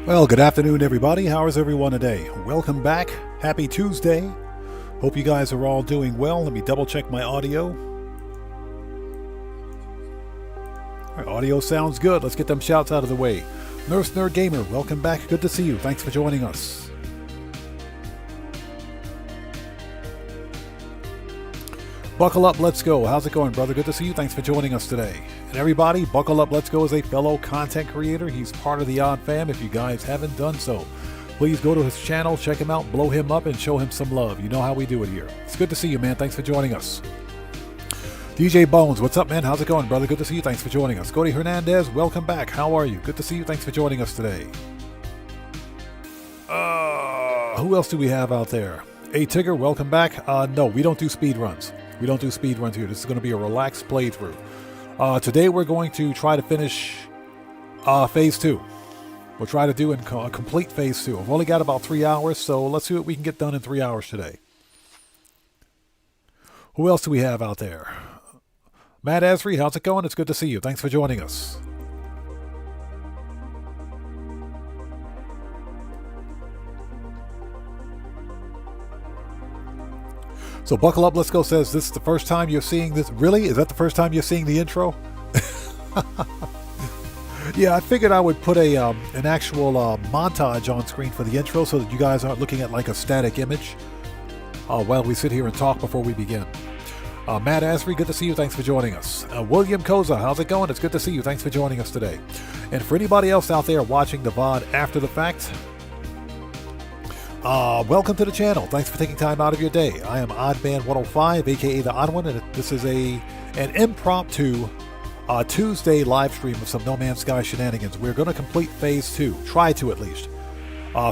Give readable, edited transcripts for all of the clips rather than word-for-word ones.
Well, good afternoon, everybody. How is everyone today? Welcome back. Happy Tuesday. Hope you guys are all doing well. Let me double check my audio. All right, audio sounds good. Let's get them shouts out of the way. Nurse Nerd Gamer, welcome back. Good to see you. Thanks for joining us. Buckle up, let's go. How's it going, brother? Good to see you. Thanks for joining us today. And everybody, Buckle Up, Let's Go is a fellow content creator. He's part of the Odd Fam. If you guys haven't done so, please go to his channel, check him out, blow him up, and show him some love. You know how we do it here. It's good to see you, man. Thanks for joining us. DJ Bones, what's up, man? How's it going, brother? Good to see you. Thanks for joining us. Cody Hernandez, welcome back. How are you? Good to see you. Thanks for joining us today. Who else do we have out there? A Tigger, welcome back. No, we don't do speed runs. We don't do speed runs here. This is going to be a relaxed playthrough. Today we're going to try to finish Phase 2. We'll try to do a complete Phase 2. I've only got about 3 hours, so let's see what we can get done in 3 hours today. Who else do we have out there? Matt Asri, how's it going? It's good to see you. Thanks for joining us. So Buckle Up, Let's Go says this is the first time you're seeing this. Really? Is that the first time you're seeing the intro? Yeah, I figured I would put an actual montage on screen for the intro so that you guys aren't looking at like a static image while we sit here and talk before we begin. Matt Asri, good to see you. Thanks for joining us. William Koza, how's it going? It's good to see you. Thanks for joining us today. And for anybody else out there watching the VOD after the fact, welcome to the channel. Thanks for taking time out of your day. I am Oddman105, aka the Odd One, and this is an impromptu Tuesday live stream of some No Man's Sky shenanigans. We're going to complete Phase 2, try to at least.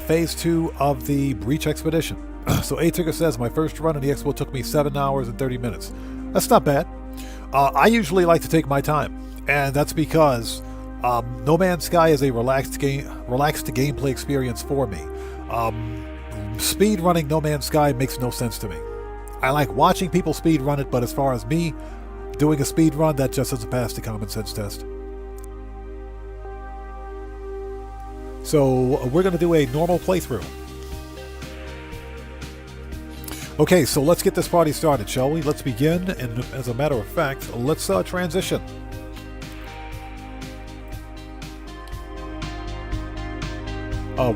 Phase 2 of the Breach Expedition. So A-Tigger says, my first run in the Expo took me 7 hours and 30 minutes. That's not bad. I usually like to take my time, and that's because No Man's Sky is a relaxed gameplay experience for me. Speed running No Man's Sky makes no sense to me. I like watching people speed run it, but as far as me doing a speed run, that just doesn't pass the common sense test. So we're going to do a normal playthrough. Okay, so let's get this party started, shall we? Let's begin, and as a matter of fact, let's transition.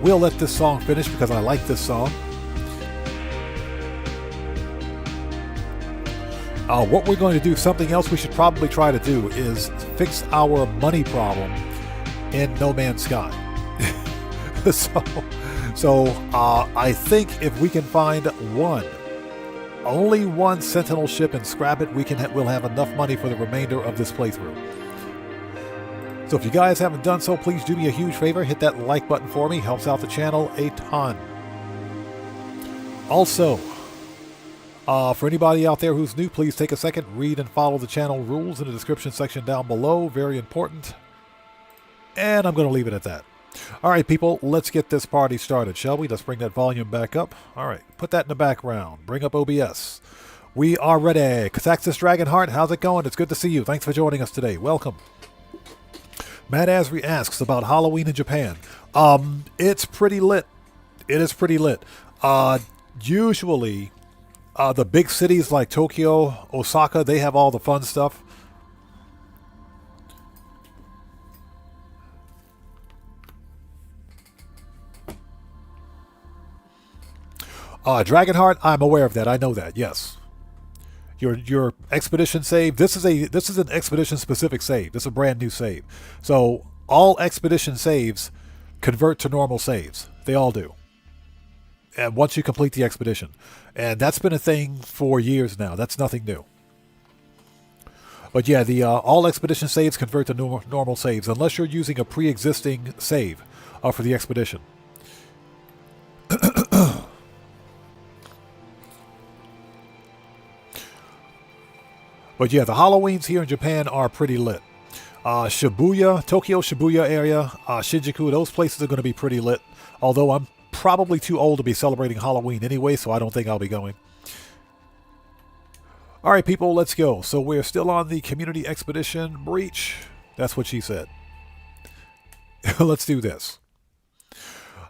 We'll let this song finish because I like this song. What we're going to do, something else we should probably try to do, is fix our money problem in No Man's Sky. So I think if we can find only one Sentinel ship and scrap it, we'll have enough money for the remainder of this playthrough. So if you guys haven't done so, please do me a huge favor. Hit that like button for me. Helps out the channel a ton. Also, for anybody out there who's new, please take a second, read and follow the channel rules in the description section down below. Very important. And I'm going to leave it at that. All right, people, let's get this party started, shall we? Let's bring that volume back up. All right, put that in the background. Bring up OBS. We are ready. Casaxis Dragonheart, how's it going? It's good to see you. Thanks for joining us today. Welcome. Matt Asri asks about Halloween in Japan. It's pretty lit. It is pretty lit. Usually, the big cities like Tokyo, Osaka, they have all the fun stuff. Dragonheart, I'm aware of that. I know that. Yes. Your expedition save. This is an expedition specific save. This is a brand new save. So all expedition saves convert to normal saves. They all do. And once you complete the expedition, and that's been a thing for years now. That's nothing new. But yeah, the all expedition saves convert to normal saves unless you're using a pre-existing save for the expedition. But yeah, the Halloweens here in Japan are pretty lit. Shibuya, Tokyo, Shibuya area, Shinjuku, those places are going to be pretty lit. Although I'm probably too old to be celebrating Halloween anyway, so I don't think I'll be going. All right, people, let's go. So we're still on the Community Expedition Breach. That's what she said. Let's do this.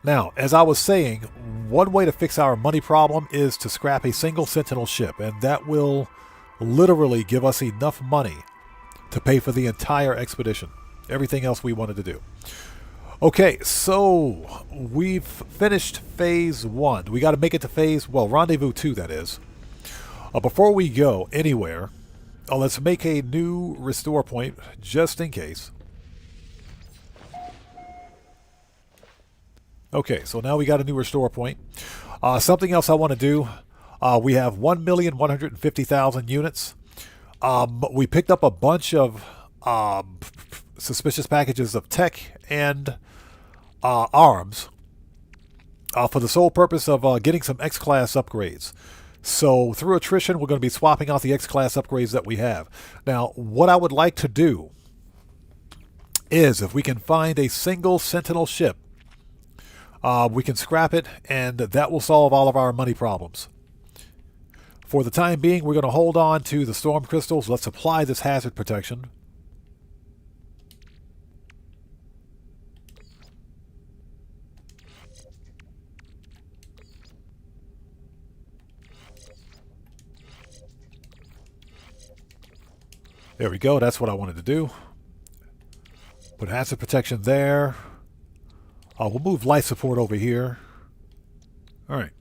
Now, as I was saying, one way to fix our money problem is to scrap a single Sentinel ship, and that will literally give us enough money to pay for the entire expedition. Everything else we wanted to do. Okay, so we've finished phase 1. We got to make it to rendezvous 2, that is. Before we go anywhere, let's make a new restore point, just in case. Okay, so now we got a new restore point. Something else I want to do. We have 1,150,000 units. We picked up a bunch of suspicious packages of tech and arms for the sole purpose of getting some X-Class upgrades. So through attrition, we're going to be swapping out the X-Class upgrades that we have. Now, what I would like to do is, if we can find a single Sentinel ship, we can scrap it, and that will solve all of our money problems. For the time being, we're going to hold on to the storm crystals. Let's apply this hazard protection. There we go. That's what I wanted to do. Put hazard protection there. We'll move life support over here. All right.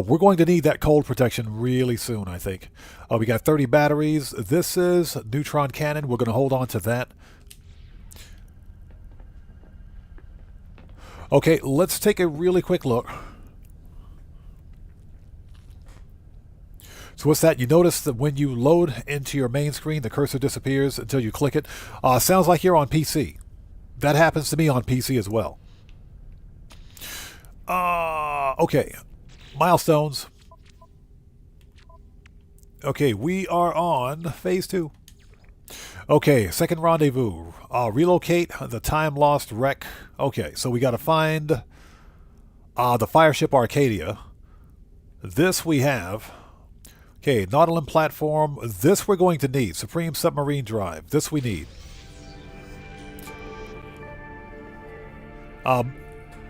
We're going to need that cold protection really soon, I think. We got 30 batteries. This is neutron cannon. We're going to hold on to that. Okay, let's take a really quick look. So what's that? You notice that when you load into your main screen, the cursor disappears until you click it. Sounds like you're on PC. That happens to me on PC as well. Okay. Milestones. Okay, we are on phase 2. Okay, second rendezvous. Relocate the time lost wreck. Okay, so we got to find the fireship Arcadia. This we have. Okay, Nautilus platform. This we're going to need. Supreme submarine drive. This we need.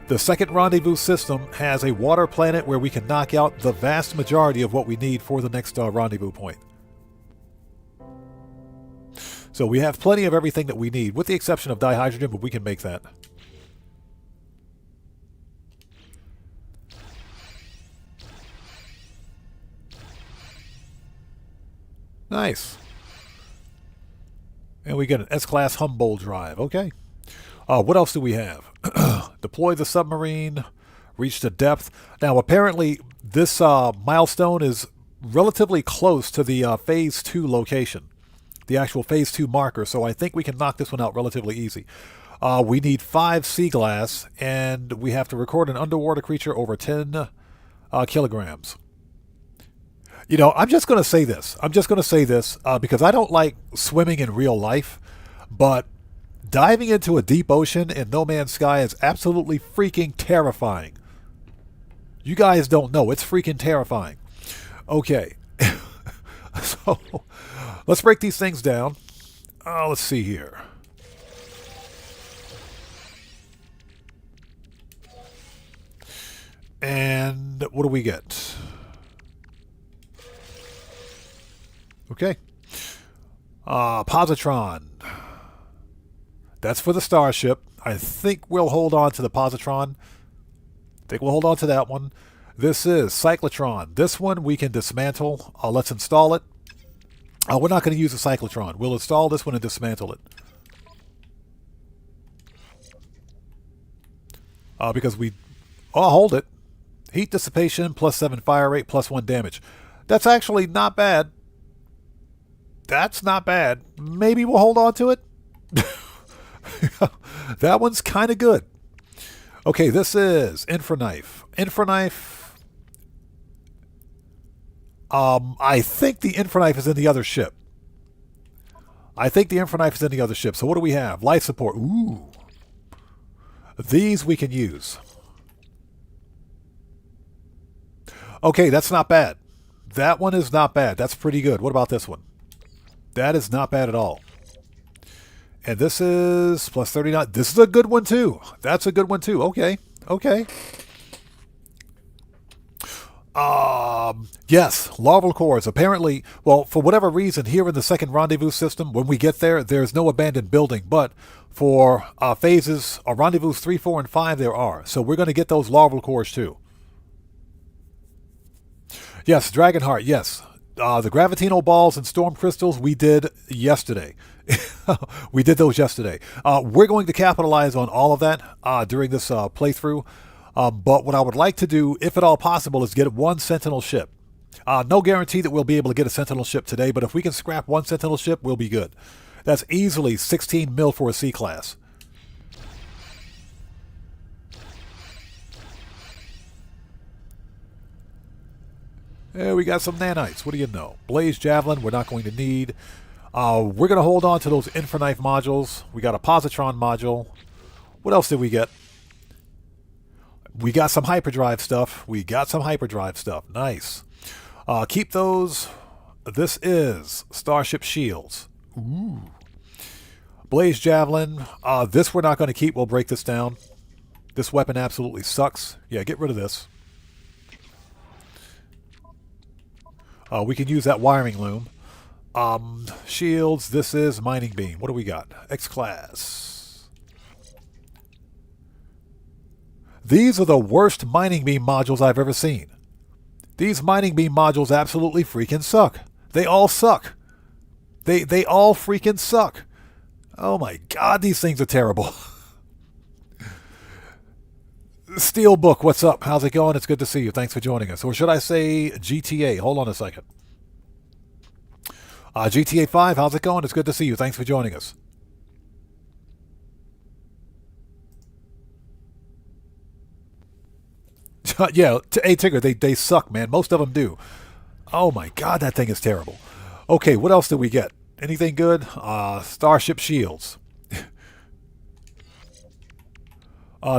The second rendezvous system has a water planet where we can knock out the vast majority of what we need for the next rendezvous point. So we have plenty of everything that we need, with the exception of dihydrogen, but we can make that. Nice. And we get an S-Class Humboldt drive. Okay. What else do we have? Deploy the submarine, reach the depth. Now, apparently, this milestone is relatively close to the phase 2 location, the actual phase 2 marker, so I think we can knock this one out relatively easy. We need 5 sea glass, and we have to record an underwater creature over 10 kilograms. You know, I'm just going to say this. Because I don't like swimming in real life, but diving into a deep ocean in No Man's Sky is absolutely freaking terrifying. You guys don't know. It's freaking terrifying. Okay. So, let's break these things down. Let's see here. And what do we get? Okay. Positron. That's for the starship. I think we'll hold on to the positron. I think we'll hold on to that one. This is cyclotron. This one we can dismantle. Let's install it. We're not going to use the cyclotron. We'll install this one and dismantle it. Because we... Oh, hold it. Heat dissipation, +7 fire rate, +1 damage. That's actually not bad. That's not bad. Maybe we'll hold on to it. That one's kind of good. Okay, this is Infraknife. Infraknife. I think the Infraknife is in the other ship. So what do we have? Life support. Ooh. These we can use. Okay, that's not bad. That one is not bad. That's pretty good. What about this one? That is not bad at all. And this is +39. This is a good one too. That's a good one too. Okay. Okay. Yes, larval cores. Apparently, well, for whatever reason, here in the second rendezvous system, when we get there, there's no abandoned building. But for phases, or rendezvous 3, 4, and 5, there are. So we're going to get those larval cores too. Yes, Dragonheart, yes. The gravitino balls and storm crystals we did yesterday. We did those yesterday. We're going to capitalize on all of that during this playthrough. But what I would like to do, if at all possible, is get one Sentinel ship. No guarantee that we'll be able to get a Sentinel ship today, but if we can scrap one Sentinel ship, we'll be good. That's easily 16 mil for a C-class. Yeah, we got some nanites. What do you know? Blaze Javelin, we're not going to need. We're going to hold on to those Infraknife modules. We got a Positron module. What else did we get? We got some hyperdrive stuff. Nice. Keep those. This is Starship Shields. Ooh. Blaze Javelin. This we're not going to keep. We'll break this down. This weapon absolutely sucks. Yeah, get rid of this. We can use that wiring loom. Shields. This is Mining Beam. What do we got? X-Class. These are the worst Mining Beam modules I've ever seen. These Mining Beam modules absolutely freaking suck. They all suck. They all freaking suck. Oh my god, these things are terrible. Steelbook, what's up? How's it going? It's good to see you. Thanks for joining us. Or should I say GTA? Hold on a second. GTA 5, how's it going? It's good to see you. Thanks for joining us. Yeah, hey Tigger, they suck, man. Most of them do. Oh my god, that thing is terrible. Okay, what else did we get? Anything good? Starship Shields.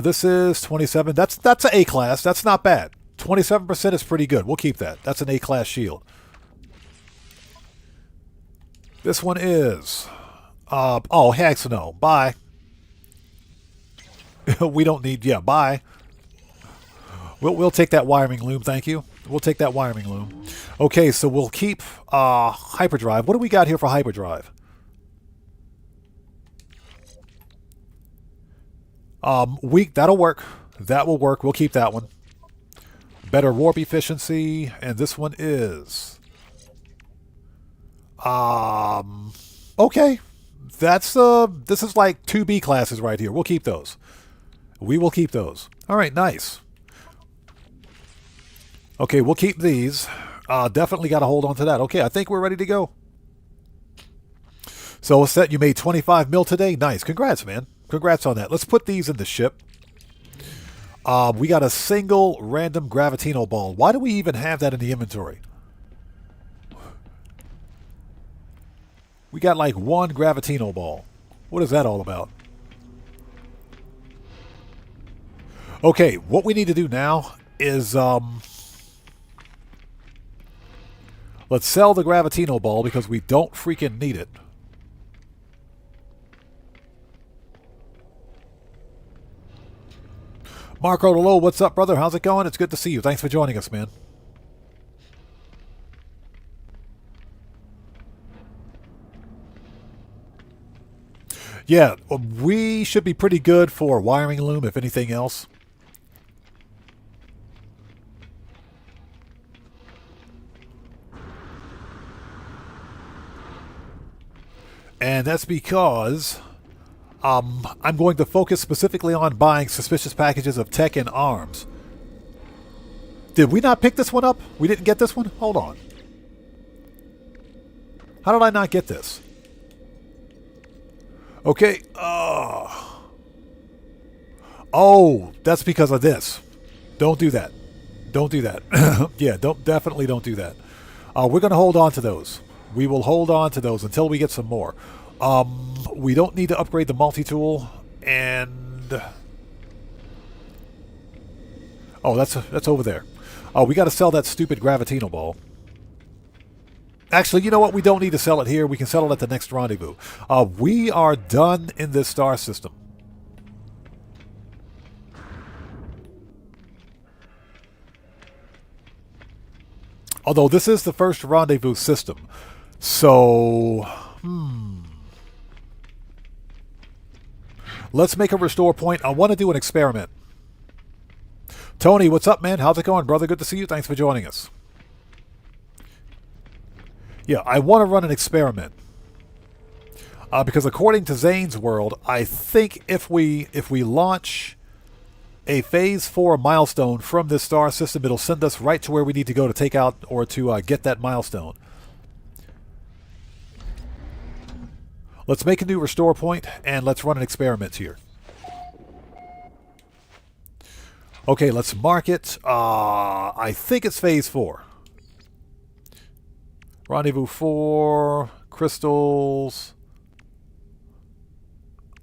This is 27. That's an A-class. That's not bad. 27% is pretty good. We'll keep that. That's an A-class shield. This one is... oh, heck no. Bye. We don't need... Yeah, bye. We'll take that wiring loom, thank you. We'll take that wiring loom. Okay, so we'll keep hyperdrive. What do we got here for hyperdrive? That'll work. That will work. We'll keep that one. Better warp efficiency, and this one is... okay. That's this is like 2 B classes right here. We'll keep those. We will keep those. All right, nice. Okay, we'll keep these. Definitely got to hold on to that. Okay, I think we're ready to go. So what's that? You made 25 mil today? Nice. Congrats, man. Congrats on that. Let's put these in the ship. We got a single random gravitino ball. Why do we even have that in the inventory? We got like one gravitino ball. What is that all about? Okay, what we need to do now is... let's sell the gravitino ball because we don't freaking need it. Marco Lolo, what's up, brother? How's it going? It's good to see you. Thanks for joining us, man. Yeah, we should be pretty good for wiring loom, if anything else. And that's because I'm going to focus specifically on buying suspicious packages of tech and arms. Did we not pick this one up? We didn't get this one? Hold on. How did I not get this? Okay. Oh, that's because of this. Don't do that. Don't do that. Yeah, definitely don't do that. We're going to hold on to those. We will hold on to those until we get some more. We don't need to upgrade the multi-tool, and... oh, that's over there. We got to sell that stupid gravitino ball. Actually, you know what? We don't need to sell it here. We can sell it at the next rendezvous. We are done in this star system. Although this is the first rendezvous system. So, let's make a restore point. I want to do an experiment. Tony, what's up, man? How's it going, brother? Good to see you. Thanks for joining us. Yeah, I want to run an experiment. Because according to Zane's world, I think if we launch a Phase 4 milestone from this star system, it'll send us right to where we need to go to take out or to get that milestone. Let's make a new restore point and let's run an experiment here. Okay, let's mark it. I think it's Phase 4. Rendezvous 4, crystals,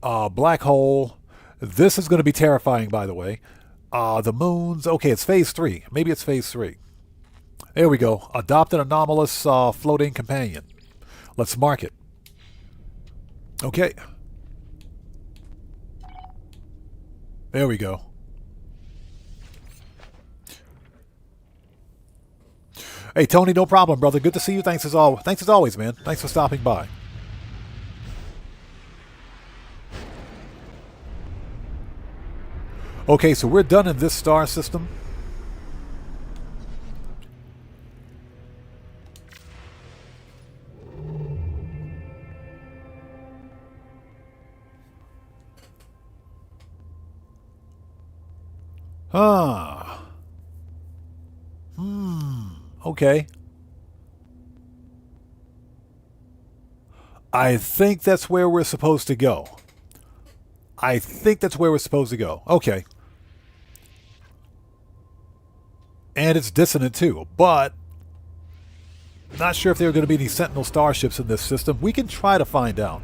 black hole. This is going to be terrifying, by the way. The moons. Okay, it's Phase 3. Maybe it's Phase 3. There we go. Adopt an anomalous floating companion. Let's mark it. Okay. There we go. Hey, Tony, no problem, brother. Good to see you. Thanks as always, man. Thanks for stopping by. Okay, so we're done in this star system. Okay. I think that's where we're supposed to go. Okay. And it's dissonant too, but not sure if there are going to be any Sentinel starships in this system. We can try to find out.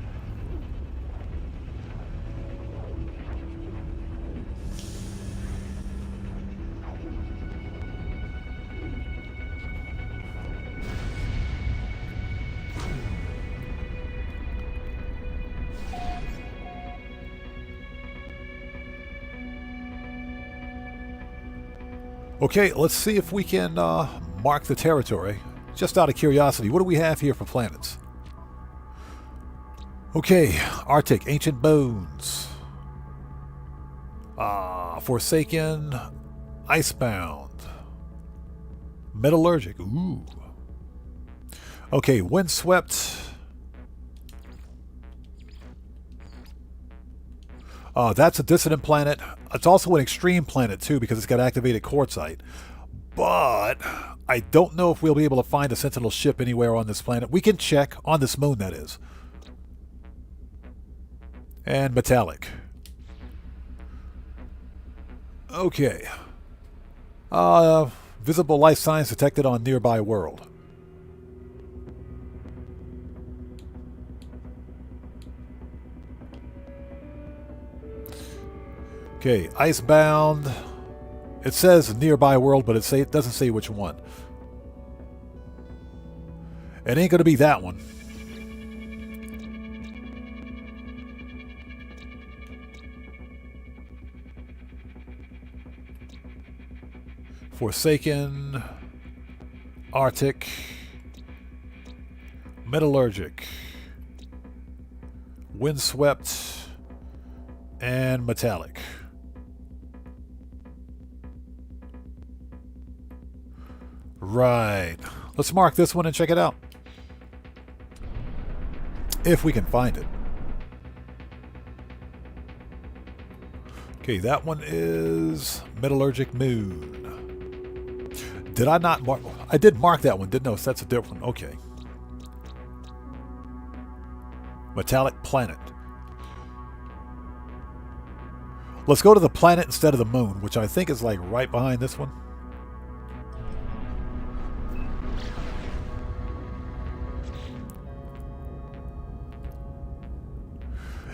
Okay, let's see if we can mark the territory. Just out of curiosity, what do we have here for planets? Okay, Arctic, Ancient Bones. Forsaken, Icebound. Metallurgic, ooh. Okay, Windswept. That's a dissonant planet. It's also an extreme planet, too, because it's got activated quartzite. But I don't know if we'll be able to find a Sentinel ship anywhere on this planet. We can check. On this moon, that is. And metallic. Okay. Visible life signs detected on nearby world. Okay, Icebound. It says nearby world, but it doesn't say which one. It ain't going to be that one. Forsaken, Arctic, Metallurgic, Windswept, and Metallic. Right. Let's mark this one and check it out. If we can find it. Okay, that one is Metallurgic Moon. Did I not mark? I did mark that one, didn't I? So that's a different one. Okay. Metallic Planet. Let's go to the planet instead of the moon, which I think is like right behind this one.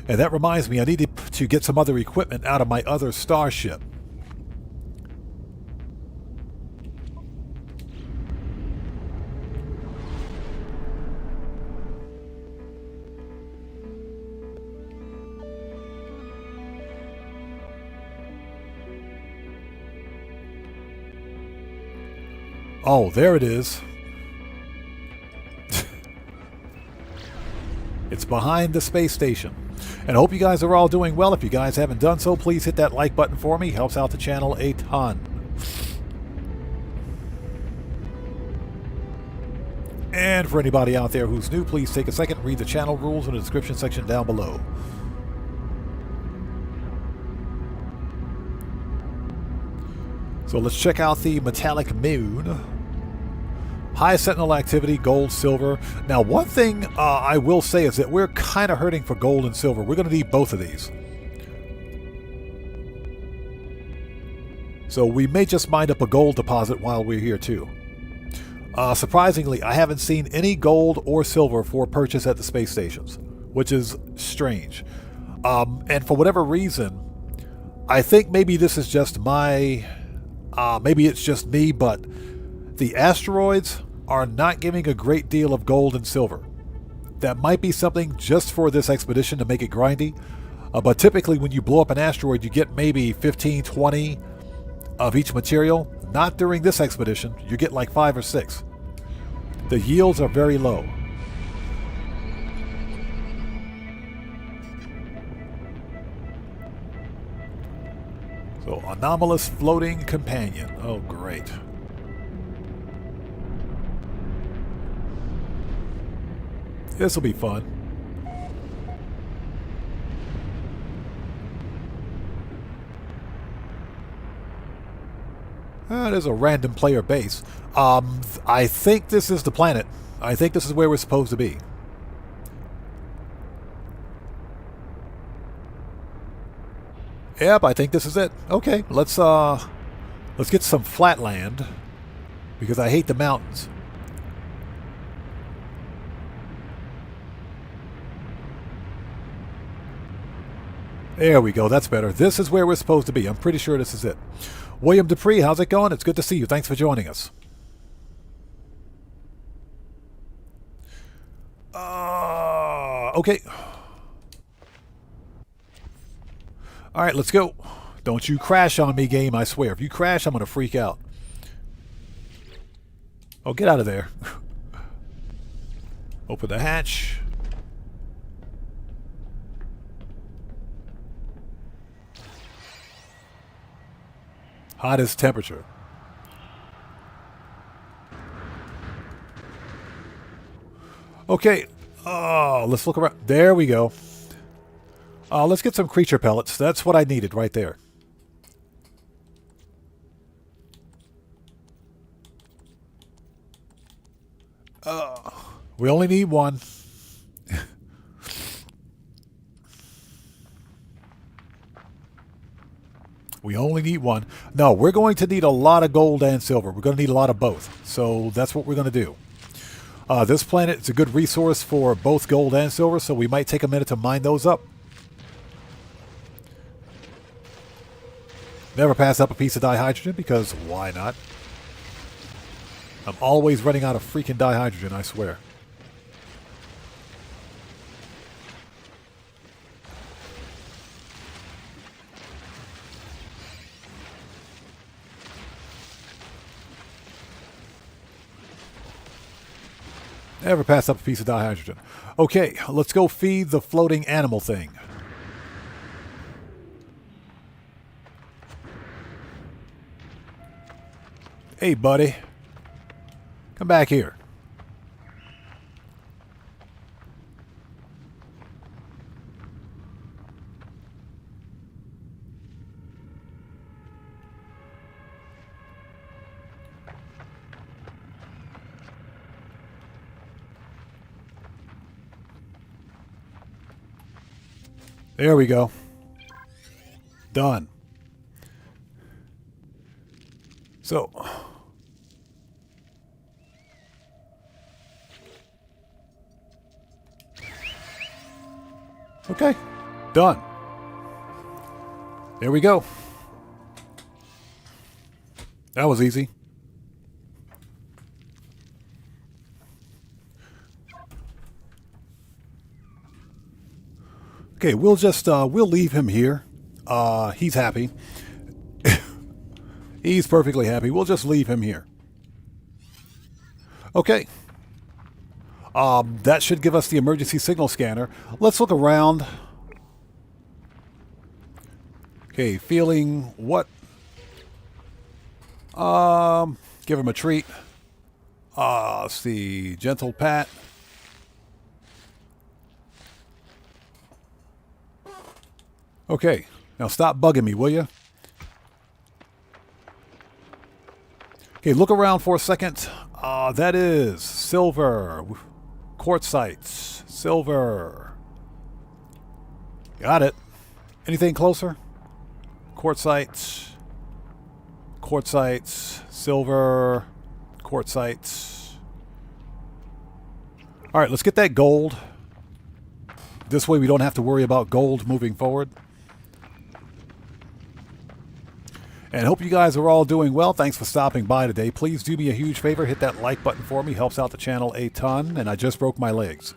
And that reminds me, I need to get some other equipment out of my other starship. Oh, there it is. It's behind the space station. And I hope you guys are all doing well. If you guys haven't done so, please hit that like button for me. Helps out the channel a ton. And for anybody out there who's new, please take a second and read the channel rules in the description section down below. So let's check out the metallic moon. High sentinel activity, gold, silver. Now, one thing I will say is that we're kind of hurting for gold and silver. We're going to need both of these. So we may just mine up a gold deposit while we're here too. Surprisingly, I haven't seen any gold or silver for purchase at the space stations, which is strange. And for whatever reason, I think maybe this is just my... maybe it's just me, but the asteroids are not giving a great deal of gold and silver. That might be something just for this expedition to make it grindy. But typically when you blow up an asteroid, you get maybe 15, 20 of each material. Not during this expedition. You get like 5 or 6. The yields are very low. So, anomalous floating companion. Oh, great. This will be fun. There's a random player base. I think this is the planet. I think this is where we're supposed to be. Yep, I think this is it. Okay, let's get some flat land because I hate the mountains. There we go. That's better. This is where we're supposed to be. I'm pretty sure this is it. William Dupree, how's it going? It's good to see you. Thanks for joining us. Okay. All right, let's go. Don't you crash on me, game, I swear. If you crash, I'm going to freak out. Oh, get out of there. Open the hatch. Hottest temperature. Okay. Let's look around. There we go. Let's get some creature pellets. That's what I needed right there. We only need one. We only need one. No, we're going to need a lot of gold and silver. We're going to need a lot of both. So that's what we're going to do. This planet is a good resource for both gold and silver, so we might take a minute to mine those up. Never pass up a piece of dihydrogen, because why not? I'm always running out of freaking dihydrogen, I swear. Never pass up a piece of dihydrogen. Okay, let's go feed the floating animal thing. Hey, buddy. Come back here. There we go. Done. So... okay, done. There we go. That was easy. Okay, we'll just we'll leave him here. He's happy. He's perfectly happy. We'll just leave him here. Okay. That should give us the emergency signal scanner. Let's look around. Okay, feeling what? Give him a treat. Let's see. Gentle pat. Okay, now stop bugging me, will you? Okay, look around for a second. That is silver. Quartzites. Silver. Got it. Anything closer? Quartzites. Quartzites. Silver. Quartzites. All right, let's get that gold. This way we don't have to worry about gold moving forward. And hope you guys are all doing well. Thanks for stopping by today. Please do me a huge favor. Hit that like button for me. Helps out the channel a ton. And I just broke my legs.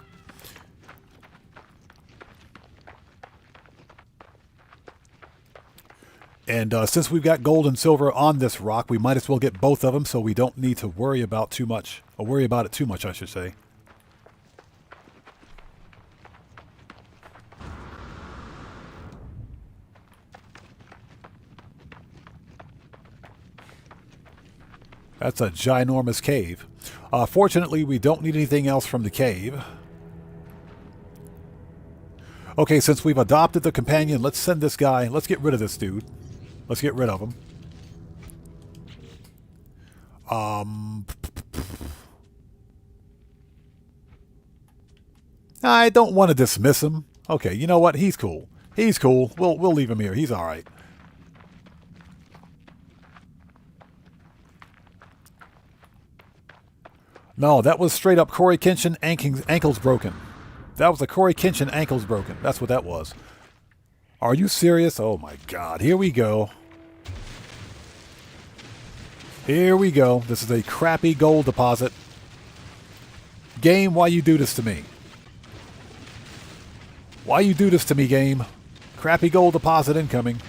And since we've got gold and silver on this rock, we might as well get both of them so we don't need to worry about too much. Or worry about it too much, I should say. That's a ginormous cave. Fortunately, we don't need anything else from the cave. Okay, since we've adopted the companion, let's send this guy. Let's get rid of this dude. Let's get rid of him. I don't want to dismiss him. Okay, you know what? He's cool. He's cool. We'll leave him here. He's all right. No, that was straight up Corey Kenshin ankles broken. That was a Corey Kenshin ankles broken. That's what that was. Are you serious? Oh my God. Here we go. Here we go. This is a crappy gold deposit. Game, why you do this to me? Why you do this to me, game? Crappy gold deposit incoming.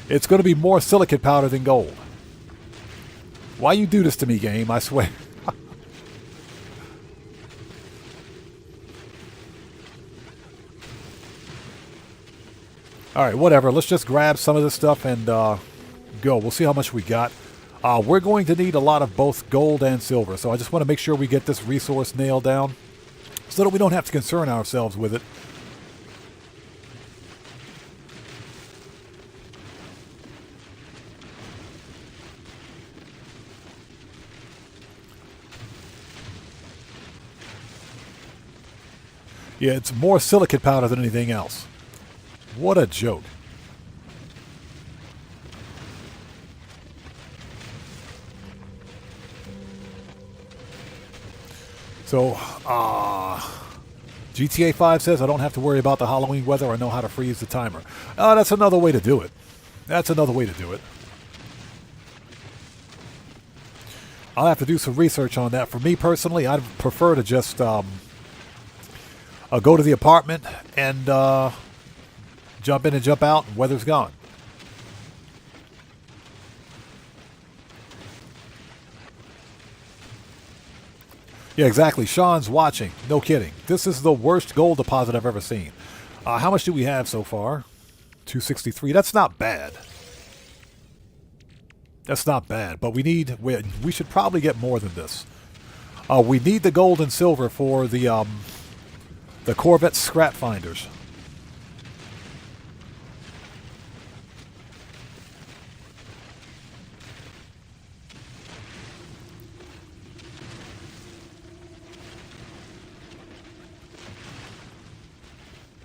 It's going to be more silicate powder than gold. Why you do this to me, game? I swear. Alright, whatever. Let's just grab some of this stuff and go. We'll see how much we got. We're going to need a lot of both gold and silver, so I just want to make sure we get this resource nailed down so that we don't have to concern ourselves with it. Yeah, it's more silicate powder than anything else. What a joke. So, GTA 5 says I don't have to worry about the Halloween weather. I know how to freeze the timer. That's another way to do it. That's another way to do it. I'll have to do some research on that. For me personally, I'd prefer to just go to the apartment and jump in and jump out, and weather's gone. Yeah, exactly. Sean's watching. No kidding. This is the worst gold deposit I've ever seen. How much do we have so far? 263. That's not bad. That's not bad. But we should probably get more than this. We need the gold and silver for the Corvette scrap finders.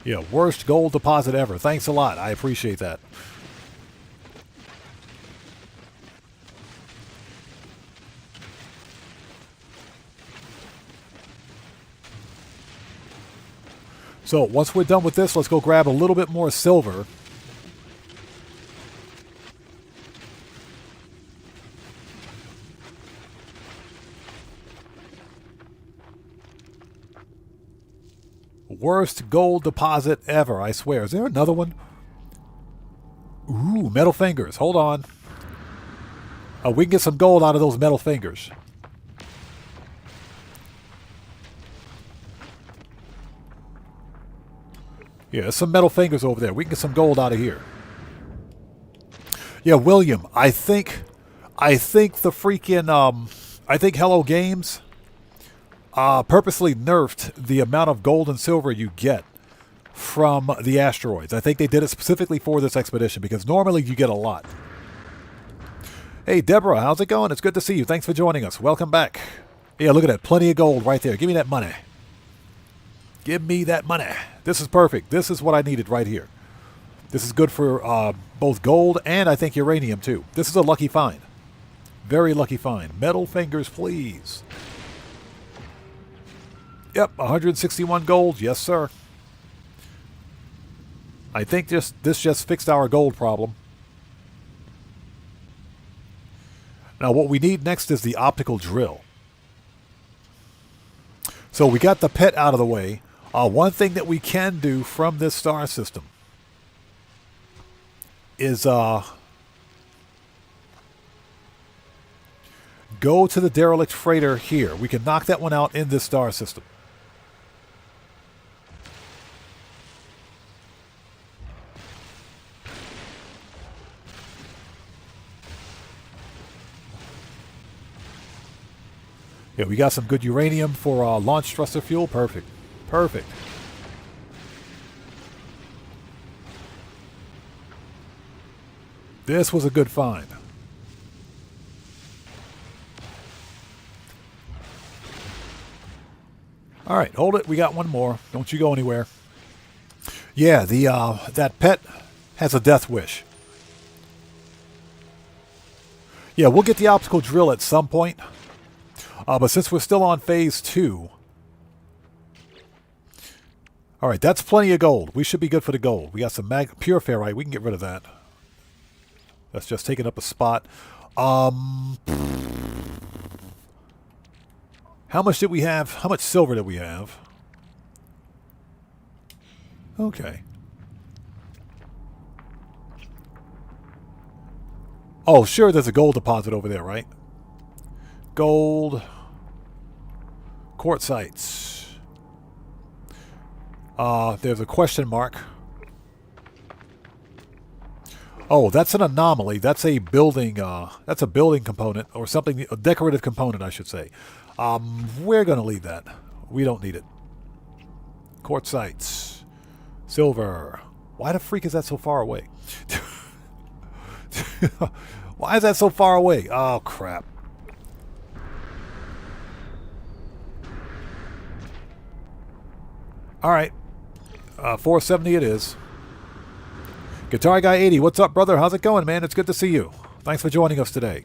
Yeah, worst gold deposit ever. Thanks a lot. I appreciate that. So once we're done with this, let's go grab a little bit more silver. Worst gold deposit ever, I swear. Is there another one? Ooh, metal fingers. Hold on. We can get some gold out of those metal fingers. Yeah, there's some metal fingers over there. We can get some gold out of here. Yeah, William, I think the freaking, I think Hello Games purposely nerfed the amount of gold and silver you get from the asteroids. I think they did it specifically for this expedition because normally you get a lot. Hey, Deborah, how's it going? It's good to see you. Thanks for joining us. Welcome back. Yeah, look at that. Plenty of gold right there. Give me that money. Give me that money. This is perfect. This is what I needed right here. This is good for both gold and I think uranium too. This is a lucky find. Very lucky find. Metal fingers, please. Yep, 161 gold. Yes, sir. I think this just fixed our gold problem. Now what we need next is the optical drill. So we got the pet out of the way. One thing that we can do from this star system is go to the derelict freighter here. We can knock that one out in this star system. Yeah, we got some good uranium for launch thruster fuel. Perfect. Perfect. This was a good find. All right, hold it. We got one more. Don't you go anywhere. Yeah, the that pet has a death wish. Yeah, we'll get the optical drill at some point. But since we're still on phase 2... All right, that's plenty of gold. We should be good for the gold. We got some pure ferrite. We can get rid of that. That's just taking up a spot. How much did we have? How much silver did we have? Okay. Oh, sure, there's a gold deposit over there, right? Gold. Quartzites. There's a question mark. Oh, that's an anomaly. That's a building. That's a building component or something. A decorative component, I should say. We're gonna leave that. We don't need it. Quartzites. Silver. Why the freak is that so far away? Why is that so far away? Oh crap. All right. 470 it is. Guitar Guy 80, what's up, brother? How's it going, man? It's good to see you. Thanks for joining us today.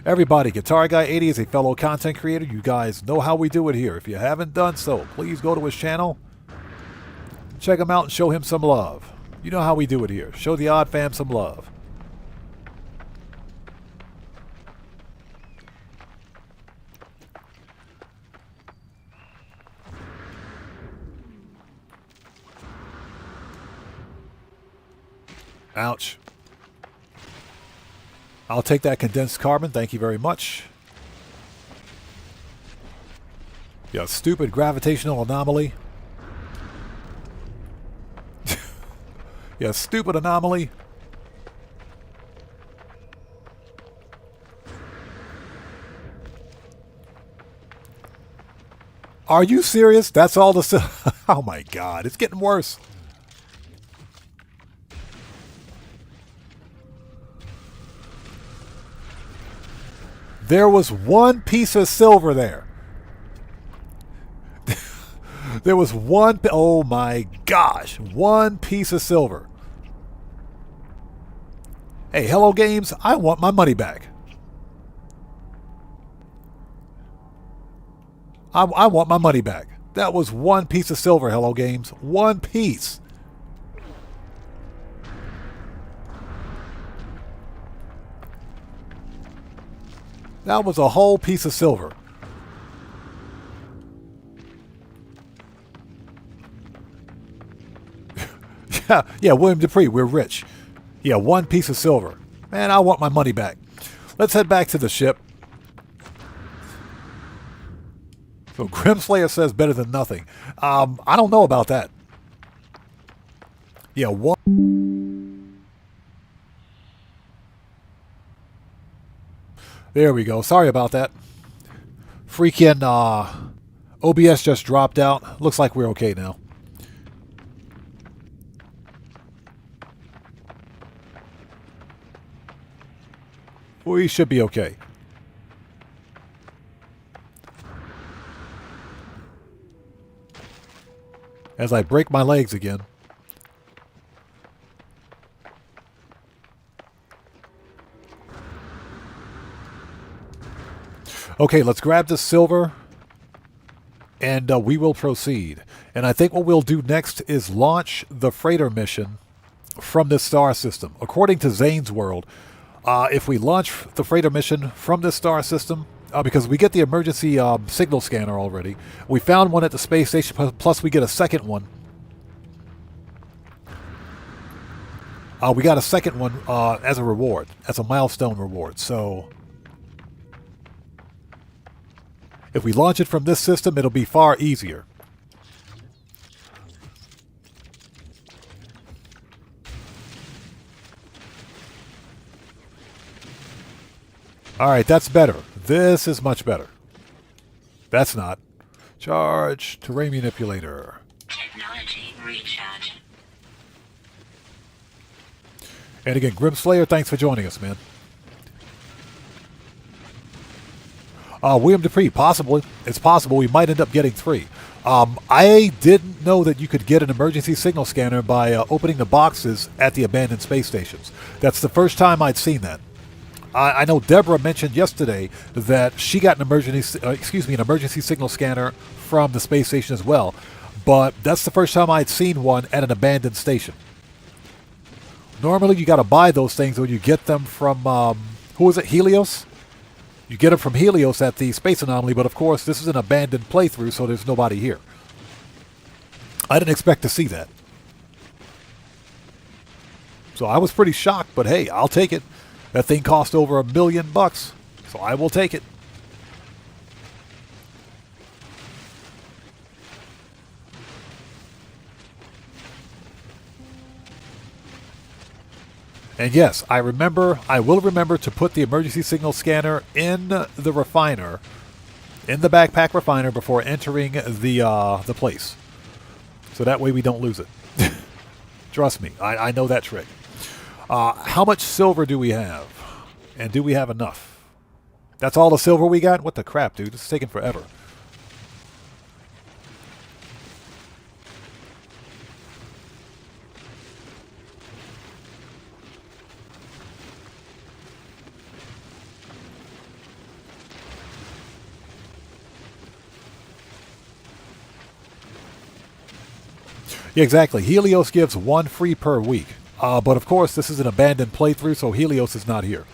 Everybody, Guitar Guy 80 is a fellow content creator. You guys know how we do it here. If you haven't done so, please go to his channel. Check him out and show him some love. You know how we do it here. Show the Odd Fam some love. Ouch. I'll take that condensed carbon. Thank you very much. Yeah, stupid gravitational anomaly. Yeah, stupid anomaly. Are you serious? That's all the... Oh my God, it's getting worse. There was one piece of silver there. There was one... Oh my gosh. One piece of silver. Hey, Hello Games, I want my money back. I want my money back. That was one piece of silver, Hello Games. One piece. That was a whole piece of silver. Yeah, William Dupree, we're rich. Yeah, one piece of silver. Man, I want my money back. Let's head back to the ship. So Grimslayer says better than nothing. I don't know about that. Yeah, what? There we go. Sorry about that. Freaking OBS just dropped out. Looks like we're okay now. We should be okay. As I break my legs again. Okay, let's grab the silver, and we will proceed. And I think what we'll do next is launch the freighter mission from this star system. According to Zane's World, if we launch the freighter mission from this star system, because we get the emergency signal scanner already. We found one at the space station, plus we get a second one. We got a second one as a reward, as a milestone reward. So if we launch it from this system, it'll be far easier. Alright, that's better. This is much better. That's not. Charge. Terrain manipulator. Technology recharge. And again, Grimslayer, thanks for joining us, man. William Dupree, possibly. It's possible we might end up getting 3. I didn't know that you could get an emergency signal scanner by opening the boxes at the abandoned space stations. That's the first time I'd seen that. I know Deborah mentioned yesterday that she got an emergency signal scanner from the space station as well, but that's the first time I'd seen one at an abandoned station. Normally, you got to buy those things, or you get them from who was it? Helios. You get them from Helios at the Space Anomaly, but of course, this is an abandoned playthrough, so there's nobody here. I didn't expect to see that, so I was pretty shocked. But hey, I'll take it. That thing cost over $1 million, so I will take it. And yes, I will remember to put the emergency signal scanner in the refiner, in the backpack refiner before entering the place. So that way we don't lose it. Trust me, I know that trick. How much silver do we have? And do we have enough? That's all the silver we got? What the crap, dude? This is taking forever. Yeah, exactly. Helios gives 1 free per week. But of course, this is an abandoned playthrough, so Helios is not here.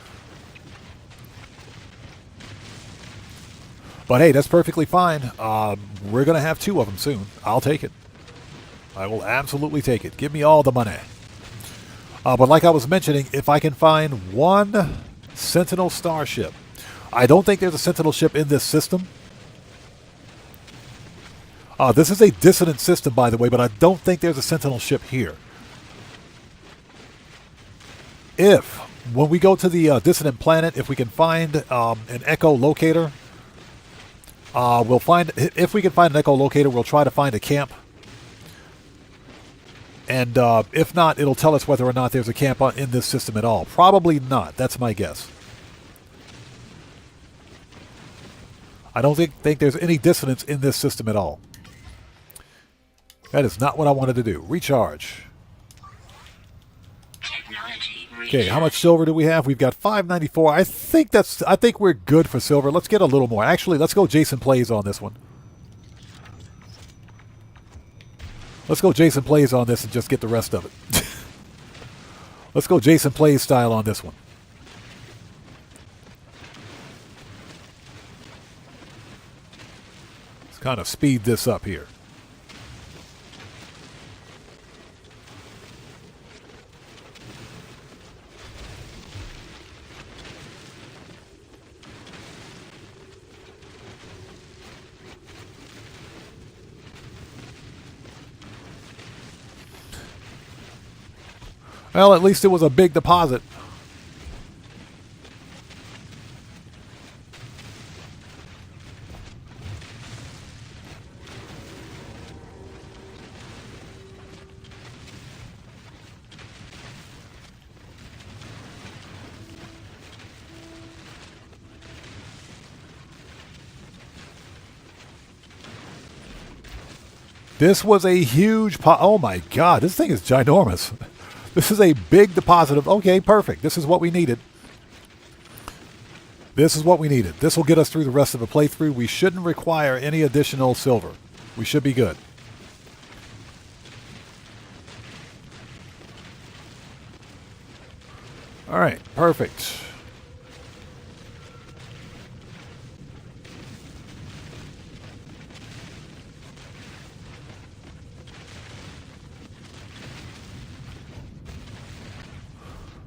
But hey, that's perfectly fine. We're going to have 2 of them soon. I'll take it. I will absolutely take it. Give me all the money. But like I was mentioning, if I can find 1 Sentinel starship. I don't think there's a Sentinel ship in this system. This is a dissonant system, by the way, but I don't think there's a Sentinel ship here. When we go to the dissonant planet, if we can find an echolocator, we'll find. If we can find an echolocator, we'll try to find a camp. And if not, it'll tell us whether or not there's a camp in this system at all. Probably not. That's my guess. I don't think there's any dissonance in this system at all. That is not what I wanted to do. Recharge. Okay, how much silver do we have? We've got 594. I think we're good for silver. Let's get a little more. Actually, let's go Jason Plays on this one. Let's go Jason Plays on this and just get the rest of it. Let's go Jason Plays style on this one. Let's kind of speed this up here. Well, at least it was a big deposit. This was a huge oh my god, this thing is ginormous. This is a big deposit of, okay, perfect. This is what we needed. This is what we needed. This will get us through the rest of the playthrough. We shouldn't require any additional silver. We should be good. All right, perfect.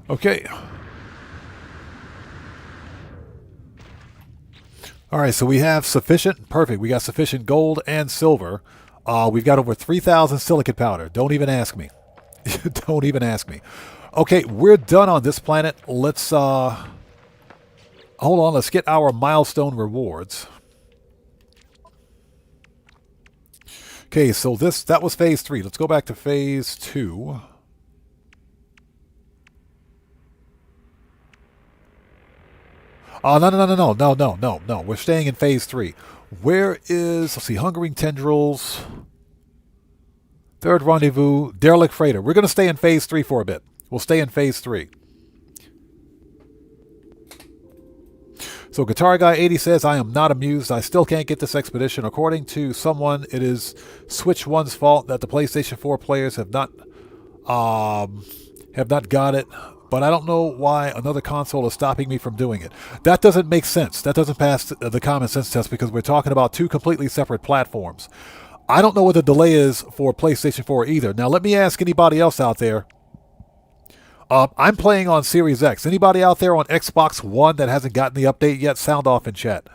Okay. All right, so we have sufficient. Perfect. We got sufficient gold and silver. We've got over 3,000 silicate powder. Don't even ask me. Don't even ask me. Okay, we're done on this planet. Let's hold on. Let's get our milestone rewards. Okay, so that was phase 3. Let's go back to phase 2. Oh, no. We're staying in phase 3. Where is, let's see, hungering tendrils, third rendezvous, derelict freighter. We're going to stay in phase 3 for a bit. We'll stay in phase 3. So Guitar Guy 80 says, I am not amused. I still can't get this expedition. According to someone, it is Switch 1's fault that the PlayStation 4 players have not got it. But I don't know why another console is stopping me from doing it. That doesn't make sense. That doesn't pass the common sense test because we're talking about two completely separate platforms. I don't know what the delay is for PlayStation 4 either. Now, let me ask anybody else out there. I'm playing on Series X. Anybody out there on Xbox One that hasn't gotten the update yet? Sound off in chat.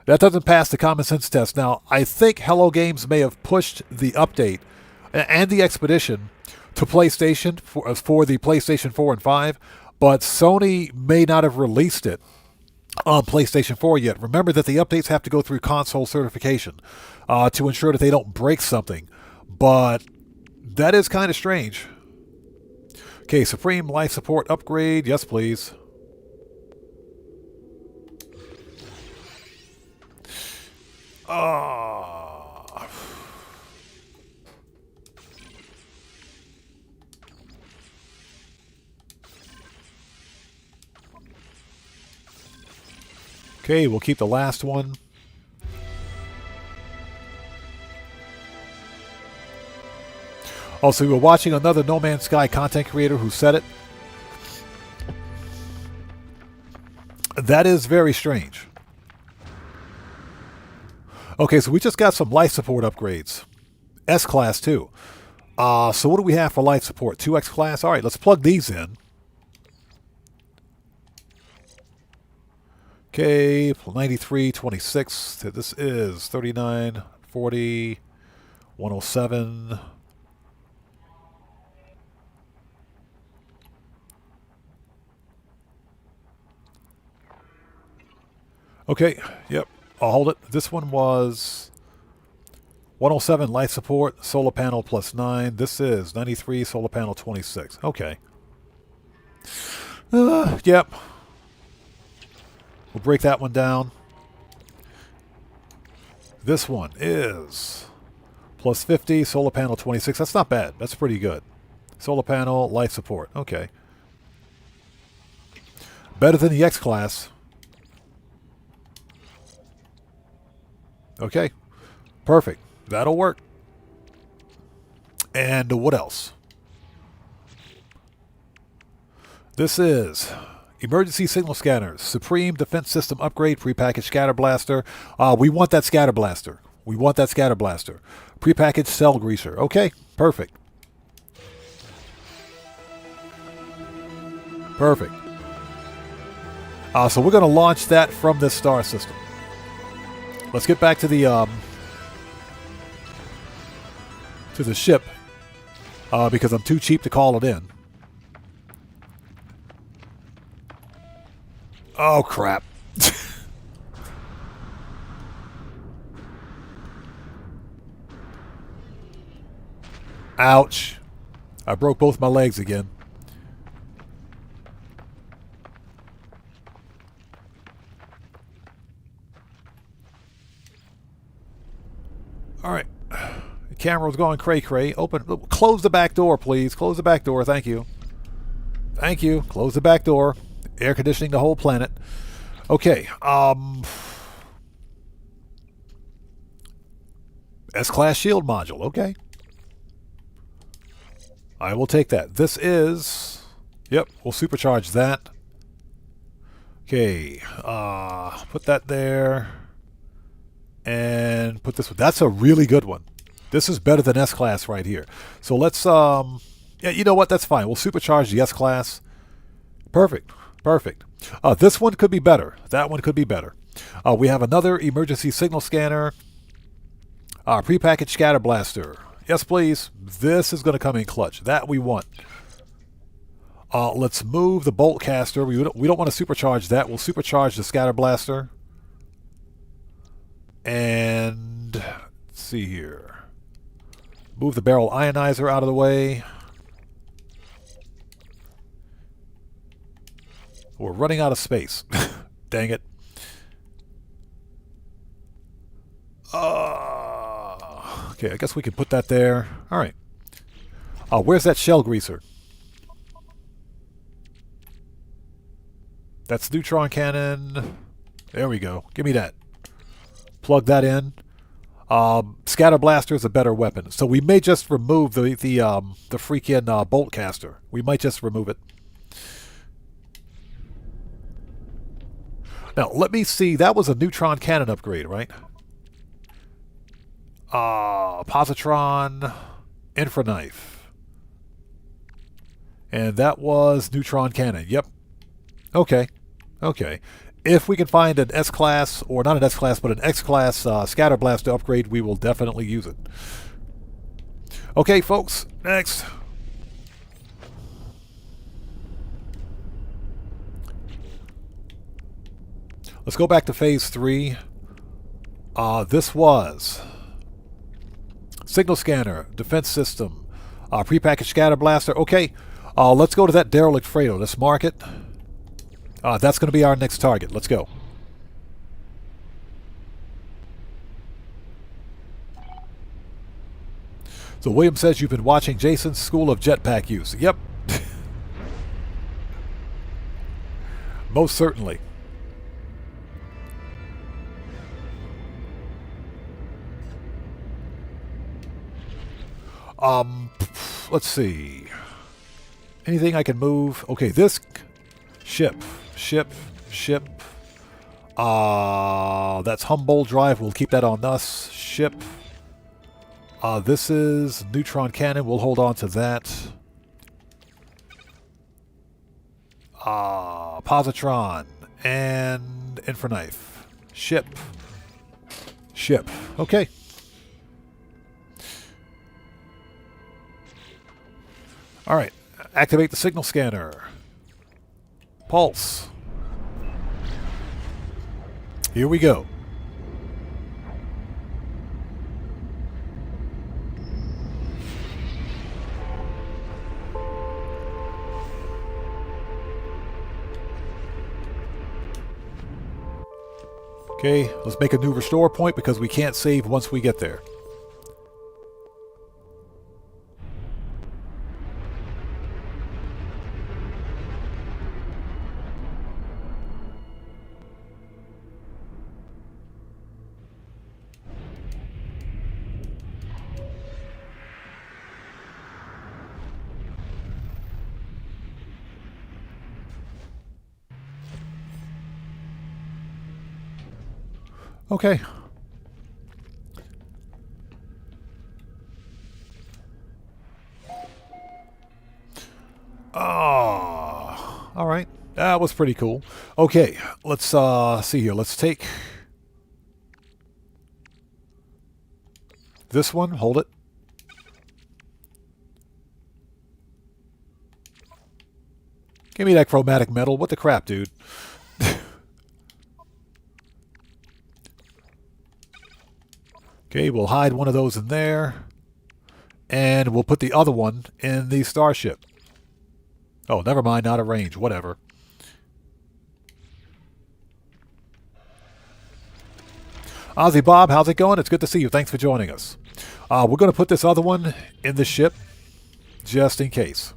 That doesn't pass the common sense test. Now, I think Hello Games may have pushed the update and the expedition to PlayStation for the PlayStation 4 and 5, but Sony may not have released it on PlayStation 4 yet. Remember that the updates have to go through console certification to ensure that they don't break something, but that is kind of strange. Okay, Supreme Life Support upgrade. Yes, please. Okay, we'll keep the last one. Also, we were watching another No Man's Sky content creator who said it. That is very strange. Okay, so we just got some life support upgrades. S-Class, too. So what do we have for life support? 2X class? All right, let's plug these in. Okay, 93, 26. This is 39, 40, 107. Okay, yep, I'll hold it. This one was 107 light support, solar panel plus 9. This is 93, solar panel 26. Okay. Yep. We'll break that one down. This one is plus 50, solar panel 26. That's not bad. That's pretty good. Solar panel, light support. Okay. Better than the X-Class. Okay. Perfect. That'll work. And what else? This is emergency signal scanners, Supreme Defense System upgrade, prepackaged scatter blaster. We want that scatter blaster. We want that scatter blaster. Prepackaged cell greaser. Okay, perfect. Perfect. So we're going to launch that from this star system. Let's get back to the ship because I'm too cheap to call it in. Oh, crap. Ouch. I broke both my legs again. All right. The camera was going cray-cray. Open. Close the back door, please. Close the back door. Thank you. Thank you. Close the back door. Air conditioning the whole planet. Okay. S-Class shield module. Okay. I will take that. This is... Yep, we'll supercharge that. Okay. Put that there. And put this one. That's a really good one. This is better than S-Class right here. So let's... yeah, you know what? That's fine. We'll supercharge the S-Class. Perfect. Perfect. This one could be better. That one could be better. We have another emergency signal scanner. Prepackaged scatter blaster. Yes, please. This is going to come in clutch. That we want. Let's move the bolt caster. We don't want to supercharge that. We'll supercharge the scatter blaster. And let's see here. Move the barrel ionizer out of the way. We're running out of space. Dang it. Okay, I guess we can put that there. All right. Where's that shell greaser? That's neutron cannon. There we go. Give me that. Plug that in. Scatter blaster is a better weapon, so we may just remove the freaking bolt caster. We might just remove it. Now let me see. That was a neutron cannon upgrade, right? Positron, infraknife, and that was neutron cannon. Yep. Okay. Okay. If we can find an S-Class, or not an S-Class, but an X-Class scatter blaster upgrade, we will definitely use it. Okay, folks, next. Let's go back to Phase 3. This was signal scanner, defense system, prepackaged scatter blaster. Okay, let's go to that derelict freighter. Let's mark it. That's going to be our next target. Let's go. So William says you've been watching Jason's School of Jetpack Use. Yep. Most certainly. Let's see. Anything I can move? Okay, this ship. That's Humboldt Drive. We'll keep that on us. Ship. This is neutron cannon. We'll hold on to that. Positron and infraknife. Ship. Okay. All right. Activate the signal scanner. Pulse. Here we go. Okay, let's make a new restore point because we can't save once we get there. Okay. All right. That was pretty cool. Okay, let's see here. Let's take this one. Hold it. Give me that chromatic metal. What the crap, dude? Okay, we'll hide one of those in there. And we'll put the other one in the starship. Oh, never mind, not a range, whatever. Ozzy Bob, how's it going? It's good to see you. Thanks for joining us. We're going to put this other one in the ship, just in case.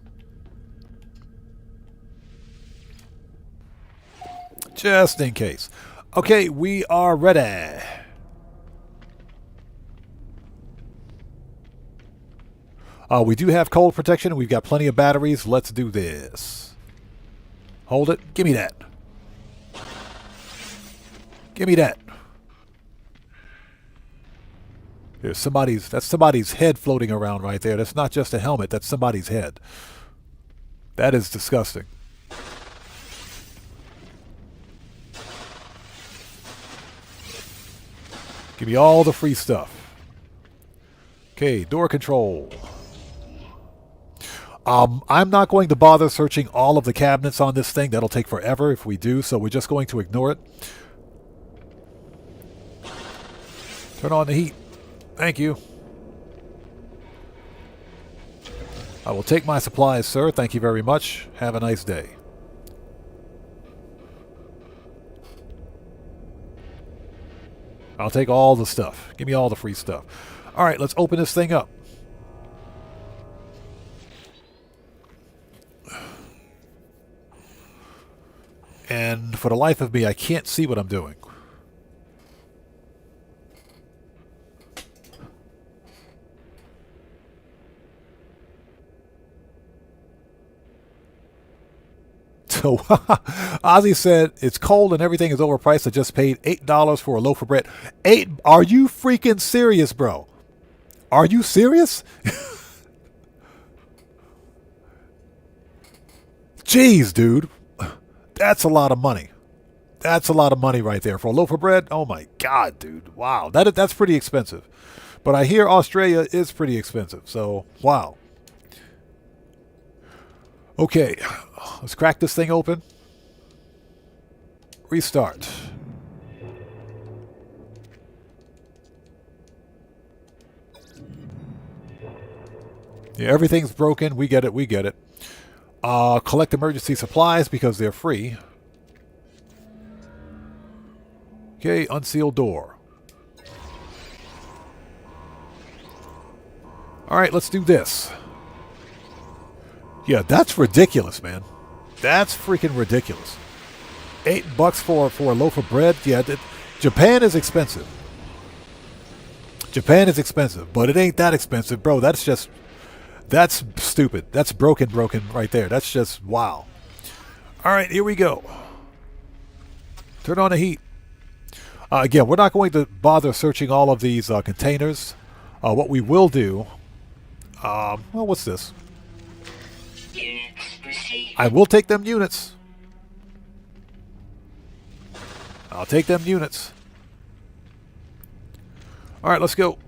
Just in case. Okay, we are ready. We do have cold protection. We've got plenty of batteries. Let's do this. Hold it. Give me that. Give me that. That's somebody's head floating around right there. That's not just a helmet. That's somebody's head. That is disgusting. Give me all the free stuff. Okay, door control. I'm not going to bother searching all of the cabinets on this thing. That'll take forever if we do, so we're just going to ignore it. Turn on the heat. Thank you. I will take my supplies, sir. Thank you very much. Have a nice day. I'll take all the stuff. Give me all the free stuff. All right, let's open this thing up. And for the life of me, I can't see what I'm doing. So Ozzy said it's cold and everything is overpriced. I just paid $8 for a loaf of bread. Are you freaking serious, bro? Are you serious? Jeez, dude. That's a lot of money. That's a lot of money right there for a loaf of bread. Oh my God, dude. Wow. That's pretty expensive. But I hear Australia is pretty expensive. So, wow. Okay. Let's crack this thing open. Restart. Yeah, everything's broken. We get it. We get it. Collect emergency supplies because they're free. Okay, unseal door. All right, let's do this. Yeah, that's ridiculous, man. That's freaking ridiculous. $8 for a loaf of bread. Yeah, Japan is expensive. Japan is expensive, but it ain't that expensive, bro. That's stupid. That's broken right there. That's just wow. All right, here we go. Turn on the heat. Again, we're not going to bother searching all of these containers. What we will do, well, what's this? Units received. I will take them units. I'll take them units. All right, let's go.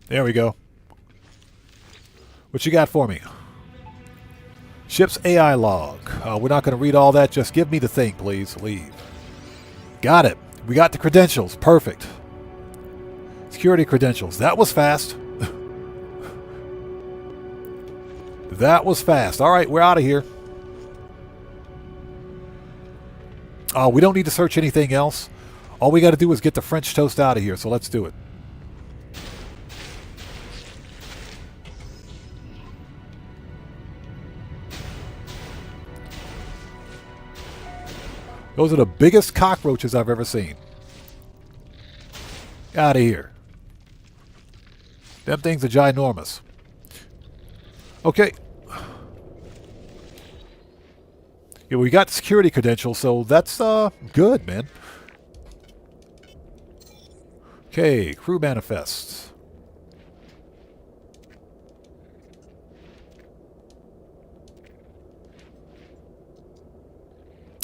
There we go. What you got for me? Ship's AI log. We're not going to read all that. Just give me the thing, please. Leave. Got it. We got the credentials. Perfect. Security credentials. That was fast. That was fast. All right, we're out of here. We don't need to search anything else. All we got to do is get the French toast out of here, so let's do it. Those are the biggest cockroaches I've ever seen. Out of here. Them things are ginormous. Okay. Yeah, we got security credentials, so that's good, man. Okay, crew manifests.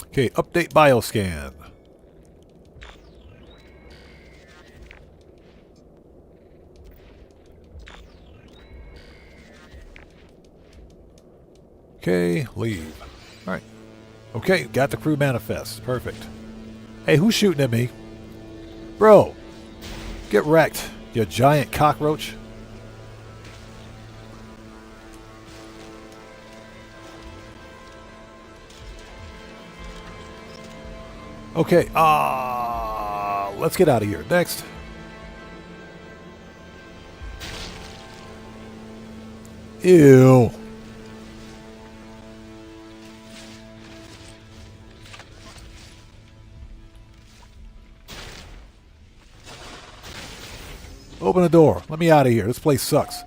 Okay, update bioscan. Okay, leave. Alright. Okay, got the crew manifest. Perfect. Hey, who's shooting at me? Bro, get wrecked, you giant cockroach. Okay, let's get out of here. Next. Ew. Open the door. Let me out of here. This place sucks.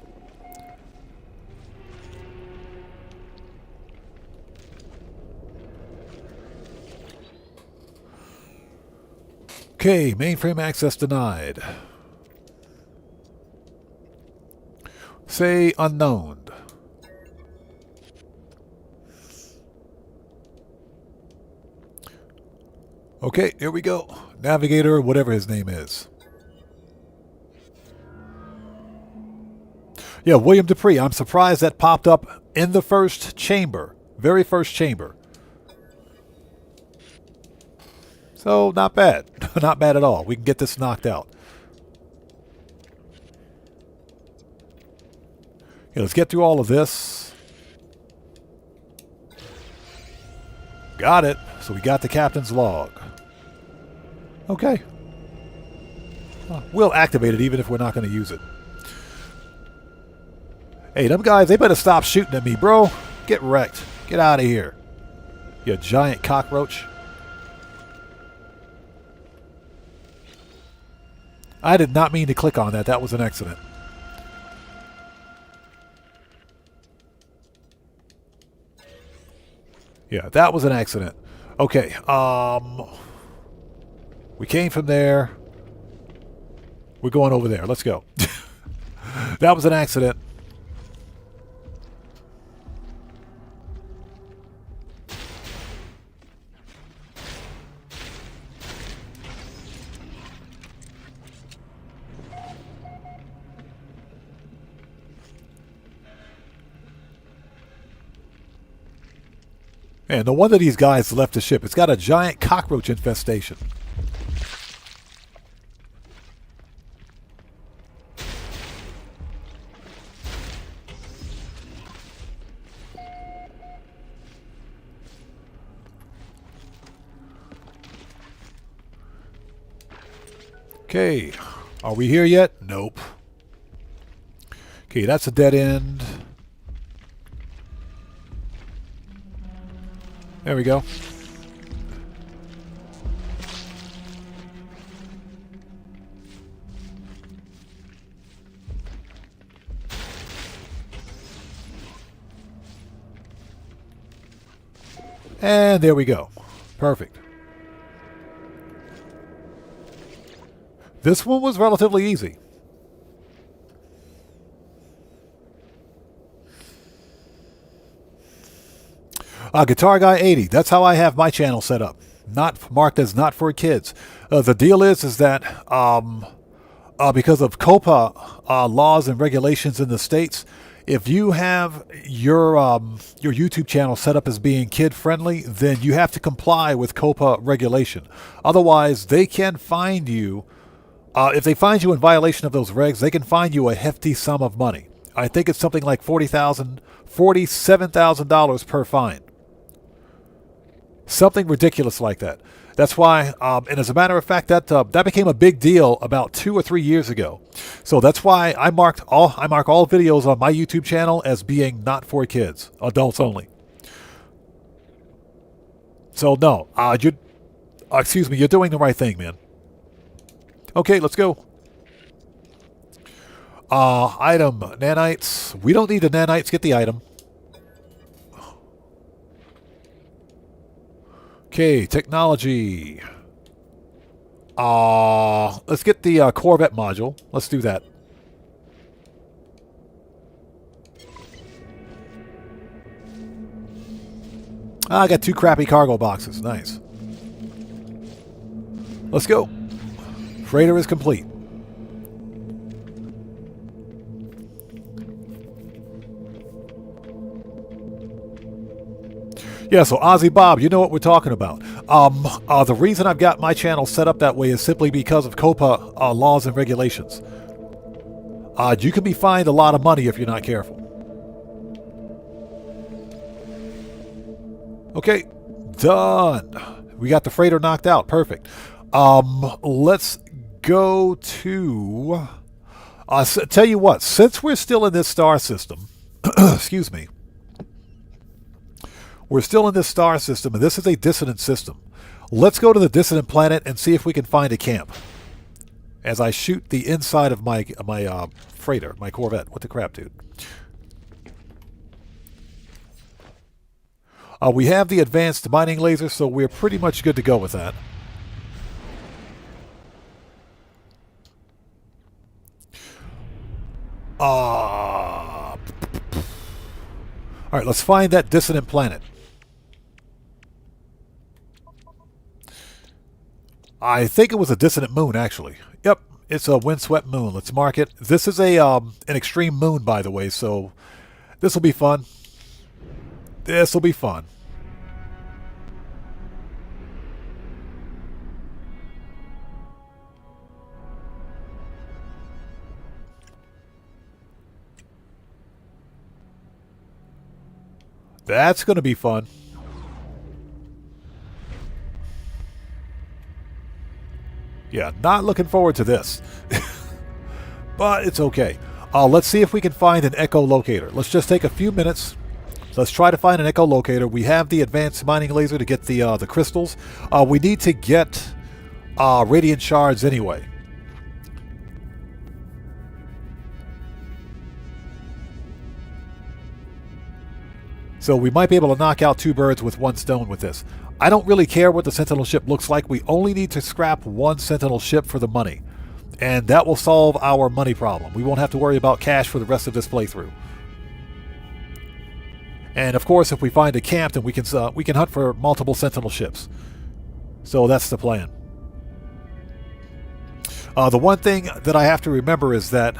Okay, mainframe access denied. Say unknown. Okay, here we go. Navigator, whatever his name is. Yeah, William Dupree. I'm surprised that popped up in the first chamber. Very first chamber. So, not bad. Not bad at all. We can get this knocked out. Yeah, let's get through all of this. Got it. So we got the captain's log. Okay. We'll activate it even if we're not going to use it. Hey, them guys, they better stop shooting at me, bro. Get wrecked. Get out of here. You giant cockroach. I did not mean to click on that. That was an accident. Yeah, that was an accident. Okay, we came from there. We're going over there. Let's go. That was an accident. Man, no wonder these guys left the ship. It's got a giant cockroach infestation. Okay, are we here yet? Nope. Okay, that's a dead end. There we go. And there we go. Perfect. This one was relatively easy. Guitar Guy 80. That's how I have my channel set up. Not marked as not for kids. The deal is that because of COPA laws and regulations in the states, if you have your YouTube channel set up as being kid friendly, then you have to comply with COPA regulation. Otherwise, they can fine you. If they find you in violation of those regs, they can fine you a hefty sum of money. I think it's something like $47,000 per fine. Something ridiculous like that. That's why, and as a matter of fact, that became a big deal about 2 or 3 years ago. So that's why I mark all videos on my YouTube channel as being not for kids, adults only. So no, excuse me, you're doing the right thing, man. Okay, let's go. Item, nanites. We don't need the nanites. Get the item. Okay, technology. Let's get the Corvette module. Let's do that. I got 2 crappy cargo boxes. Nice. Let's go. Freighter is complete. Yeah, so Ozzy Bob, you know what we're talking about. The reason I've got my channel set up that way is simply because of COPA laws and regulations. You can be fined a lot of money if you're not careful. Okay, done. We got the freighter knocked out. Perfect. Let's go to... tell you what, since we're still in this star system... excuse me. We're still in this star system, and this is a dissonant system. Let's go to the dissonant planet and see if we can find a camp. As I shoot the inside of my freighter, my Corvette. What the crap, dude? We have the advanced mining laser, so we're pretty much good to go with that. All right, let's find that dissonant planet. I think it was a dissonant moon, actually. Yep, it's a windswept moon. Let's mark it. This is a an extreme moon, by the way, so this will be fun. This will be fun. That's going to be fun. Yeah, not looking forward to this. But it's okay. Let's see if we can find an echolocator. Let's just take a few minutes. Let's try to find an echolocator. We have the advanced mining laser to get the crystals. We need to get radiant shards anyway. So we might be able to knock out two birds with one stone with this. I don't really care what the Sentinel ship looks like. We only need to scrap one Sentinel ship for the money. And that will solve our money problem. We won't have to worry about cash for the rest of this playthrough. And of course, if we find a camp, then we can hunt for multiple Sentinel ships. So that's the plan. The one thing that I have to remember is that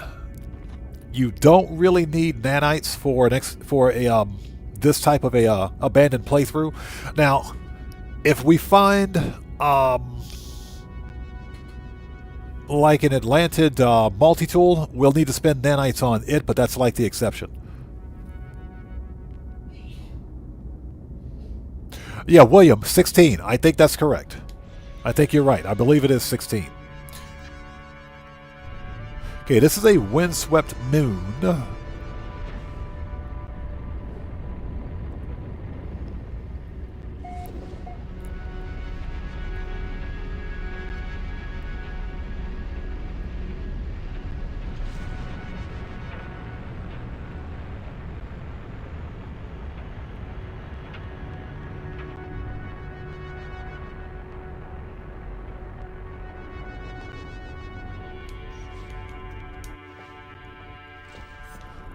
you don't really need nanites for this type of a abandoned playthrough. Now, if we find like an Atlantid multi-tool, we'll need to spend nanites on it, but that's like the exception. Yeah, William, 16. I think that's correct. I think you're right. I believe it is 16. Okay, this is a windswept moon.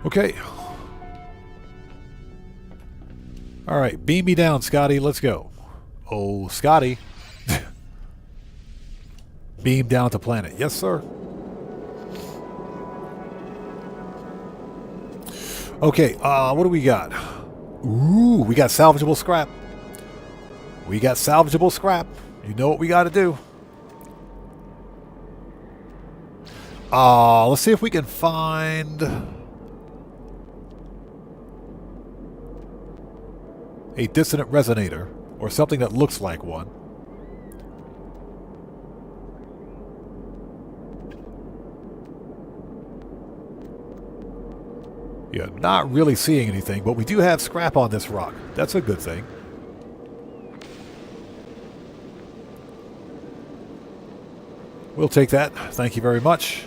Okay. All right, beam me down, Scotty. Let's go. Oh, Scotty. Beam down to planet. Yes, sir. Okay, what do we got? Ooh, we got salvageable scrap. We got salvageable scrap. You know what we got to do. Let's see if we can find a dissonant resonator, or something that looks like one. Yeah, not really seeing anything, but we do have scrap on this rock. That's a good thing. We'll take that. Thank you very much.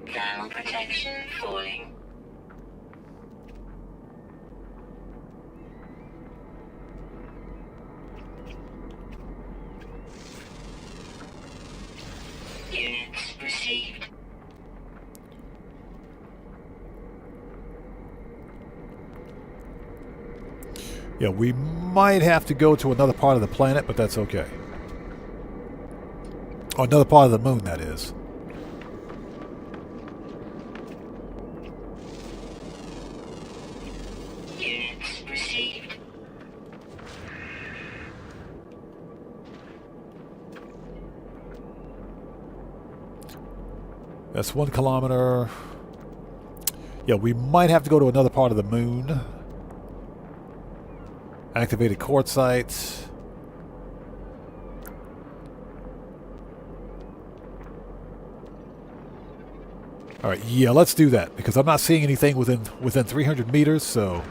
Thermal protection falling. Units received. Yeah, we might have to go to another part of the planet, but that's okay. Or another part of the moon, that is. That's 1 kilometer. Yeah, we might have to go to another part of the moon. Activated quartzite. Alright, yeah, let's do that, because I'm not seeing anything within 300 meters, so...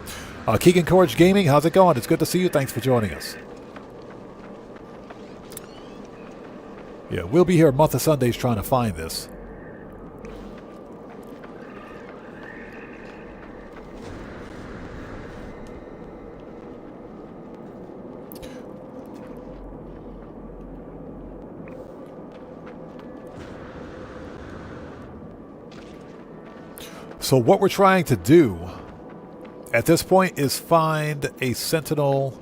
Keegan Courage Gaming, how's it going? It's good to see you. Thanks for joining us. Yeah, we'll be here a month of Sundays trying to find this. So what we're trying to do at this point is find a sentinel.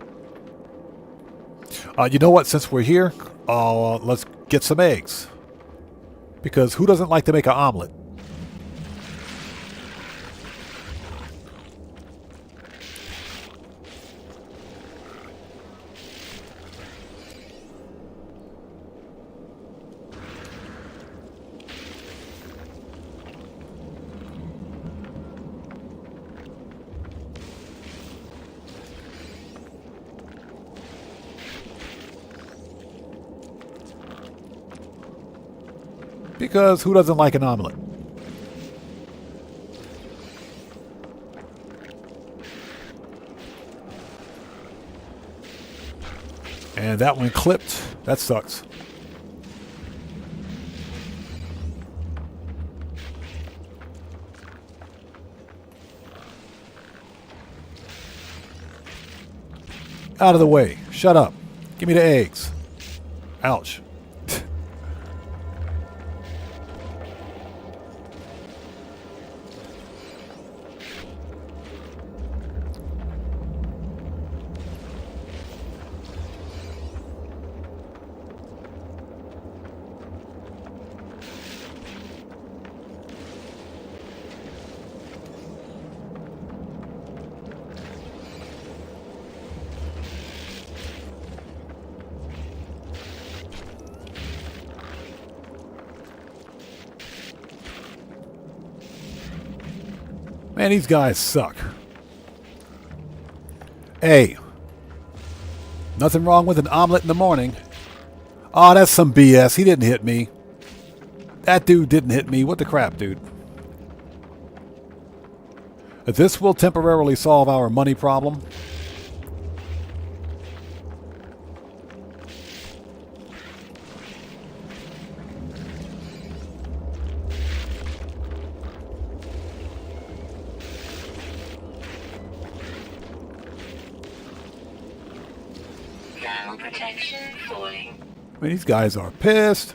You know what? Since we're here, let's get some eggs. Because who doesn't like to make an omelet? Because who doesn't like an omelet? And that one clipped. That sucks. Out of the way. Shut up. Give me the eggs. Ouch. Man, these guys suck. Hey, nothing wrong with an omelet in the morning. Oh, that's some BS. He didn't hit me. That dude didn't hit me. What the crap, dude? This will temporarily solve our money problem. Protection falling. I mean, these guys are pissed.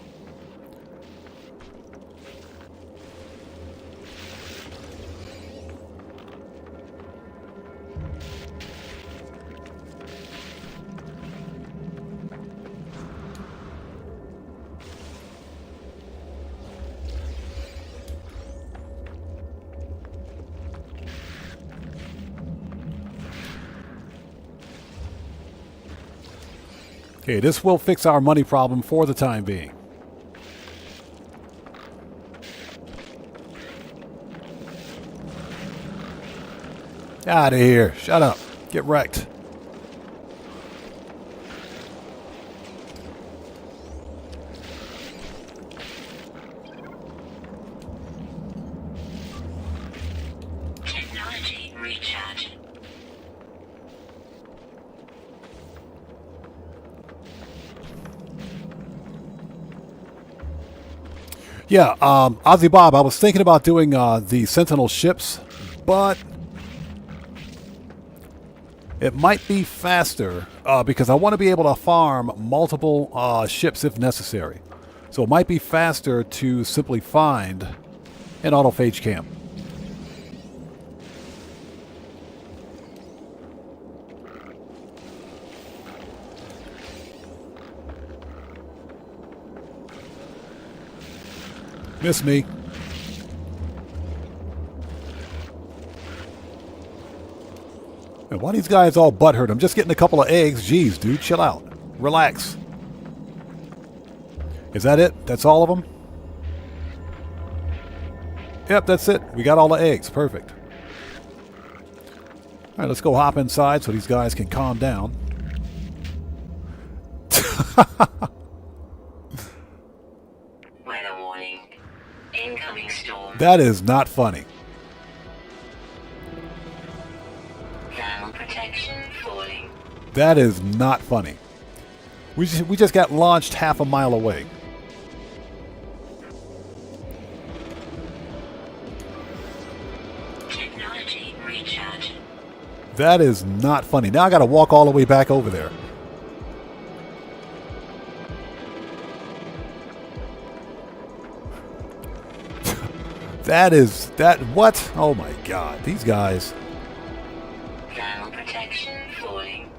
Okay, this will fix our money problem for the time being. Out of here. Shut up. Get wrecked. Technology recharge. Yeah, Ozzy Bob, I was thinking about doing the Sentinel ships, but it might be faster because I want to be able to farm multiple ships if necessary. So it might be faster to simply find an autophage camp. Miss me. And why are these guys all butthurt? I'm just getting a couple of eggs. Jeez, dude, chill out. Relax. Is that it? That's all of them? Yep, that's it. We got all the eggs. Perfect. All right, let's go hop inside so these guys can calm down. Weather warning. Incoming storm. That is not funny. Thermal protection falling. That is not funny. We just got launched half a mile away. Technology recharge. That is not funny. Now I got to walk all the way back over there. What? Oh my God, these guys. Thermal protection falling.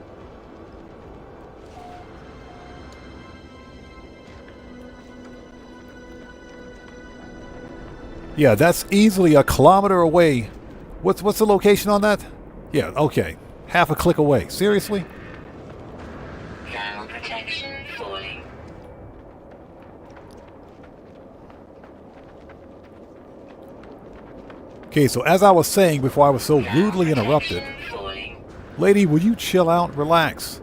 Yeah, that's easily a kilometer away. What's the location on that? Yeah, okay. Half a click away. Seriously? Thermal protection falling. Okay, so as I was saying before I was so rudely interrupted, Falling. lady, will you chill out and relax?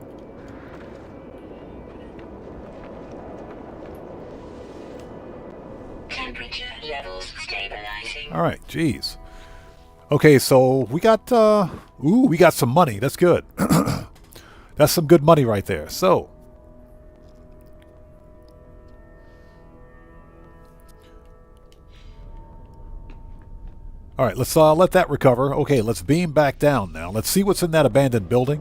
Temperature levels stabilizing. All right, jeez. Okay, so we got we got some money. That's good. That's some good money right there. So, all right, let's let that recover. Okay, let's beam back down now. Let's see what's in that abandoned building,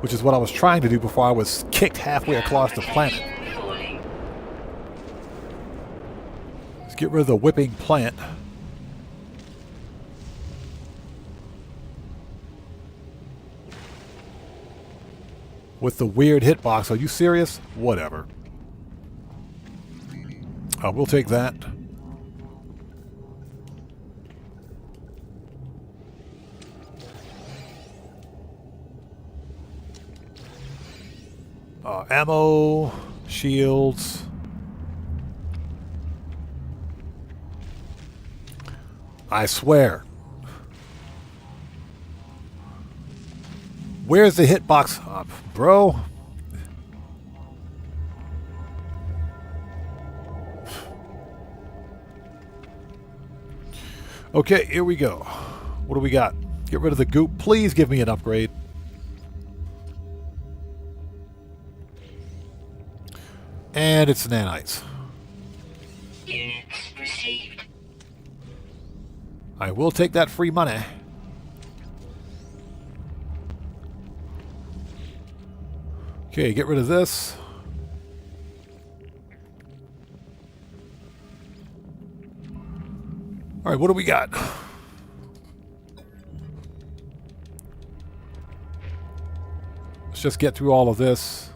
which is what I was trying to do before I was kicked halfway across the planet. Falling. Let's get rid of the whipping plant. With the weird hitbox. Are you serious? Whatever. We'll take that. Ammo, shields. I swear. Where's the hitbox, bro? Okay, here we go. What do we got? Get rid of the goop. Please give me an upgrade. And it's nanites. Units received. I will take that free money. Okay, get rid of this. All right, what do we got? Let's just get through all of this.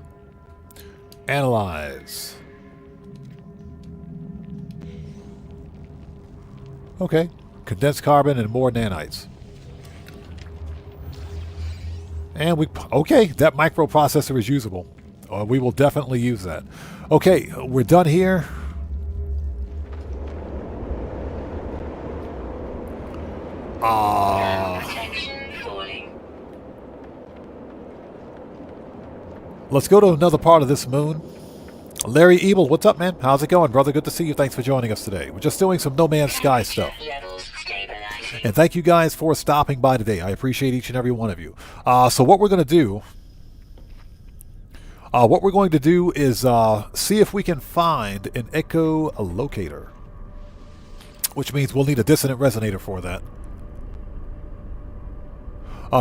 Analyze. Okay, condensed carbon and more nanites. And okay, that microprocessor is usable. We will definitely use that. Okay, we're done here. Protection falling. Let's go to another part of this moon. Larry Ebel, what's up, man? How's it going, brother? Good to see you. Thanks for joining us today. We're just doing some No Man's Sky stuff. Levels stabilizing. And thank you guys for stopping by today. I appreciate each and every one of you. So what we're going to do... is see if we can find an echolocator. Which means we'll need a dissonant resonator for that.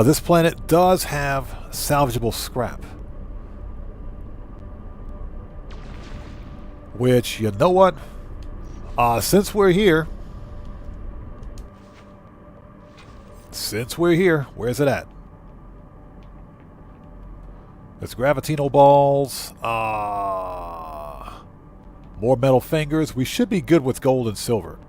This planet does have salvageable scrap. Which, you know what? Since we're here, where's it at? It's gravitino balls. More metal fingers. We should be good with gold and silver.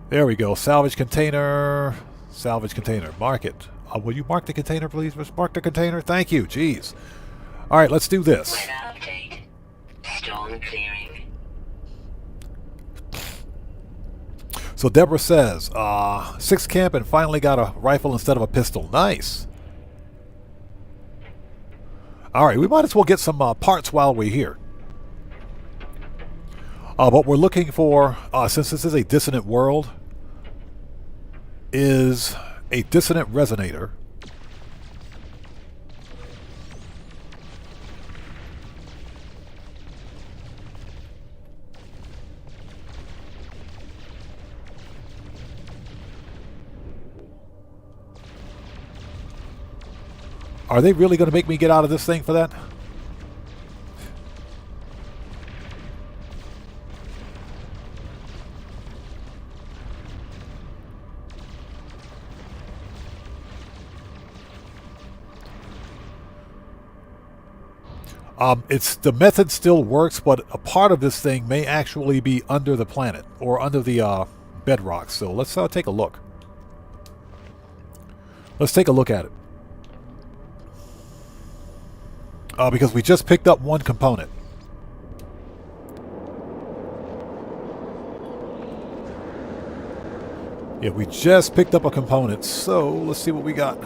There we go. Salvage container. Salvage container. Mark it. Will you mark the container, please? Just mark the container. Thank you. Jeez. All right, let's do this. Weather update. Storm clearing. So Deborah says, 6th camp and finally got a rifle instead of a pistol. Nice. All right, we might as well get some parts while we're here. What we're looking for, since this is a dissonant world, is a dissonant resonator. Are they really going to make me get out of this thing for that? The method still works, but a part of this thing may actually be under the planet or under the bedrock. So let's take a look. Let's take a look at it. Because we just picked up one component. Yeah, we just picked up a component, so let's see what we got.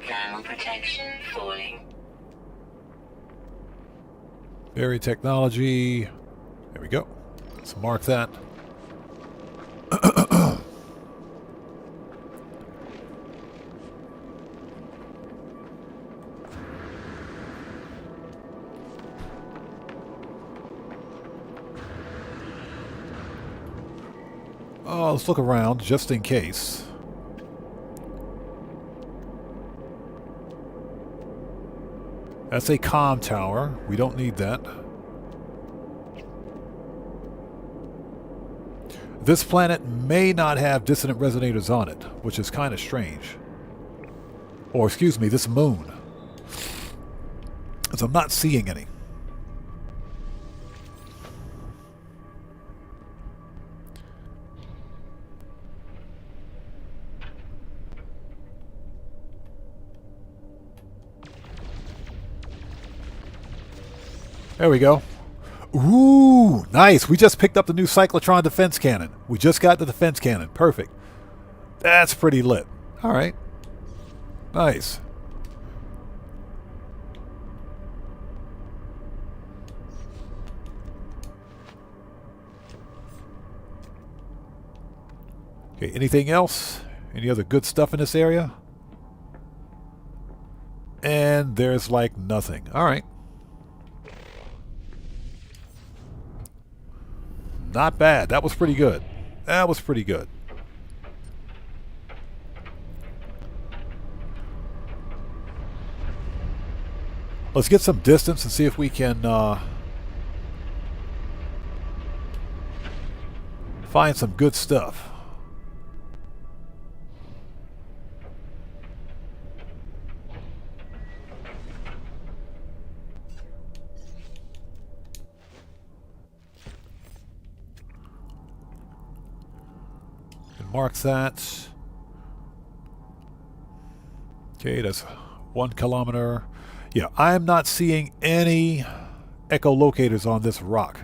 Thermal protection falling. Berry technology. There we go. Let's mark that. Let's look around just in case. That's a comm tower. We don't need that. This planet may not have dissonant resonators on it, which is kind of strange. Or, excuse me, this moon. Because I'm not seeing any. There we go. Ooh, nice. We just picked up the new cyclotron defense cannon. We just got the defense cannon. Perfect. That's pretty lit. All right. Nice. Okay, anything else? Any other good stuff in this area? And there's like nothing. All right. Not bad. That was pretty good. That was pretty good. Let's get some distance and see if we can find some good stuff. Mark that. Okay, that's 1 kilometer. Yeah, I'm not seeing any echolocators on this rock.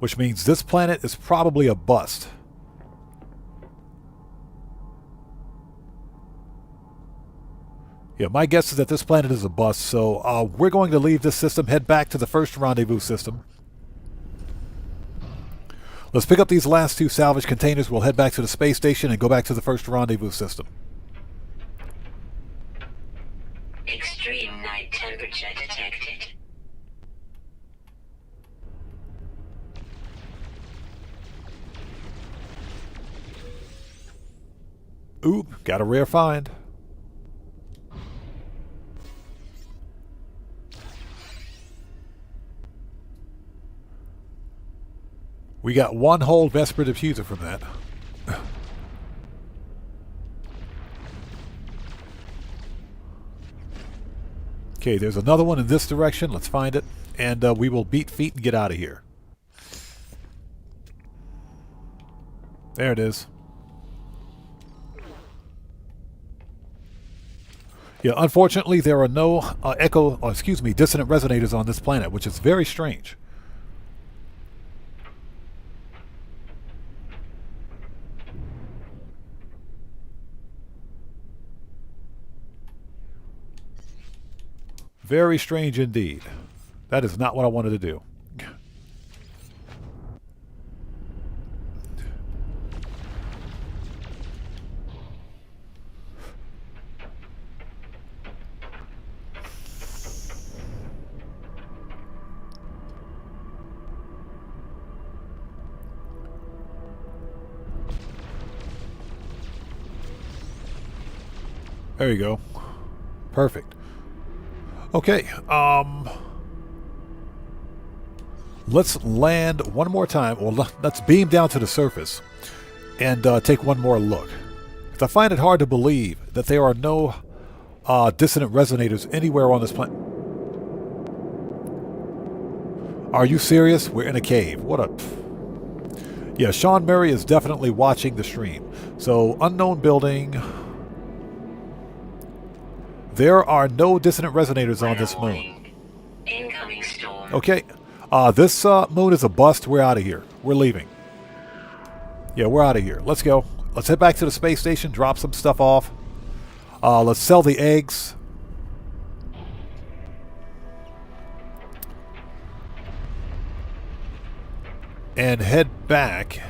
Which means this planet is probably a bust. Yeah, my guess is that this planet is a bust, so we're going to leave this system, head back to the first rendezvous system. Let's pick up these last 2 salvage containers. We'll head back to the space station and go back to the first rendezvous system. Extreme night temperature detected. Oop, got a rare find. We got 1 whole Vesper diffuser from that. Okay, there's another one in this direction. Let's find it. And we will beat feet and get out of here. There it is. Yeah, unfortunately, there are no dissonant resonators on this planet, which is very strange. Very strange indeed. That is not what I wanted to do. There you go. Perfect. Okay, let's land one more time. Well, let's beam down to the surface and take one more look. I find it hard to believe that there are no dissonant resonators anywhere on this planet. Are you serious? We're in a cave. What a... Yeah, Sean Murray is definitely watching the stream. So, unknown building... There are no dissonant resonators on this moon. Incoming storm. Okay. This moon is a bust. We're out of here. We're leaving. Yeah, we're out of here. Let's go. Let's head back to the space station, drop some stuff off. Let's sell the eggs. And head back.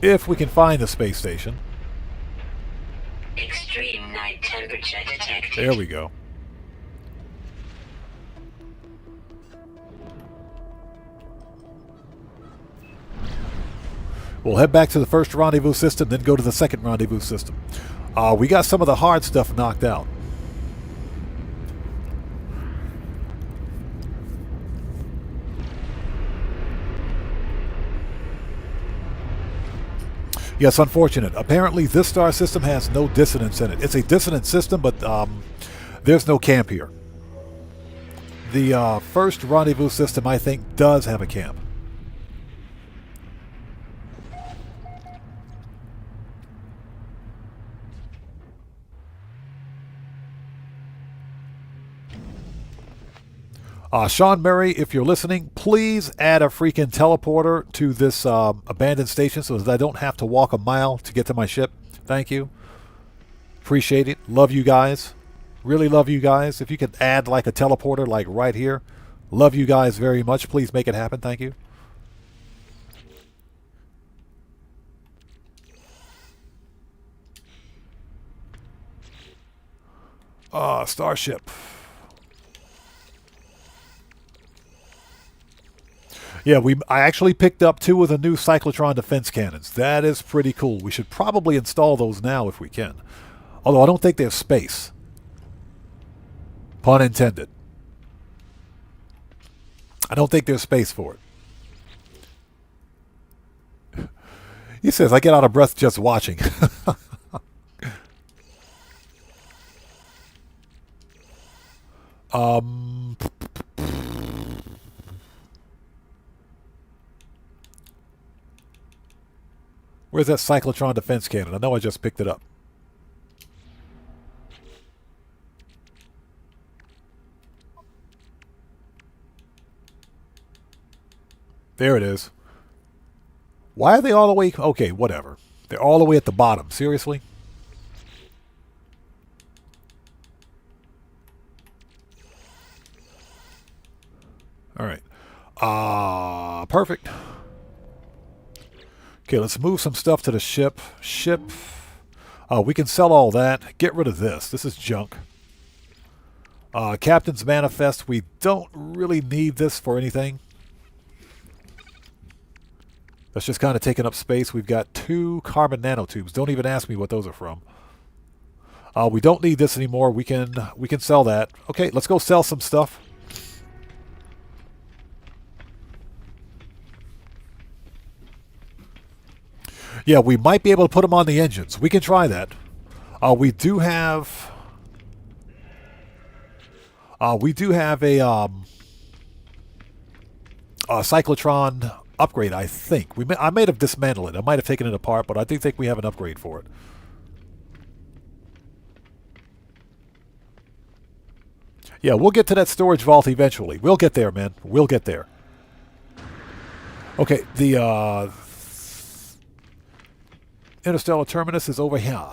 If we can find the space station. Extreme night temperature detected. There we go. We'll head back to the first rendezvous system, then go to the second rendezvous system. We got some of the hard stuff knocked out. Yes, unfortunate. Apparently, this star system has no dissonance in it. It's a dissonant system, but there's no camp here. The first rendezvous system, I think, does have a camp. Sean Murray, if you're listening, please add a freaking teleporter to this abandoned station so that I don't have to walk a mile to get to my ship. Thank you. Appreciate it. Love you guys. Really love you guys. If you could add like a teleporter like right here. Love you guys very much. Please make it happen. Thank you. Starship. Yeah, I actually picked up 2 of the new cyclotron defense cannons. That is pretty cool. We should probably install those now if we can. Although I don't think there's space. Pun intended. I don't think there's space for it. He says, I get out of breath just watching. Where's that cyclotron defense cannon? I know I just picked it up. There it is. Why are they all the way... Okay, whatever. They're all the way at the bottom. Seriously? All right. Perfect. Okay, let's move some stuff to the ship. We can sell all that. Get rid of this. This is junk. Captain's Manifest. We don't really need this for anything. That's just kind of taking up space. We've got 2 carbon nanotubes. Don't even ask me what those are from. We don't need this anymore. We can sell that. Okay, let's go sell some stuff. Yeah, we might be able to put them on the engines. We can try that. We do have a cyclotron upgrade, I think. I might have dismantled it. I might have taken it apart, but I do think we have an upgrade for it. Yeah, we'll get to that storage vault eventually. We'll get there, man. We'll get there. Okay, the interstellar terminus is over here.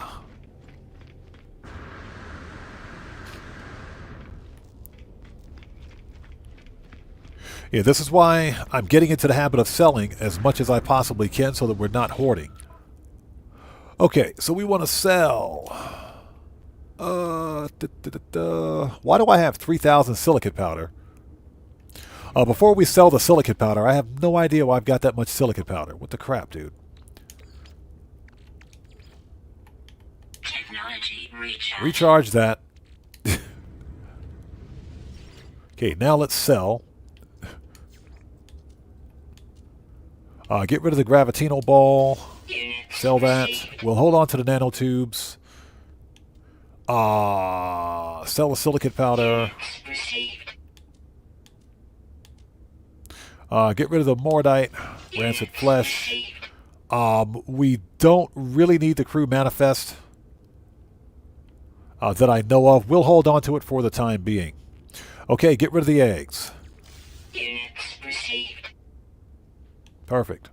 Yeah, this is why I'm getting into the habit of selling as much as I possibly can so that we're not hoarding. Okay, so we want to sell. Why do I have 3,000 silicate powder? Before we sell the silicate powder, I have no idea why I've got that much silicate powder. What the crap, dude? Technology recharge. Recharge that. Okay, now let's sell. Get rid of the gravitino ball. Sell that. We'll hold on to the nanotubes. Sell the silicate powder. Get rid of the mordite. Rancid flesh. We don't really need the crew manifest that I know of. We'll hold on to it for the time being. Okay, get rid of the eggs. Perfect.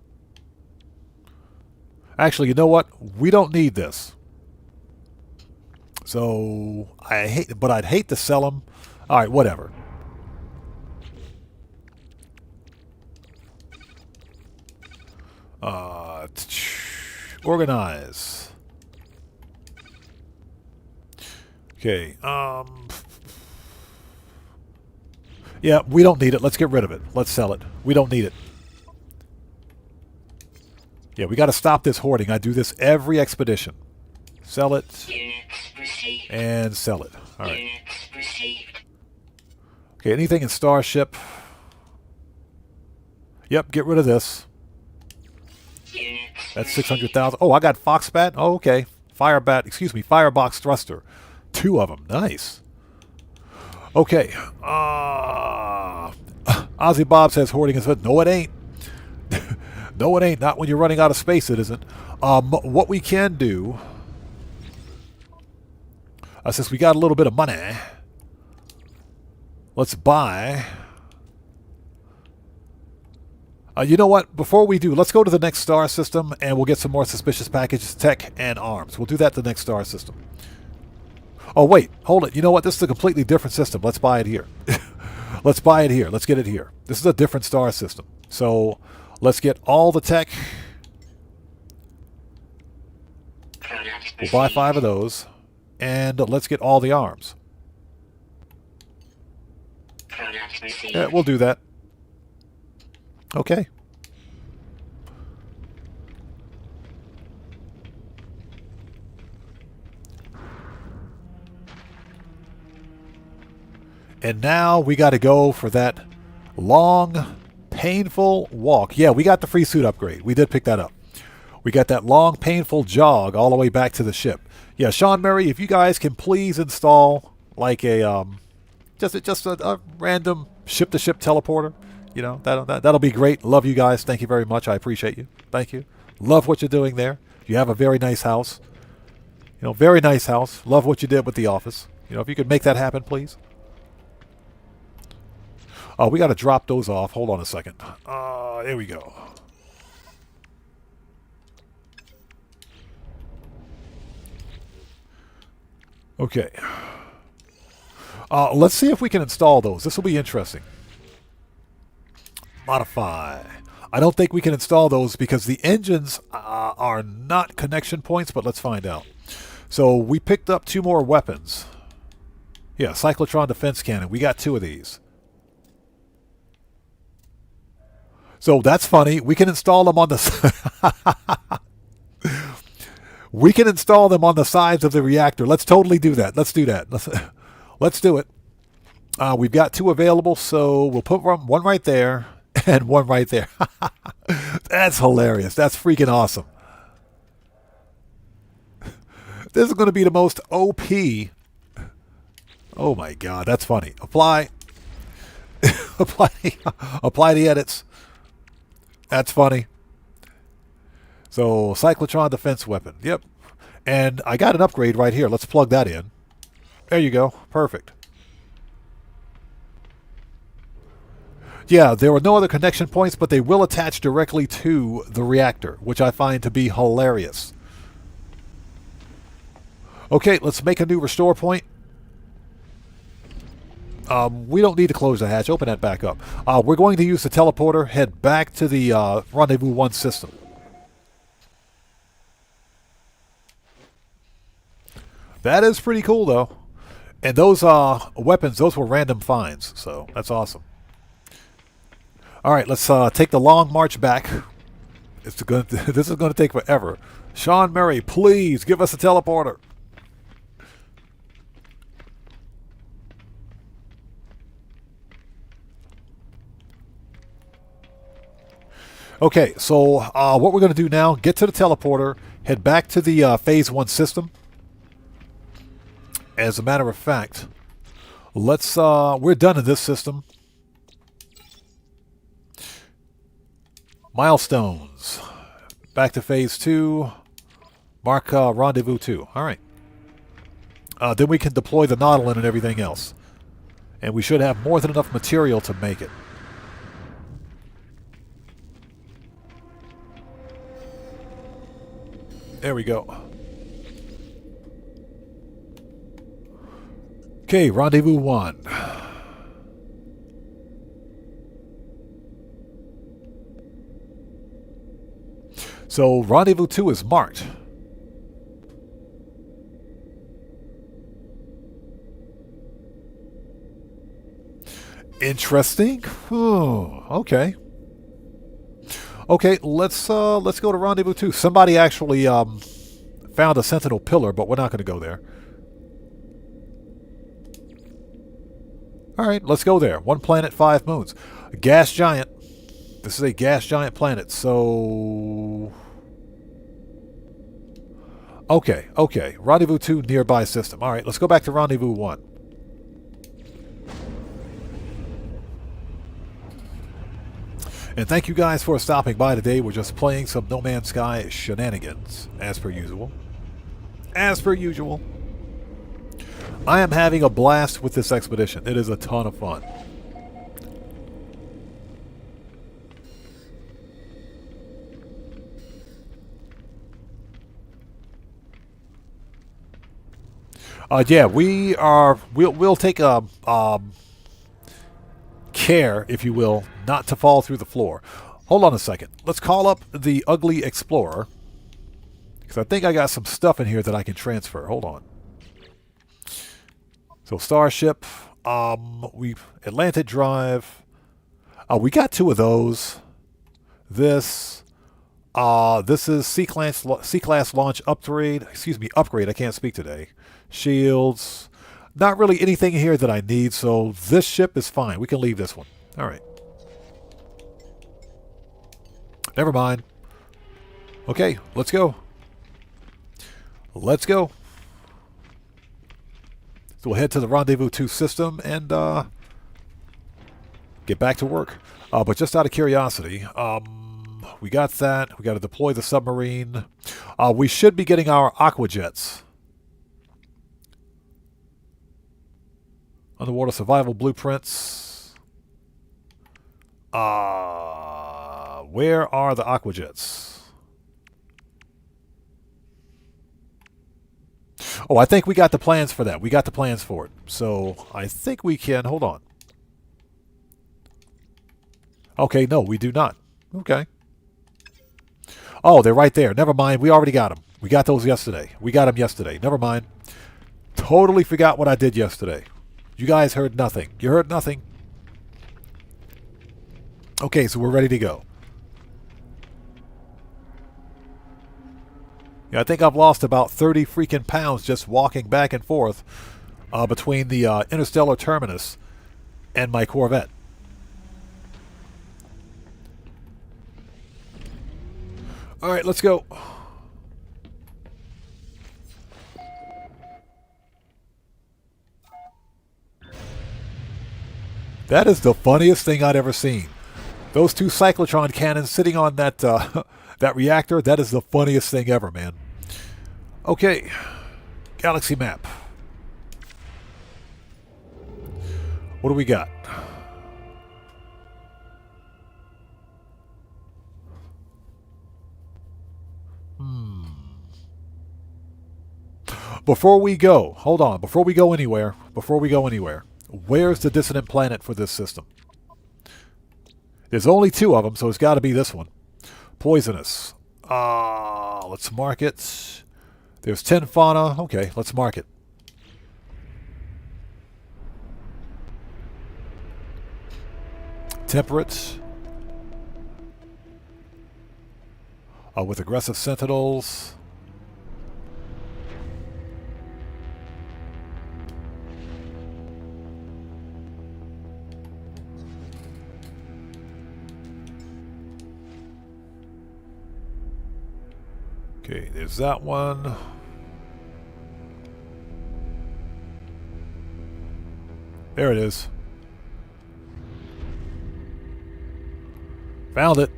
Actually, you know what? We don't need this. So, I'd hate to sell them. All right, whatever. Organize. Okay. Yeah, we don't need it. Let's get rid of it. Let's sell it. We don't need it. Yeah, we got to stop this hoarding. I do this every expedition. Sell it. And sell it. All right. Okay, anything in Starship? Yep, get rid of this. That's 600,000. Oh, I got Foxbat. Oh, okay. Firebox thruster. 2 of them. Nice. Okay. Ozzy Bob says hoarding is good. No, it ain't. No, it ain't. Not when you're running out of space, it isn't. What we can do, since we got a little bit of money, let's buy. You know what? Before we do, let's go to the next star system, and we'll get some more suspicious packages, tech, and arms. We'll do that the next star system. Oh, wait. Hold it. You know what? This is a completely different system. Let's buy it here. Let's buy it here. Let's get it here. This is a different star system. So let's get all the tech. We'll buy 5 of those. And let's get all the arms. Yeah, we'll do that. Okay. And now we got to go for that long, painful walk. Yeah, we got the free suit upgrade. We did pick that up. We got that long, painful jog all the way back to the ship. Yeah, Sean Murray, if you guys can please install like a just a random ship-to-ship teleporter, you know, that'll be great. Love you guys. Thank you very much. I appreciate you. Thank you. Love what you're doing there. You have a very nice house. You know, very nice house. Love what you did with the office. You know, if you could make that happen, please. Oh, we got to drop those off. Hold on a second. There we go. Okay. Let's see if we can install those. This will be interesting. Modify. I don't think we can install those because the engines are not connection points, but let's find out. So we picked up 2 more weapons. Yeah, cyclotron defense cannon. We got 2 of these. So that's funny. We can install them on the we can install them on the sides of the reactor. Let's totally do that. Let's do that. Let's do it. We've got 2 available, so we'll put one right there and one right there. That's hilarious. That's freaking awesome. This is going to be the most OP. Oh my god, that's funny. Apply. Apply the edits. That's funny. So, cyclotron defense weapon. Yep. And I got an upgrade right here. Let's plug that in. There you go. Perfect. Yeah, there were no other connection points, but they will attach directly to the reactor, which I find to be hilarious. Okay, let's make a new restore point. We don't need to close the hatch. Open that back up. We're going to use the teleporter, head back to the Rendezvous 1 system. That is pretty cool, though. And those weapons, those were random finds, so that's awesome. All right, let's take the long march back. This is going to take forever. Sean Murray, please give us a teleporter. Okay, so what we're going to do now, get to the teleporter, head back to the Phase 1 system. As a matter of fact, we're done in this system. Milestones. Back to Phase 2. Mark Rendezvous 2. All right. Then we can deploy the Nautilin and everything else. And we should have more than enough material to make it. There we go. Okay, Rendezvous 1. So, Rendezvous 2 is marked. Interesting. Okay. Okay, let's go to Rendezvous 2. Somebody actually found a Sentinel pillar, but we're not going to go there. All right, let's go there. 1 planet, 5 moons. A gas giant. This is a gas giant planet, so... Okay. Rendezvous 2, nearby system. All right, let's go back to Rendezvous 1. And thank you guys for stopping by today. We're just playing some No Man's Sky shenanigans, as per usual. As per usual. I am having a blast with this expedition. It is a ton of fun. Yeah, we'll take care, if you will, not to fall through the floor. Hold on a second. Let's call up the Ugly Explorer, because I think I got some stuff in here that I can transfer. Hold on. So Starship, Atlantic Drive. We got 2 of those. This is C-class launch upgrade. Excuse me, upgrade. I can't speak today. Shields. Not really anything here that I need, so this ship is fine. We can leave this one. All right. Never mind. Okay, let's go. Let's go. So we'll head to the Rendezvous 2 system and get back to work. But just out of curiosity, we got that. We got to deploy the submarine. We should be getting our aquajets. Underwater survival blueprints. Where are the aquajets? Oh, I think we got the plans for that. We got the plans for it. So I think we can... Hold on. Okay, no, we do not. Okay. Oh, they're right there. Never mind. We already got them. We got those yesterday. We got them yesterday. Never mind. Totally forgot what I did yesterday. You guys heard nothing. You heard nothing. Okay, so we're ready to go. Yeah, I think I've lost about 30 freaking pounds just walking back and forth between the interstellar terminus and my Corvette. All right, let's go. That is the funniest thing I'd ever seen. Those two cyclotron cannons sitting on that that reactor, that is the funniest thing ever, man. Okay. Galaxy map. What do we got? Before we go, hold on, before we go anywhere, where's the dissonant planet for this system? There's only 2 of them, so it's got to be this one. Poisonous. Let's mark it. There's 10 fauna. Okay, let's mark it. Temperate. With aggressive sentinels. Okay, there's that one. There it is. Found it.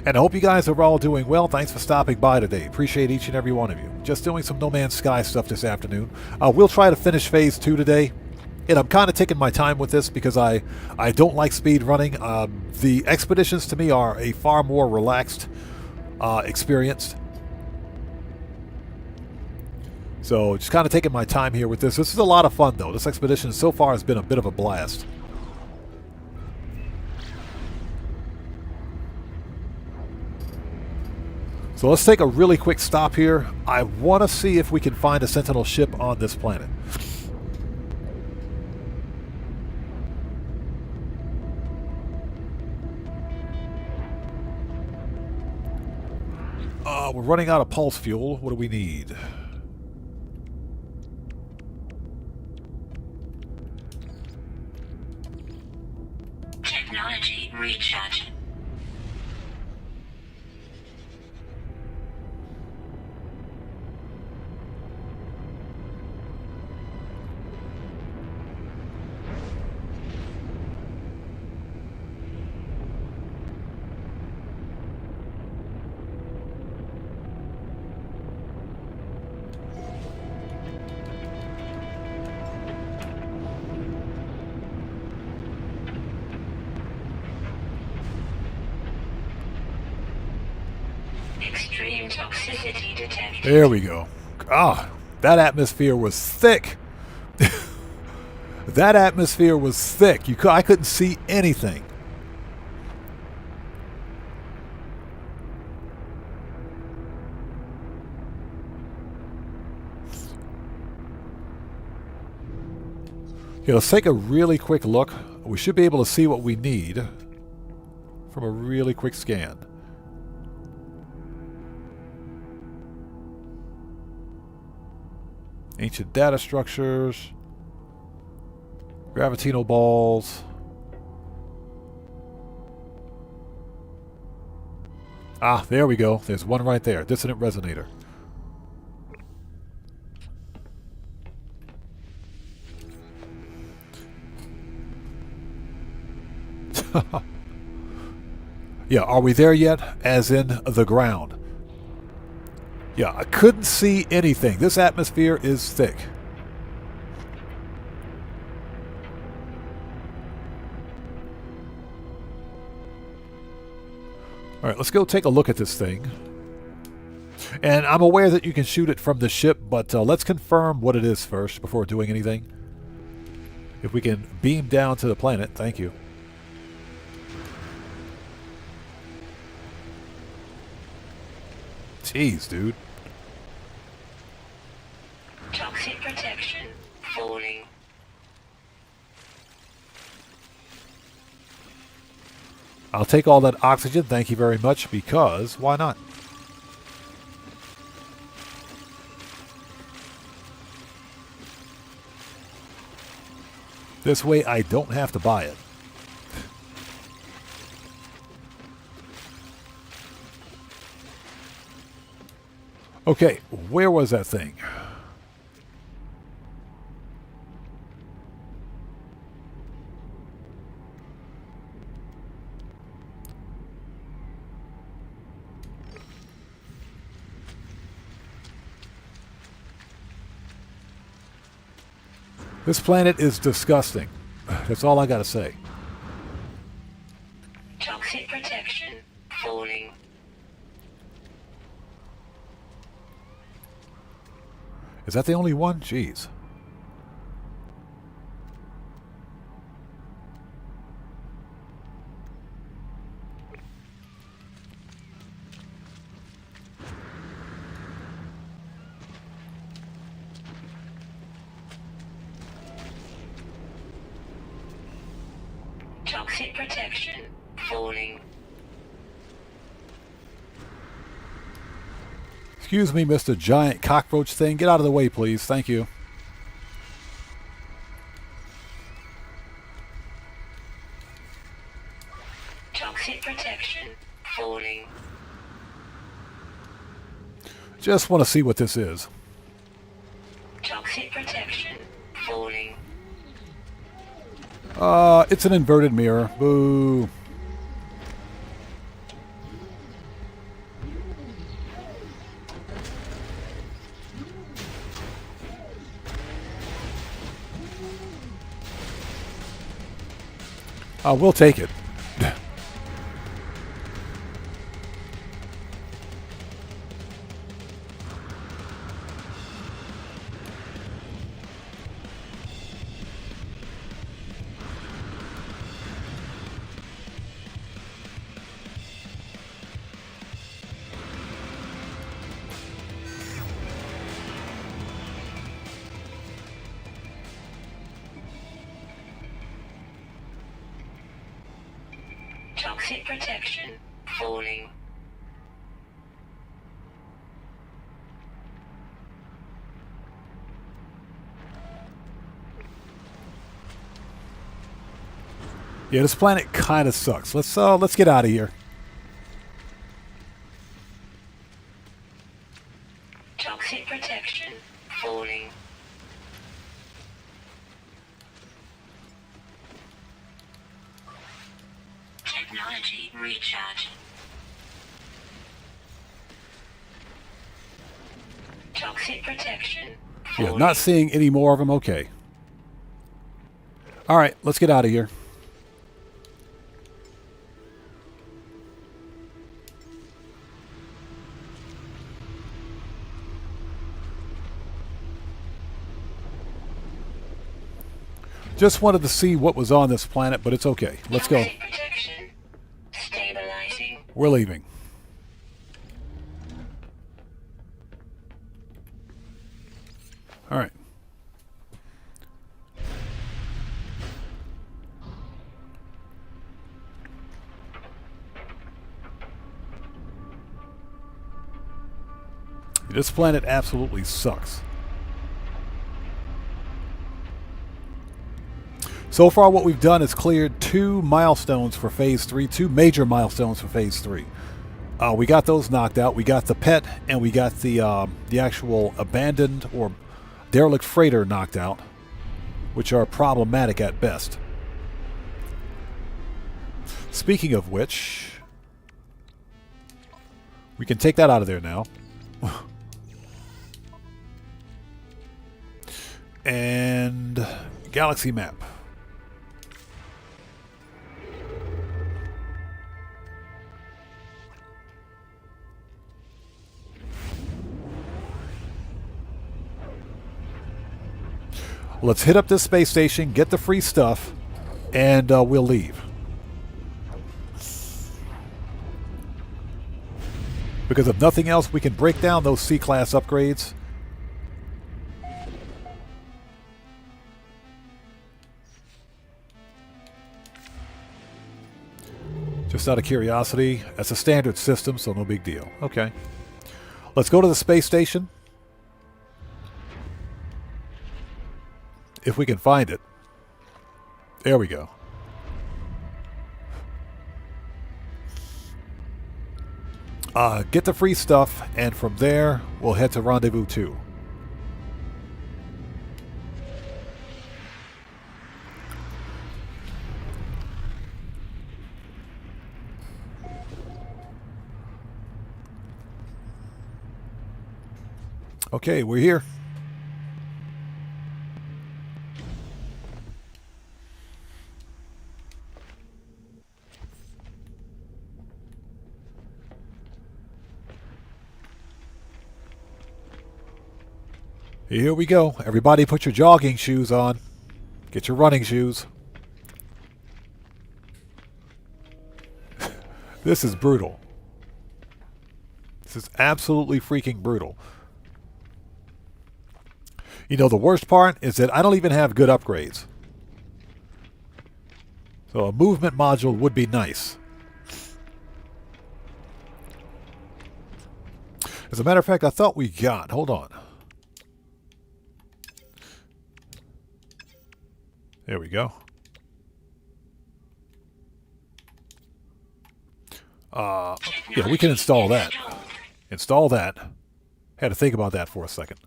And I hope you guys are all doing well. Thanks for stopping by today. Appreciate each and every one of you. Just doing some No Man's Sky stuff this afternoon. We'll try to finish Phase 2 today. And I'm kind of taking my time with this because I don't like speed running. The expeditions to me are a far more relaxed experience. So just kind of taking my time here with this. This is a lot of fun, though. This expedition so far has been a bit of a blast. So let's take a really quick stop here. I want to see if we can find a Sentinel ship on this planet. We're running out of pulse fuel. What do we need? Technology recharge. Extreme toxicity detected. There we go. Ah, that atmosphere was thick. That atmosphere was thick. I couldn't see anything. Okay, let's take a really quick look. We should be able to see what we need from a really quick scan. Ancient data structures, gravitino balls. Ah, there we go. There's one right there. Dissonant resonator. Yeah, are we there yet? As in the ground. Yeah, I couldn't see anything. This atmosphere is thick. All right, let's go take a look at this thing. And I'm aware that you can shoot it from the ship, but let's confirm what it is first before doing anything. If we can beam down to the planet, thank you. Jeez, dude. Toxic protection falling. I'll take all that oxygen, thank you very much, because why not? This way I don't have to buy it. Okay, where was that thing? This planet is disgusting. That's all I gotta say. Toxic protection falling. Is that the only one? Jeez. Toxic protection falling. Excuse me, Mr. Giant Cockroach thing. Get out of the way, please. Thank you. Toxic protection falling. Just want to see what this is. Toxic protection falling. It's an inverted mirror. Boo. We'll take it. Toxic protection falling. Yeah, this planet kind of sucks. Let's get out of here. Toxic protection falling. Technology recharge. Toxic protection Yeah, falling. not seeing any more of them. Okay. All right, let's get out of here. Just wanted to see what was on this planet, but it's okay. Let's go. Toxic protection stabilizing. We're leaving. All right. This planet absolutely sucks. So far, what we've done is cleared 2 milestones for Phase 3, 2 major milestones for Phase 3. We got those knocked out. We got the pet, and we got the actual abandoned or derelict freighter knocked out, which are problematic at best. Speaking of which, we can take that out of there now. And galaxy map. Let's hit up this space station, get the free stuff, and we'll leave. Because if nothing else, we can break down those C-class upgrades. Just out of curiosity, that's a standard system, so no big deal. Okay. Let's go to the space station. If we can find it. There we go. Get the free stuff, and from there, we'll head to Rendezvous 2. Okay, we're here. Here we go. Everybody put your jogging shoes on. Get your running shoes. This is brutal. This is absolutely freaking brutal. You know, the worst part is that I don't even have good upgrades. So a movement module would be nice. As a matter of fact, I thought we got... Hold on. There we go. Yeah, we can install that. Install that. Had to think about that for a second.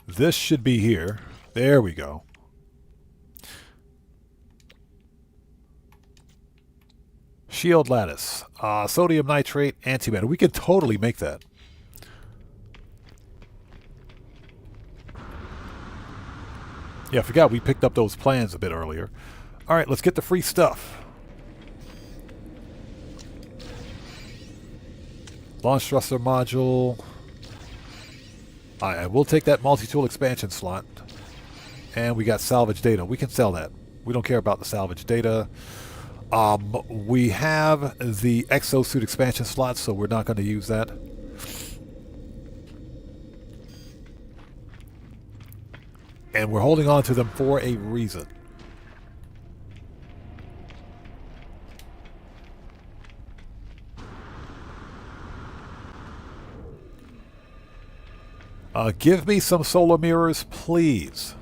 This should be here. There we go. Shield lattice. Sodium nitrate antimatter. We could totally make that. Yeah, I forgot we picked up those plans a bit earlier. Alright, let's get the free stuff. Launch thruster module. I will take that multi-tool expansion slot. And we got salvage data. We can sell that. We don't care about the salvage data. We have the exosuit expansion slot, so we're not going to use that. And we're holding on to them for a reason. Give me some solar mirrors, please.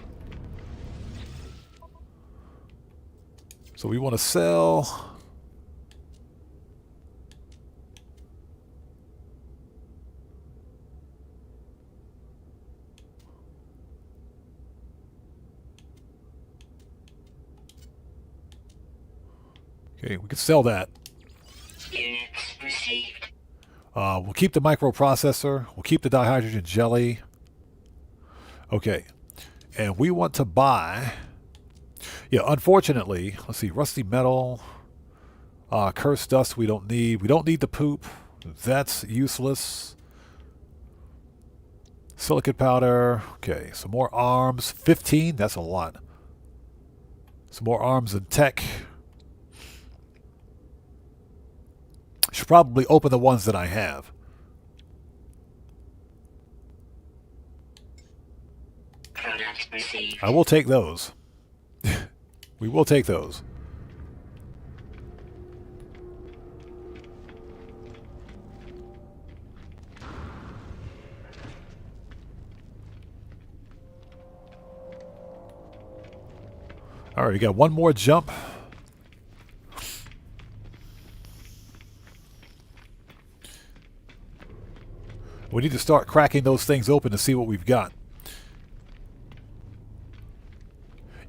So we want to sell... Okay, we can sell that. Units received. We'll keep the microprocessor. We'll keep the dihydrogen jelly. Okay. And we want to buy... Yeah, unfortunately, let's see, rusty metal, cursed dust we don't need. We don't need the poop. That's useless. Silicate powder. Okay, some more arms. 15, that's a lot. Some more arms and tech. Should probably open the ones that I have. Products received. I will take those. We will take those. All right, we got one more jump. We need to start cracking those things open to see what we've got.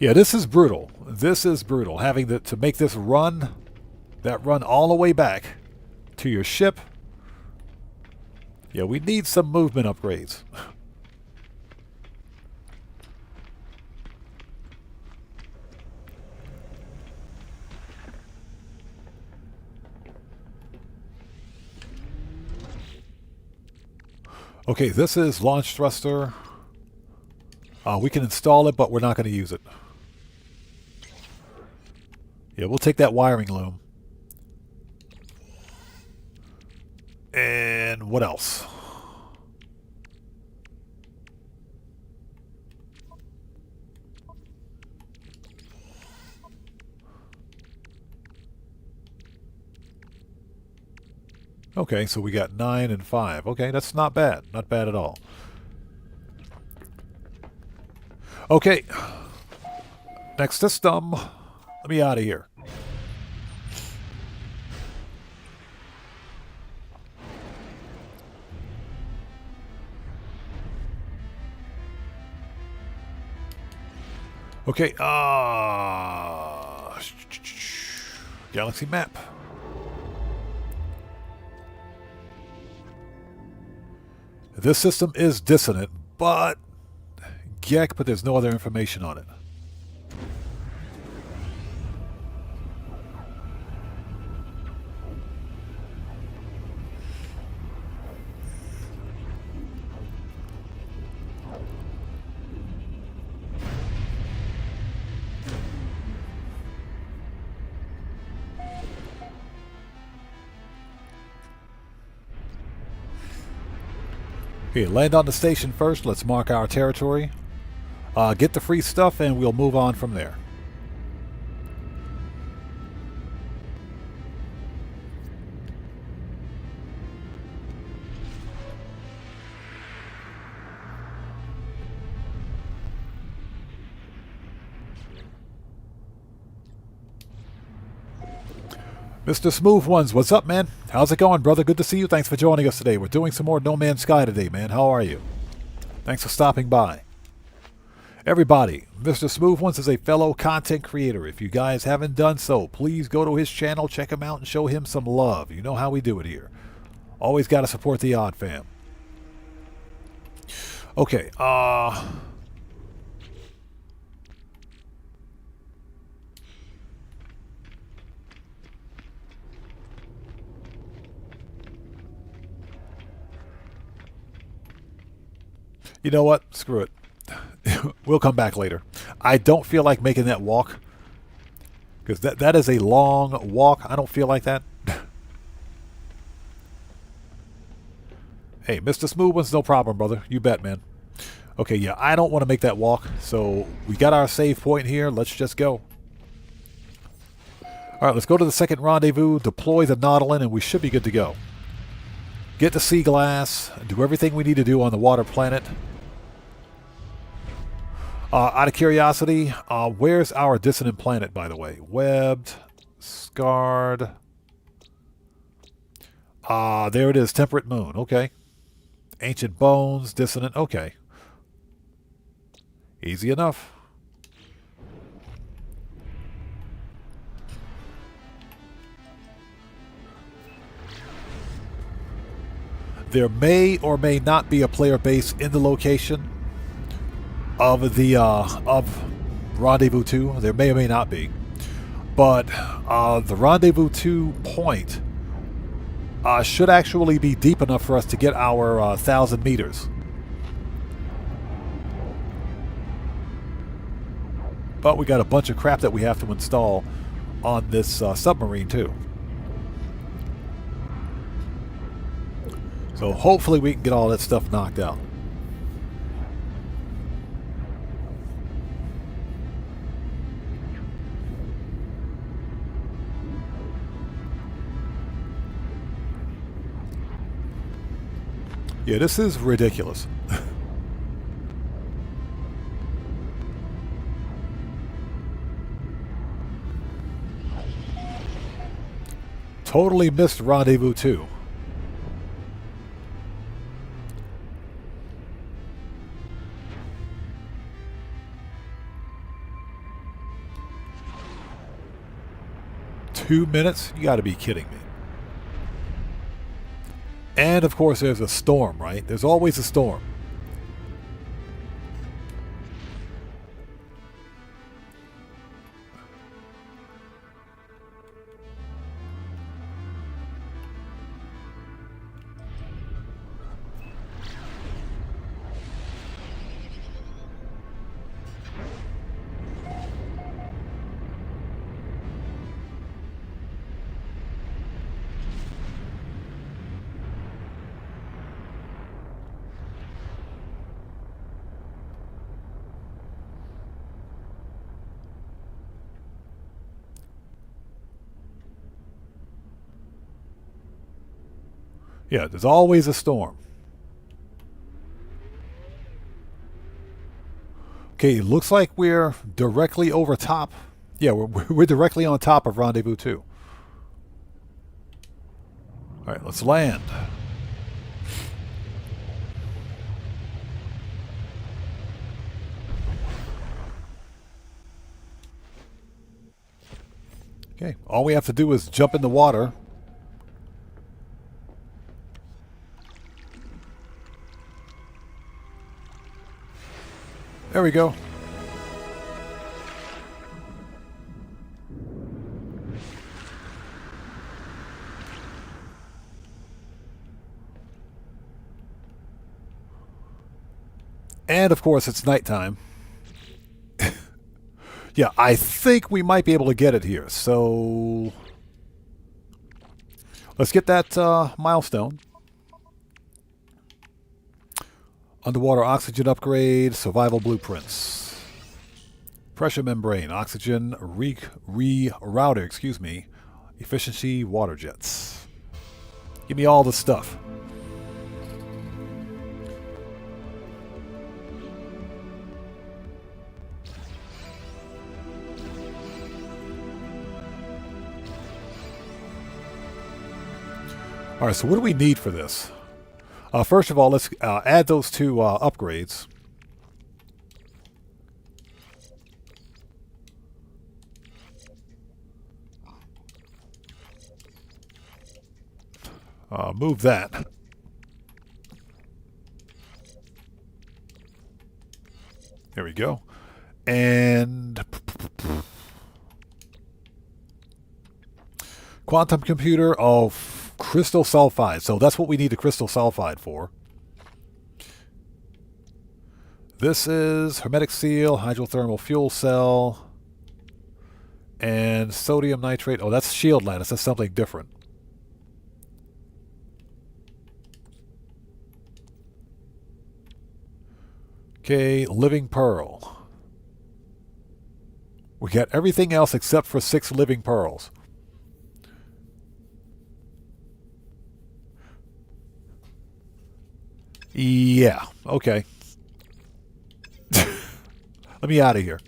Yeah, this is brutal. This is brutal. Having to make this run, that run all the way back to your ship. Yeah, we need some movement upgrades. Okay, this is launch thruster. We can install it, but we're not going to use it. Yeah, we'll take that wiring loom. And what else? Okay, so we got 9 and 5. Okay, that's not bad. Not bad at all. Okay. Next system. Let me out of here. Okay, galaxy map. This system is dissonant, but there's no other information on it. Okay, land on the station first. Let's mark our territory. Get the free stuff and we'll move on from there. Mr. Smooth Ones, what's up, man? How's it going, brother? Good to see you. Thanks for joining us today. We're doing some more No Man's Sky today, man. How are you? Thanks for stopping by. Everybody, Mr. Smooth Ones is a fellow content creator. If you guys haven't done so, please go to his channel, check him out, and show him some love. You know how we do it here. Always got to support the Odd Fam. Okay, you know what? Screw it. We'll come back later. I don't feel like making that walk. Because that is a long walk. I don't feel like that. Hey, Mr. Smooth One's no problem, brother. You bet, man. Okay, yeah, I don't want to make that walk. So we got our save point here. Let's just go. All right, let's go to the second rendezvous, deploy the Nautilin, and we should be good to go. Get the sea glass, do everything we need to do on the water planet. Out of curiosity, where's our dissonant planet, by the way? Webbed, scarred. There it is, temperate moon. Okay. Ancient bones, dissonant. Okay. Easy enough. There may or may not be a player base in the location of the of Rendezvous 2. There may or may not be, but the Rendezvous 2 point should actually be deep enough for us to get our 1,000 meters. But we got a bunch of crap that we have to install on this submarine too. So hopefully we can get all that stuff knocked out. Yeah, this is ridiculous. Totally missed Rendezvous 2. Two minutes? You got to be kidding me. And of course there's a storm, right? There's always a storm. Yeah, there's always a storm. Okay, looks like we're directly over top. Yeah, we're directly on top of Rendezvous 2. All right, let's land. Okay, all we have to do is jump in the water. There we go. And of course it's nighttime. Yeah, I think we might be able to get it here. So let's get that milestone. Underwater oxygen upgrade, survival blueprints. Pressure membrane, oxygen rerouter, excuse me. Efficiency water jets. Give me all the stuff. All right, so what do we need for this? First of all, let's add those two upgrades. Move that. There we go. And quantum computer of crystal sulfide. So that's what we need the crystal sulfide for. This is hermetic seal, hydrothermal fuel cell, and sodium nitrate. Oh, that's shield lattice. That's something different. Okay, living pearl. We got everything else except for 6 living pearls. Yeah, okay. Let me out of here.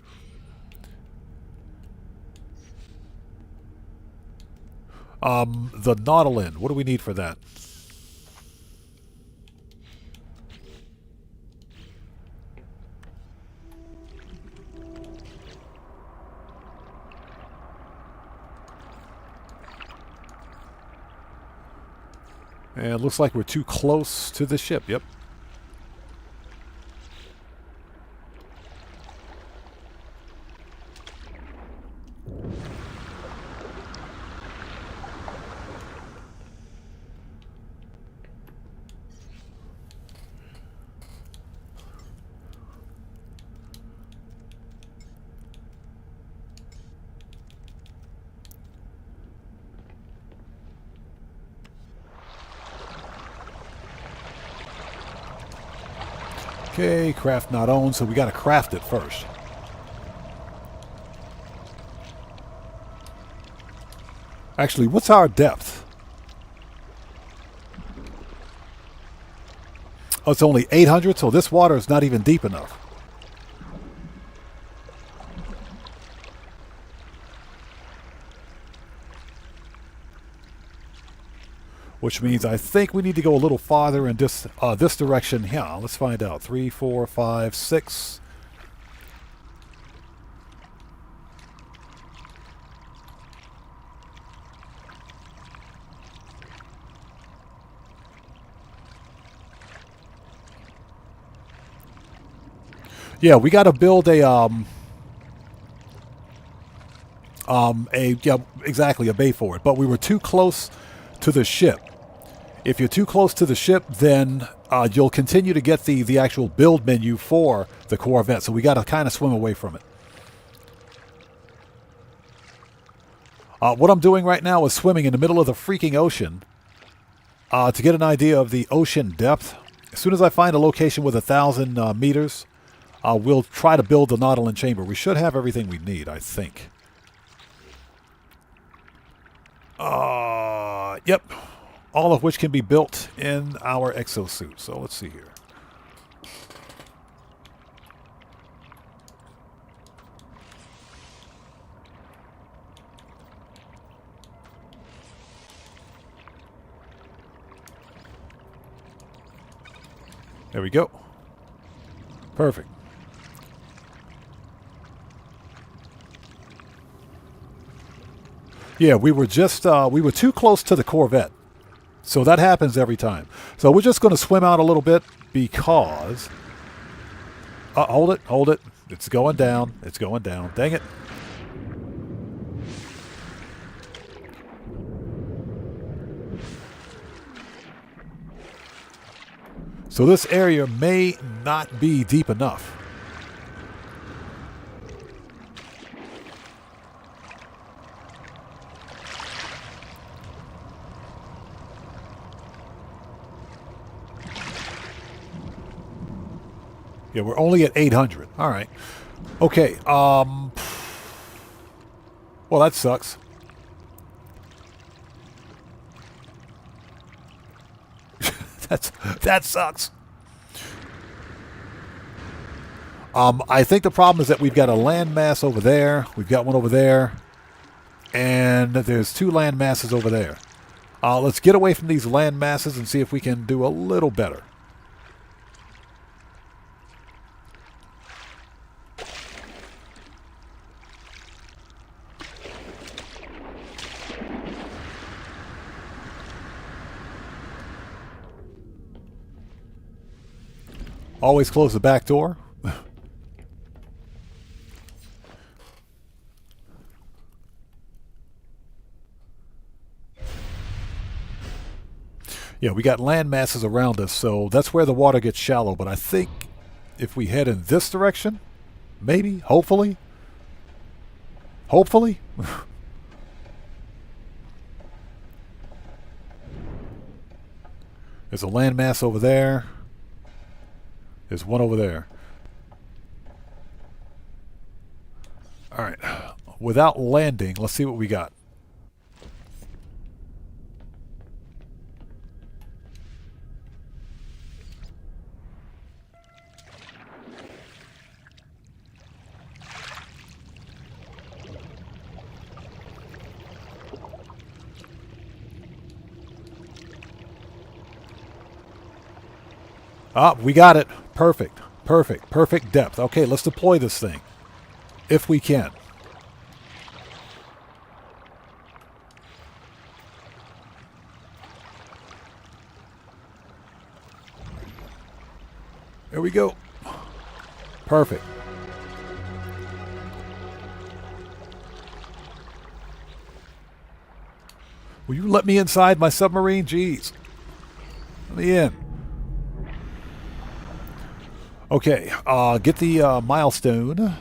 The nautilin. What do we need for that? And it looks like we're too close to the ship. Yep. Okay, craft not owned, so we got to craft it first. Actually, what's our depth? Oh, it's only 800, so this water is not even deep enough. Which means I think we need to go a little farther in this direction. Yeah, let's find out. 3, 4, 5, 6. Yeah, we got to build yeah, exactly, a bay for it. But we were too close to the ship. If you're too close to the ship, then you'll continue to get the actual build menu for the Corvette. So we got to kind of swim away from it. What I'm doing right now is swimming in the middle of the freaking ocean to get an idea of the ocean depth. As soon as I find a location with 1,000 meters, we'll try to build the nautilin chamber. We should have everything we need, I think. Yep. All of which can be built in our exosuit. So let's see here. There we go. Perfect. Yeah, we were just we were too close to the Corvette. So that happens every time. So we're just going to swim out a little bit because... hold it, hold it. It's going down. It's going down. Dang it. So this area may not be deep enough. Yeah, we're only at 800. All right. Okay. Well, that sucks. That sucks. I think the problem is that we've got a landmass over there. We've got one over there. And there's 2 land masses over there. Let's get away from these land masses and see if we can do a little better. Always close the back door. Yeah, we got land masses around us, so that's where the water gets shallow. But I think if we head in this direction, maybe, hopefully. There's a landmass over there. There's one over there. All right. Without landing, let's see what we got. Ah, we got it. Perfect. Perfect depth. Okay, let's deploy this thing. If we can. There we go. Perfect. Will you let me inside my submarine? Jeez. Let me in. Okay, get the milestone.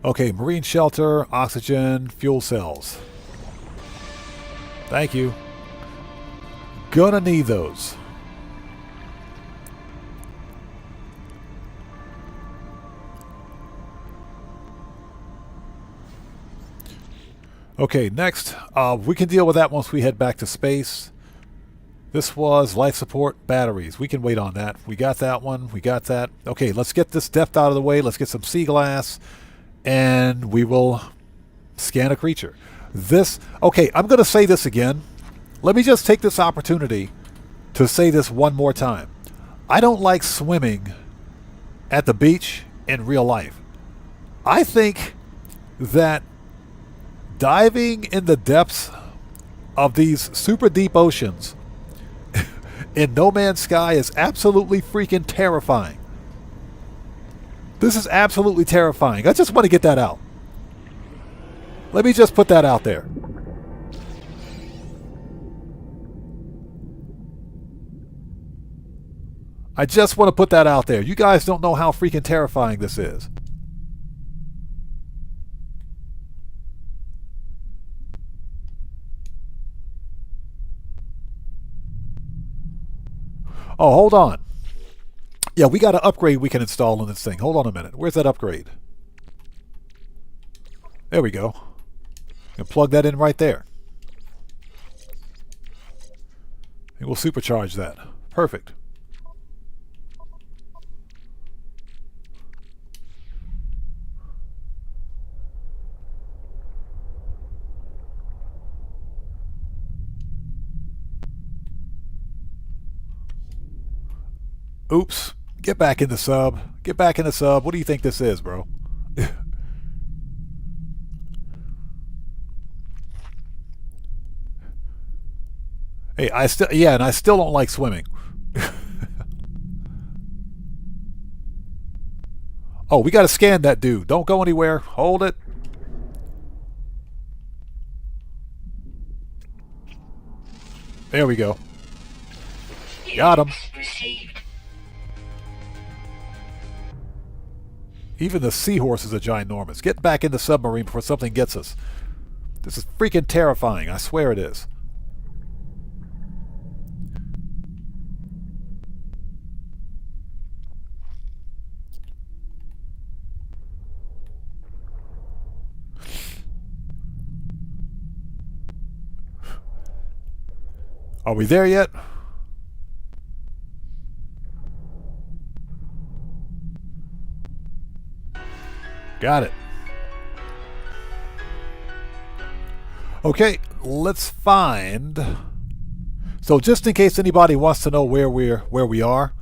Okay, marine shelter, oxygen, fuel cells. Thank you. Gonna need those. Okay, next, we can deal with that once we head back to space. This was life support batteries. We can wait on that. We got that one. We got that. Okay, let's get this depth out of the way. Let's get some sea glass, and we will scan a creature. Okay, I'm going to say this again. Let me just take this opportunity to say this one more time. I don't like swimming at the beach in real life. I think that diving in the depths of these super deep oceans in No Man's Sky is absolutely freaking terrifying. This is absolutely terrifying. I just want to get that out. Let me just put that out there. I just want to put that out there. You guys don't know how freaking terrifying this is. Oh, hold on. Yeah, we got an upgrade we can install in this thing. Hold on a minute. Where's that upgrade? There we go. And plug that in right there. And we'll supercharge that. Perfect. Oops. Get back in the sub. Get back in the sub. What do you think this is, bro? Hey, I still don't like swimming. Oh, we got to scan that dude. Don't go anywhere. Hold it. There we go. Got him. Even the seahorses are ginormous. Get back in the submarine before something gets us. This is freaking terrifying. I swear it is. Are we there yet? Got it. Okay, let's find. So just in case anybody wants to know where we are,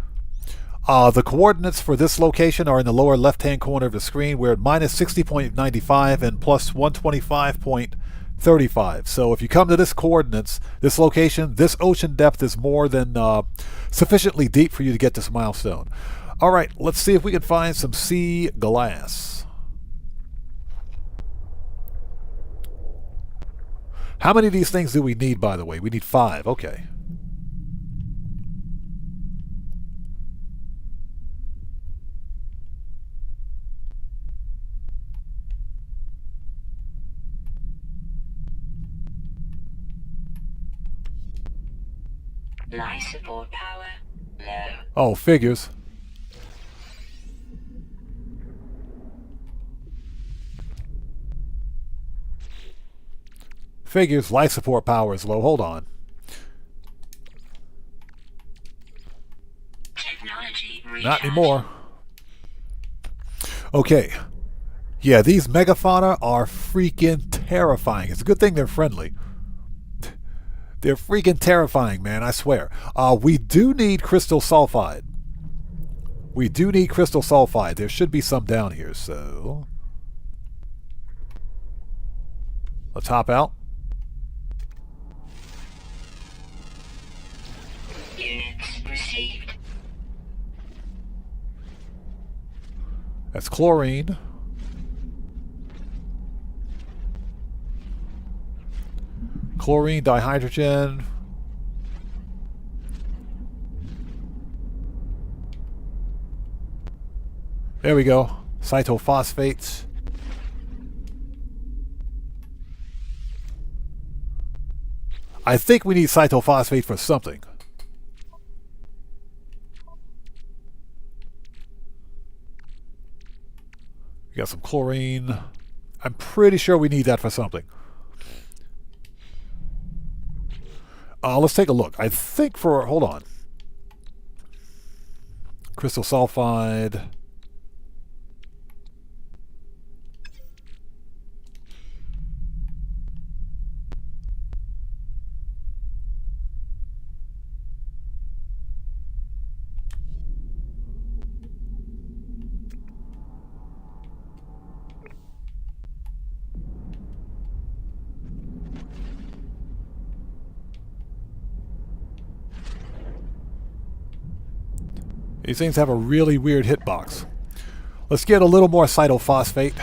the coordinates for this location are in the lower left-hand corner of the screen. We're at minus 60.95 and plus 125.35. So if you come to this coordinates, this location, this ocean depth is more than sufficiently deep for you to get this milestone. All right, let's see if we can find some sea glass. How many of these things do we need, by the way? We need 5. Okay. Life support power low. Oh, figures. Figures, life support power is low. Hold on. Technology recharge. Not anymore. Okay. Yeah, these megafauna are freaking terrifying. It's a good thing they're friendly. They're freaking terrifying, man, I swear. We do need crystal sulfide. We do need crystal sulfide. There should be some down here, so let's hop out. Units received. That's chlorine. Chlorine, dihydrogen. There we go. Cytophosphates. I think we need cytophosphate for something. We got some chlorine. I'm pretty sure we need that for something. Let's take a look. I think for, hold on. Crystal sulfide. These things have a really weird hitbox. Let's get a little more cytophosphate.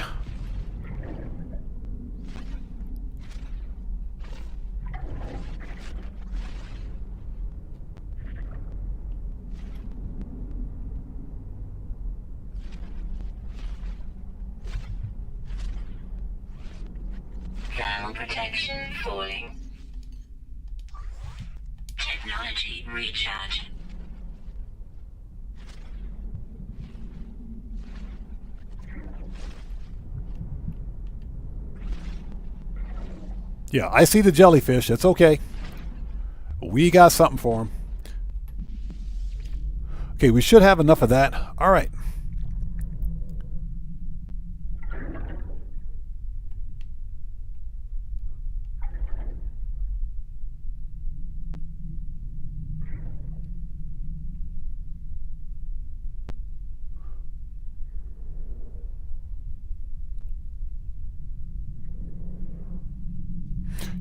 Thermal protection falling. Technology recharge. Yeah, I see the jellyfish. It's okay. We got something for him. Okay, we should have enough of that. All right.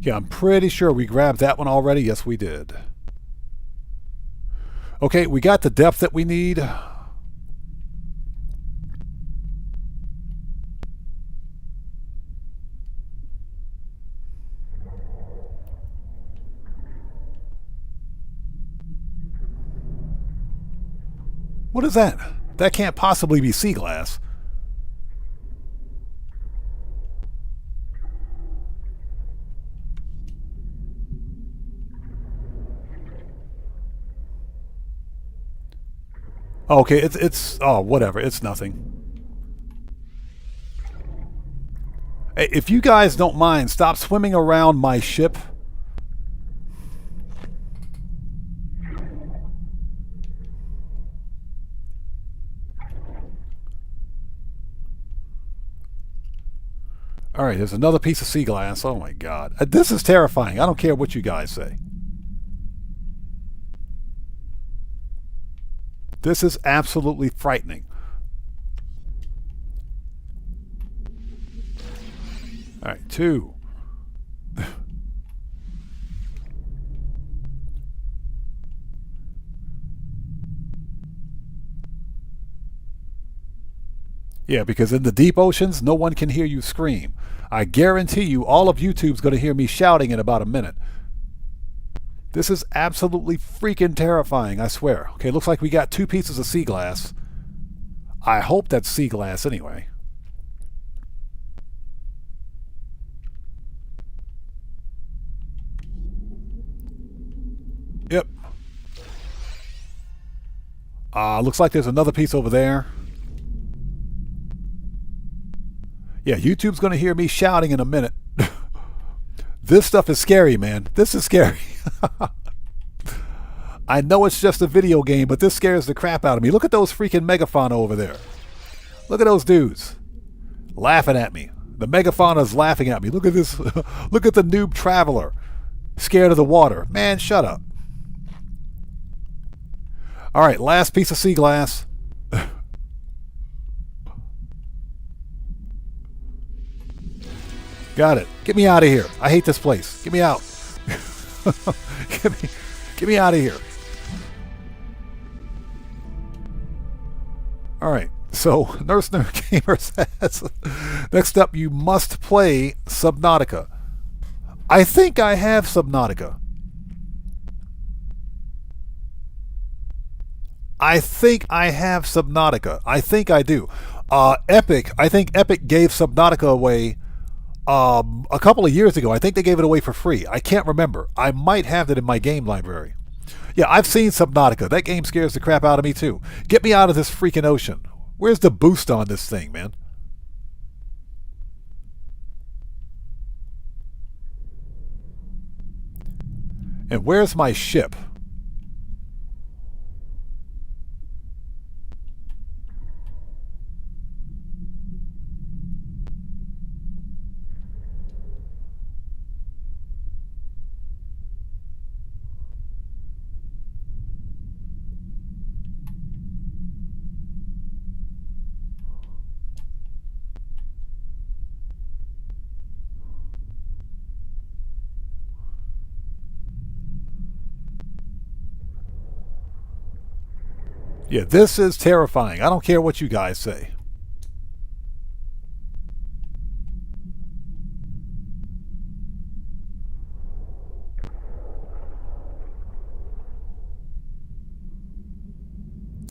Yeah, I'm pretty sure we grabbed that one already. Yes, we did. Okay, we got the depth that we need. What is that? That can't possibly be sea glass. Okay, it's oh, whatever. It's nothing. Hey, if you guys don't mind, stop swimming around my ship. All right, there's another piece of sea glass. Oh my god. This is terrifying. I don't care what you guys say. This is absolutely frightening. All right, 2. Yeah, because in the deep oceans, no one can hear you scream. I guarantee you all of YouTube's going to hear me shouting in about a minute. This is absolutely freaking terrifying, I swear. Okay, looks like we got 2 pieces of sea glass. I hope that's sea glass anyway. Yep. Looks like there's another piece over there. Yeah, YouTube's going to hear me shouting in a minute. This stuff is scary, man. This is scary. I know it's just a video game, but this scares the crap out of me. Look at those freaking megafauna over there. Look at those dudes laughing at me. The megafauna's laughing at me. Look at this. Look at the noob traveler scared of the water. Man, shut up. All right, last piece of sea glass. Got it. Get me out of here. I hate this place. Get me out. Get me out of here. All right. So, Nurse Nerd Gamer says, next up, you must play Subnautica. I think I have Subnautica. I think I have Subnautica. I think I do. Epic. I think Epic gave Subnautica away a couple of years ago. I think they gave it away for free. I can't remember. I might have it in my game library. Yeah, I've seen Subnautica. That game scares the crap out of me too. Get me out of this freaking ocean. Where's the boost on this thing, man? And where's my ship? Yeah, this is terrifying. I don't care what you guys say.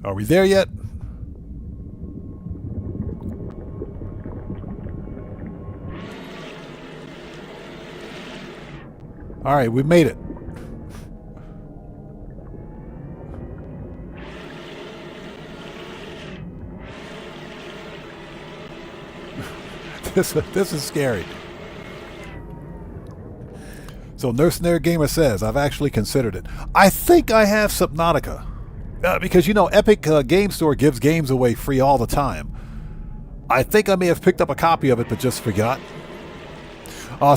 Are we there yet? All right, we made it. This is scary. So Nurse Nerd Gamer says, I've actually considered it. I think I have Subnautica. Because, you know, Epic Game Store gives games away free all the time. I think I may have picked up a copy of it, but just forgot.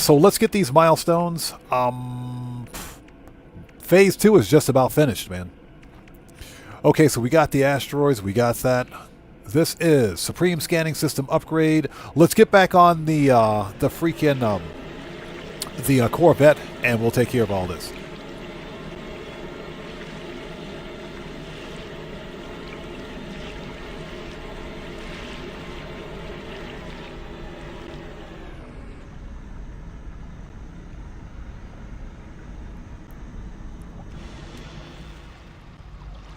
So let's get these milestones. Phase 2 is just about finished, man. Okay, so we got the asteroids. We got that. This is Supreme Scanning System upgrade. Let's get back on the freaking the Corvette, and we'll take care of all this.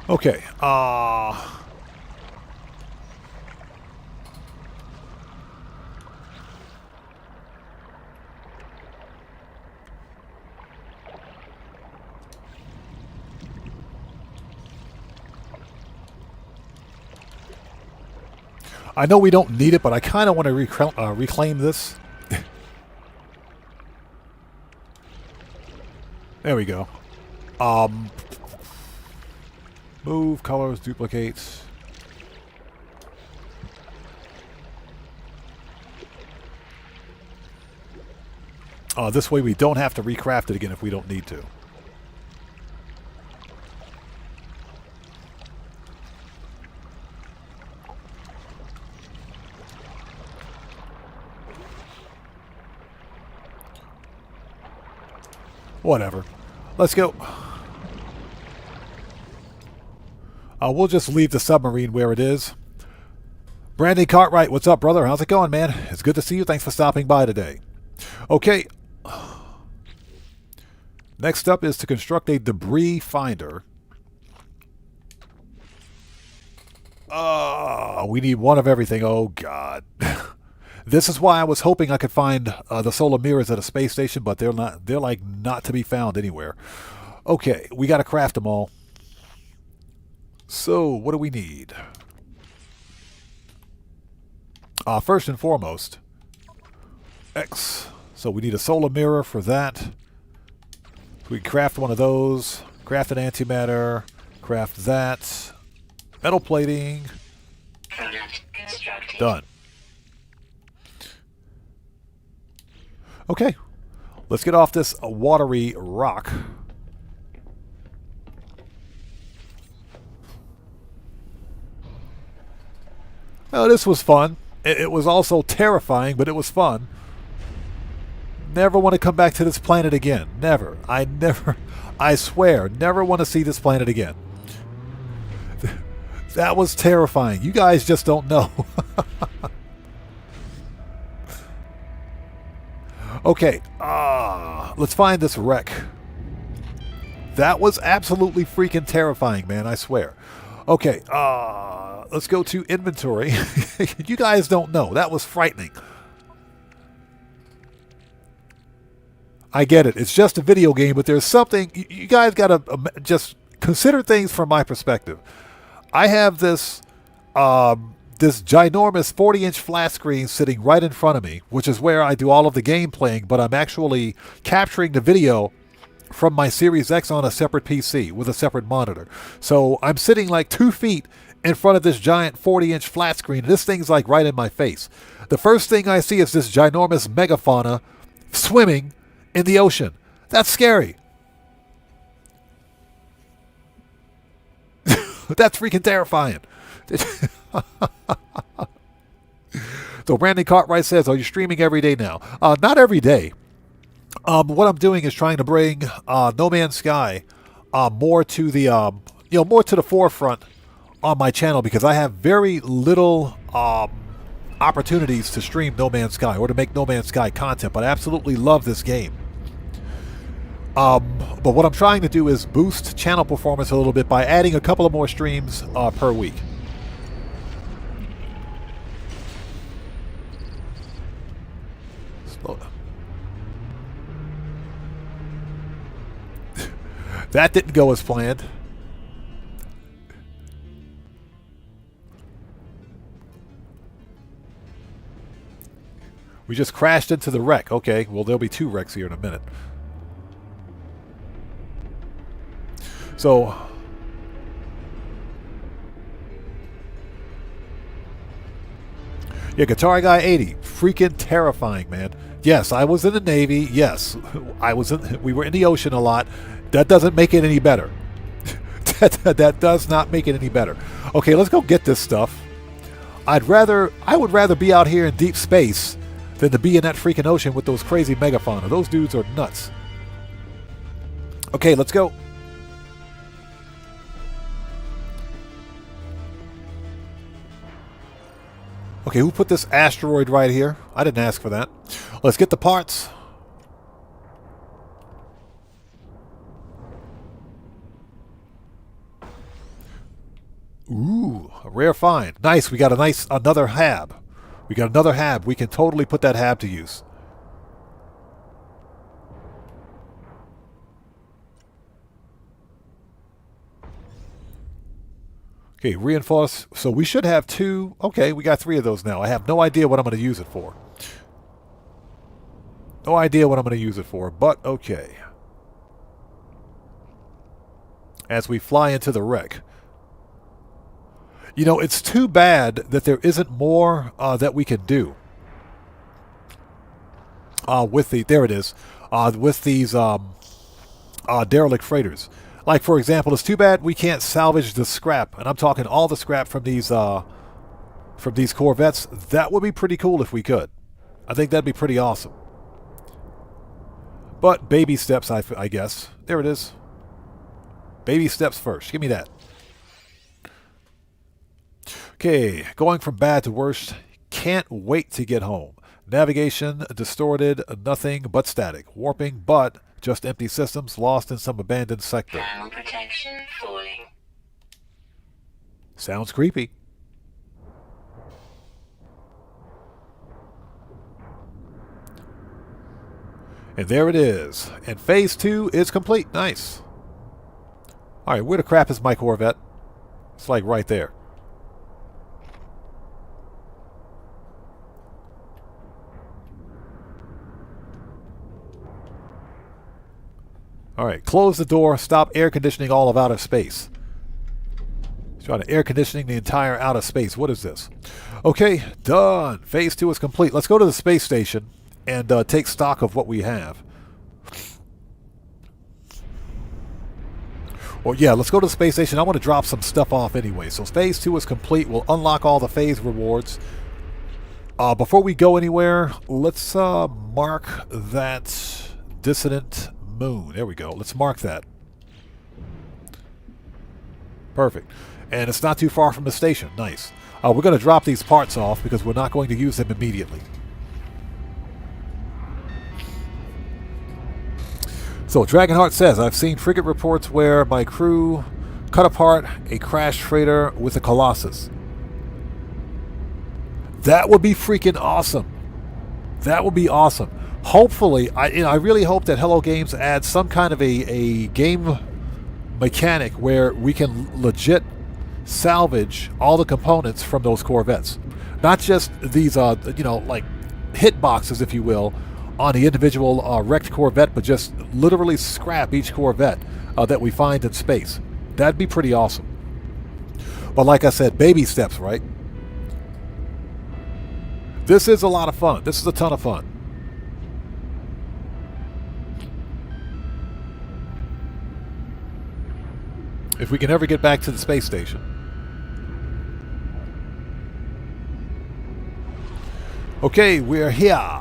Okay. I know we don't need it, but I kind of want to reclaim this. There we go. Move, colors, duplicates. This way we don't have to recraft it again if we don't need to. Whatever. Let's go. We'll just leave the submarine where it is. Brandon Cartwright, what's up, brother? How's it going, man? It's good to see you. Thanks for stopping by today. Okay. Next up is to construct a debris finder. We need one of everything. Oh, God. This is why I was hoping I could find the solar mirrors at a space station, but they're not. They're like not to be found anywhere. Okay, we got to craft them all. So, what do we need? First and foremost, X. So we need a solar mirror for that. We can craft one of those. Craft an antimatter. Craft that. Metal plating. Product constructed. Done. Okay. Let's get off this watery rock. Oh, this was fun. It was also terrifying, but it was fun. Never want to come back to this planet again. Never. I swear, never want to see this planet again. That was terrifying. You guys just don't know. Okay, let's find this wreck. That was absolutely freaking terrifying, man, I swear. Okay, let's go to inventory. You guys don't know. That was frightening. I get it. It's just a video game, but there's something... You guys got to just consider things from my perspective. I have this this ginormous 40-inch flat screen sitting right in front of me, which is where I do all of the game playing, but I'm actually capturing the video from my Series X on a separate PC with a separate monitor. So I'm sitting like 2 feet in front of this giant 40-inch flat screen, and this thing's like right in my face. The first thing I see is this ginormous megafauna swimming in the ocean. That's scary. That's freaking terrifying. So Brandon Cartwright says, are you streaming every day now? Not every day. What I'm doing is trying to bring No Man's Sky more to the more to the forefront on my channel, because I have very little opportunities to stream No Man's Sky or to make No Man's Sky content, but I absolutely love this game. But what I'm trying to do is boost channel performance a little bit by adding a couple of more streams per week. Slow down. That didn't go as planned. We just crashed into the wreck. Okay, well, there'll be 2 wrecks here in a minute. So, yeah, Guitar Guy 80, freaking terrifying, man. Yes, I was in the Navy. Yes, we were in the ocean a lot. That doesn't make it any better. That does not make it any better. Okay, let's go get this stuff. I would rather be out here in deep space than to be in that freaking ocean with those crazy megafauna. Those dudes are nuts. Okay, let's go. Okay, who put this asteroid right here? I didn't ask for that. Let's get the parts. Ooh, a rare find. Nice, we got another hab. We got another hab. We can totally put that hab to use. Okay, reinforce. So we should have 2. Okay, we got 3 of those now. I have no idea what I'm going to use it for. No idea what I'm going to use it for, but okay. As we fly into the wreck. You know, it's too bad that there isn't more that we can do. With the... There it is. With these derelict freighters. Like, for example, it's too bad we can't salvage the scrap. And I'm talking all the scrap from these Corvettes. That would be pretty cool if we could. I think that'd be pretty awesome. But baby steps, I guess. There it is. Baby steps first. Give me that. Okay, going from bad to worst. Can't wait to get home. Navigation distorted, nothing but static. Warping, but just empty systems lost in some abandoned sector. Thermal protection falling. Sounds creepy. And there it is. And phase 2 is complete. Nice. Alright, where the crap is my Corvette? It's like right there. Alright, close the door. Stop air conditioning all of outer space. He's trying to air conditioning the entire outer space. What is this? Okay, done. Phase 2 is complete. Let's go to the space station and take stock of what we have. Well, yeah, let's go to the space station. I want to drop some stuff off anyway. So phase 2 is complete. We'll unlock all the phase rewards. Before we go anywhere, let's mark that dissident moon. There we go. Let's mark that. Perfect. And it's not too far from the station. Nice. We're going to drop these parts off because we're not going to use them immediately. So Dragonheart says, I've seen frigate reports where my crew cut apart a crashed freighter with a Colossus. That would be freaking awesome. That would be awesome. Hopefully, I really hope that Hello Games adds some kind of a game mechanic where we can legit salvage all the components from those Corvettes. Not just these, like hit boxes, if you will, on the individual wrecked Corvette, but just literally scrap each Corvette that we find in space. That'd be pretty awesome. But like I said, baby steps, right? This is a lot of fun. This is a ton of fun. If we can ever get back to the space station. Okay, we're here.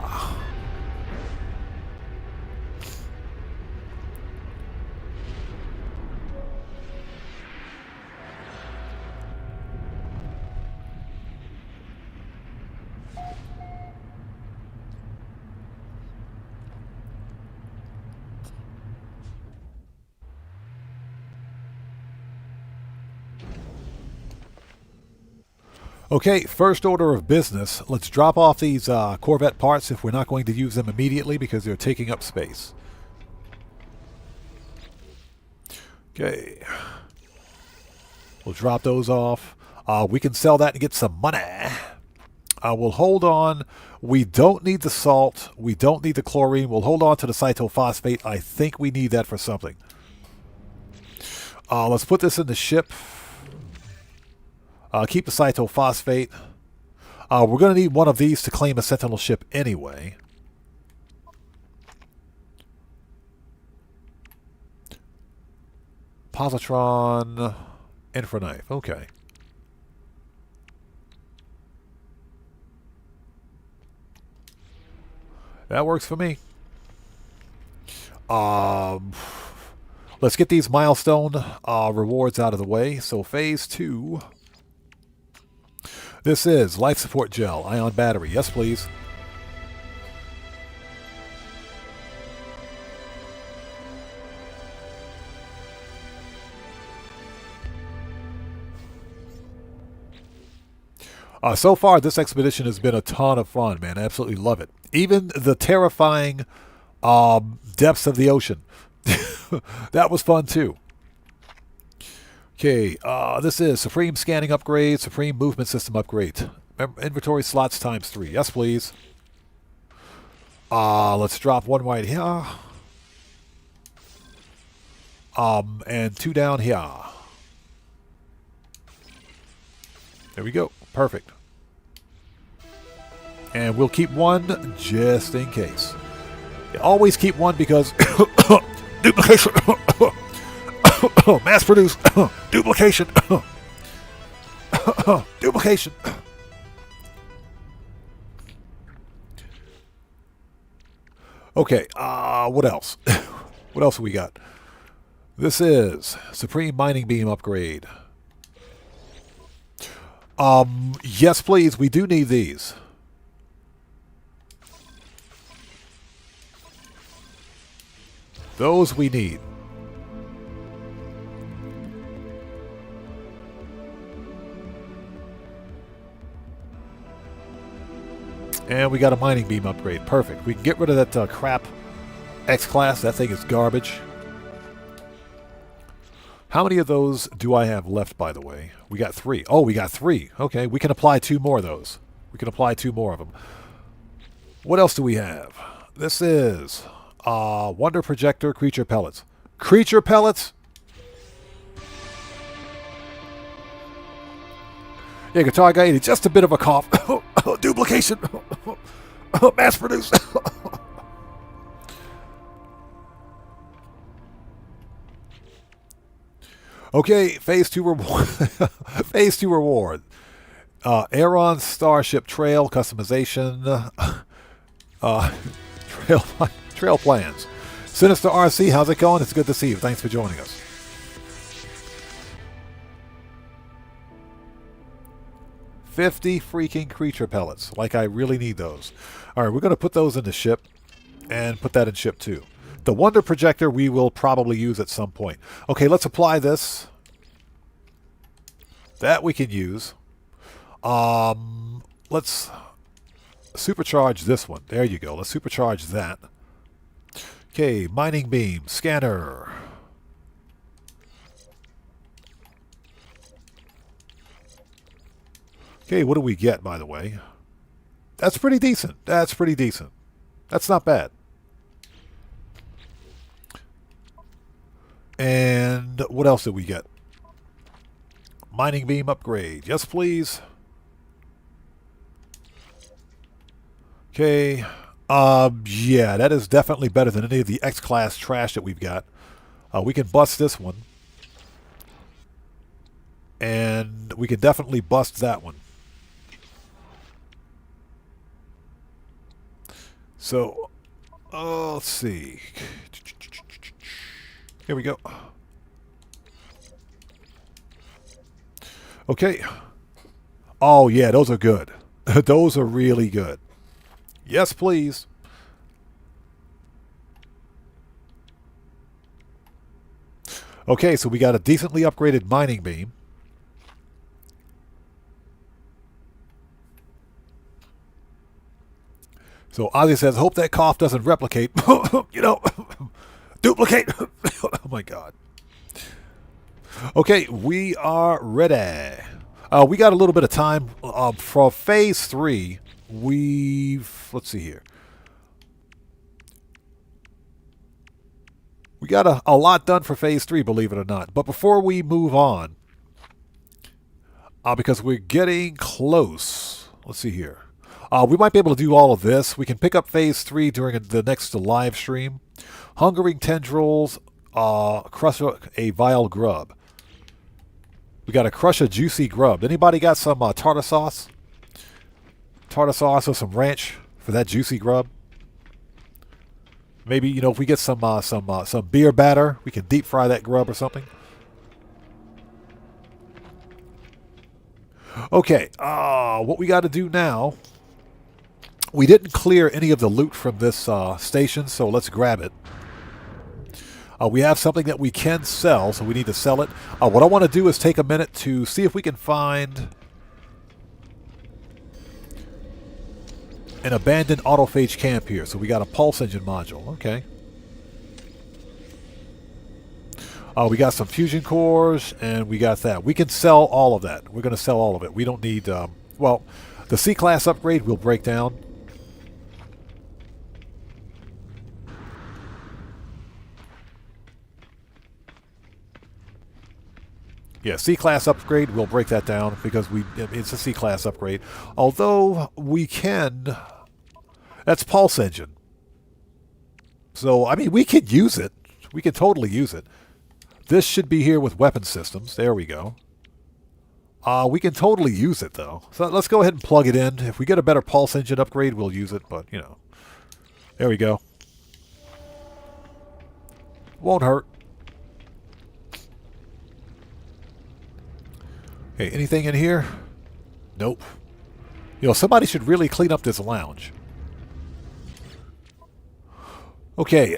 Okay, first order of business. Let's drop off these Corvette parts if we're not going to use them immediately because they're taking up space. Okay. We'll drop those off. We can sell that and get some money. We'll hold on. We don't need the salt. We don't need the chlorine. We'll hold on to the cytophosphate. I think we need that for something. Let's put this in the ship. Keep the cytophosphate. We're going to need one of these to claim a Sentinel ship anyway. Positron, Infraknife. Okay. That works for me. Let's get these milestone rewards out of the way. So phase 2. This is life support gel, ion battery. Yes, please. So far, this expedition has been a ton of fun, man. I absolutely love it. Even the terrifying depths of the ocean. That was fun, too. Okay, this is Supreme Scanning Upgrade, Supreme Movement System Upgrade. Inventory slots times 3. Yes, please. Let's drop 1 right here. And 2 down here. There we go. Perfect. And we'll keep 1 just in case. You always keep 1 because duplication. Mass produce. Duplication. Duplication. Okay, what else? What else have we got? This is Supreme Mining Beam Upgrade. Yes, please, we do need these. Those we need. And we got a mining beam upgrade. Perfect. We can get rid of that crap X-Class. That thing is garbage. How many of those do I have left, by the way? We got 3. Oh, we got 3. Okay, we can apply 2 more of those. We can apply 2 more of them. What else do we have? This is Wonder Projector Creature Pellets. Creature Pellets? Yeah, Guitar Guy, just a bit of a cough. Duplication. Mass produce. Okay, phase 2 reward. Phase 2 reward. Aeron Starship Trail customization. Trail plans. Sinister RC, how's it going? It's good to see you. Thanks for joining us. $50 freaking creature pellets. Like I really need those. All right, we're going to put those in the ship and put that in ship 2. The Wonder Projector we will probably use at some point. Okay, let's apply this. That we can use. Let's supercharge this one. There you go. Let's supercharge that. Okay, mining beam, scanner. Okay, what do we get, by the way? That's pretty decent. That's pretty decent. That's not bad. And what else did we get? Mining beam upgrade. Yes, please. Okay. Yeah, that is definitely better than any of the X-Class trash that we've got. We can bust this one. And we can definitely bust that one. So, let's see. Here we go. Okay. Oh, yeah, those are good. Those are really good. Yes, please. Okay, so we got a decently upgraded mining beam. So Ozzy says, hope that cough doesn't replicate. You know, duplicate. Oh my God. Okay, we are ready. We got a little bit of time for phase 3. Let's see here. We got a lot done for phase 3, believe it or not. But before we move on, because we're getting close. Let's see here. We might be able to do all of this. We can pick up phase 3 during the next live stream. Hungering tendrils, crush a vile grub. We got to crush a juicy grub. Anybody got some tartar sauce? Tartar sauce or some ranch for that juicy grub? Maybe, you know, if we get some beer batter, we can deep fry that grub or something. Okay, what we got to do now. We didn't clear any of the loot from this station, so let's grab it. We have something that we can sell, so we need to sell it. What I want to do is take a minute to see if we can find an abandoned autophage camp here. So we got a pulse engine module. Okay. We got some fusion cores, and we got that. We can sell all of that. We're going to sell all of it. We don't need... well, the C-class upgrade will break down. Yeah, C-class upgrade, we'll break that down because it's a C-class upgrade. Although we can... That's Pulse Engine. So, I mean, we could use it. We could totally use it. This should be here with weapon systems. There we go. We can totally use it, though. So let's go ahead and plug it in. If we get a better Pulse Engine upgrade, we'll use it. But, you know. There we go. Won't hurt. Okay, anything in here? Nope. You know, somebody should really clean up this lounge. Okay,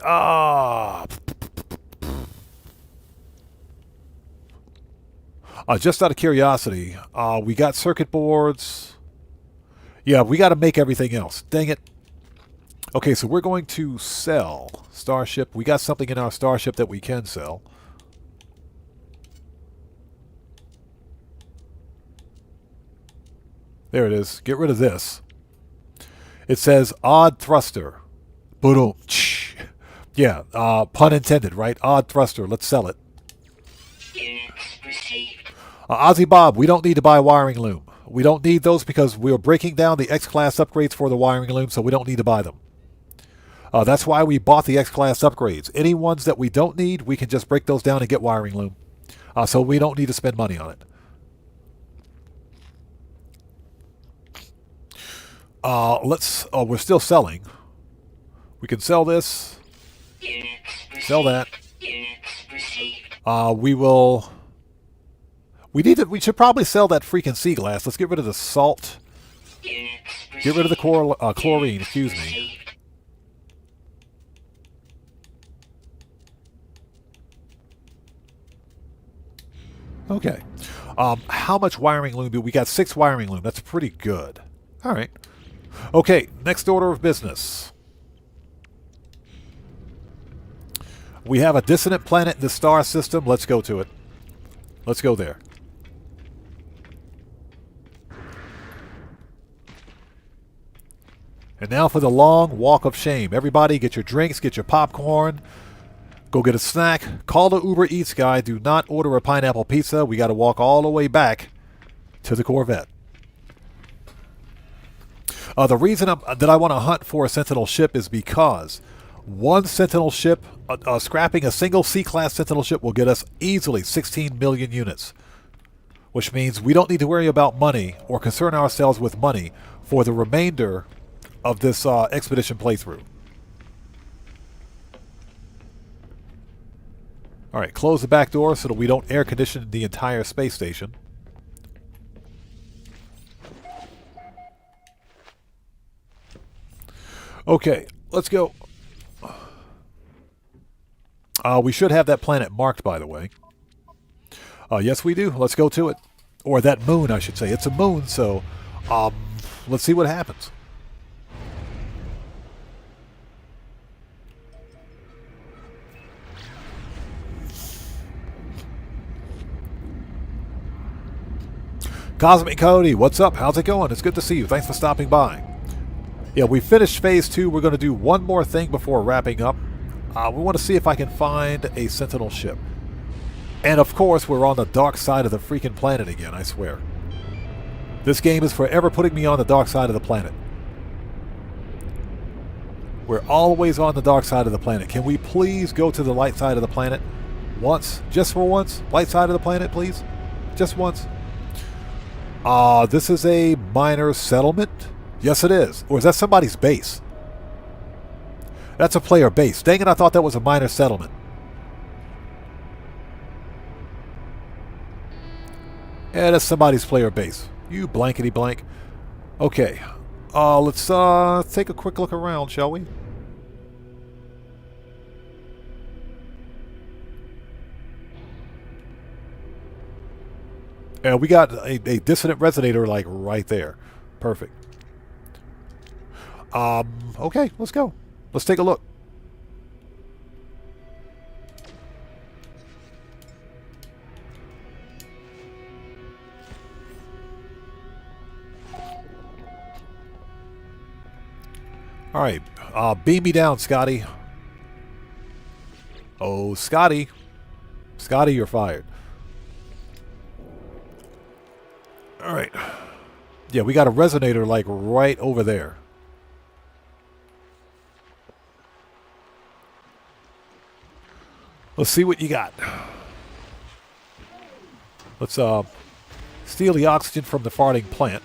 just out of curiosity, we got circuit boards. Yeah, we got to make everything else. Dang it. Okay, so we're going to sell Starship. We got something in our Starship that we can sell. There it is. Get rid of this. It says odd thruster. Boom. Yeah, pun intended, right? Odd thruster. Let's sell it. Units received. Ozzy Bob, we don't need to buy a wiring loom. We don't need those because we are breaking down the X-Class upgrades for the wiring loom, so we don't need to buy them. That's why we bought the X-Class upgrades. Any ones that we don't need, we can just break those down and get wiring loom. So we don't need to spend money on it. We're still selling. We can sell this. Units received. Sell that. Units received. We should probably sell that freaking sea glass. Let's get rid of the salt. Units received. Get rid of the chlorine, excuse me. Received. Okay. How much wiring loom do we got? 6 wiring loom. That's pretty good. All right. Okay, next order of business. We have a dissonant planet in the star system. Let's go to it. Let's go there. And now for the long walk of shame. Everybody get your drinks, get your popcorn. Go get a snack. Call the Uber Eats guy. Do not order a pineapple pizza. We got to walk all the way back to the Corvette. The reason that I want to hunt for a Sentinel ship is because one Sentinel ship, scrapping a single C-class Sentinel ship will get us easily 16 million units. Which means we don't need to worry about money or concern ourselves with money for the remainder of this expedition playthrough. Alright, close the back door so that we don't air condition the entire space station. Okay, let's go. We should have that planet marked, by the way. Yes, we do. Let's go to it. Or that moon, I should say. It's a moon, so let's see what happens. Cosmic Cody, what's up? How's it going? It's good to see you. Thanks for stopping by. Yeah, we finished Phase 2. We're going to do one more thing before wrapping up. We want to see if I can find a Sentinel ship. And of course, we're on the dark side of the freaking planet again, I swear. This game is forever putting me on the dark side of the planet. We're always on the dark side of the planet. Can we please go to the light side of the planet? Once. Just for once. Light side of the planet, please. Just once. This is a minor settlement? Yes, it is. Or is that somebody's base? That's a player base. Dang it, I thought that was a minor settlement. Yeah, that's somebody's player base. You blankety blank. Okay. Let's take a quick look around, shall we? Yeah, we got a dissonant resonator like right there. Perfect. Okay, let's go. Let's take a look. All right, beam me down, Scotty. Oh, Scotty. Scotty, you're fired. All right. Yeah, we got a resonator like right over there. Let's see what you got. Let's steal the oxygen from the farting plant.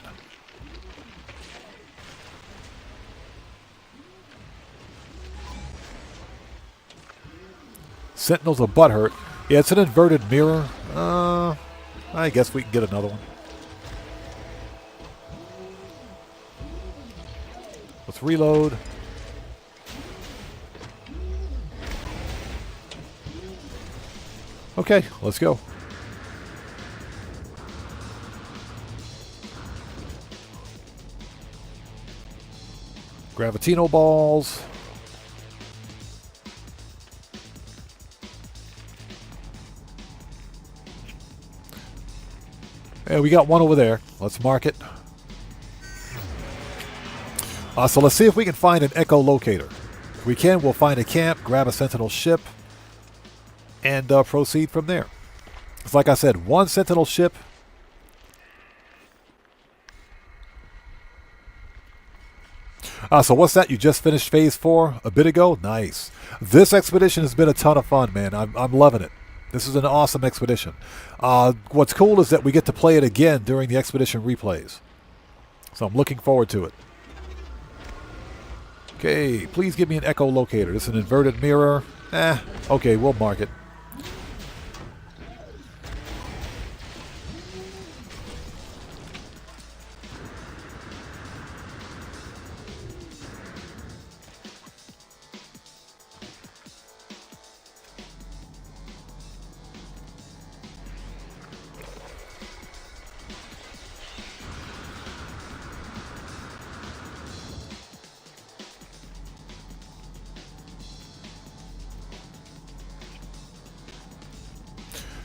Sentinel's a butthurt. Yeah, it's an inverted mirror. I guess we can get another one. Let's reload. Okay, let's go. Gravitino balls. Yeah, we got one over there. Let's mark it. So let's see if we can find an echolocator. If we can, we'll find a camp, grab a Sentinel ship, and proceed from there. It's like I said, one Sentinel ship. So what's that? You just finished phase 4 a bit ago? Nice. This expedition has been a ton of fun, man. I'm loving it. This is an awesome expedition. What's cool is that we get to play it again during the expedition replays. So I'm looking forward to it. Okay, please give me an echolocator. This is an inverted mirror. Okay, we'll mark it.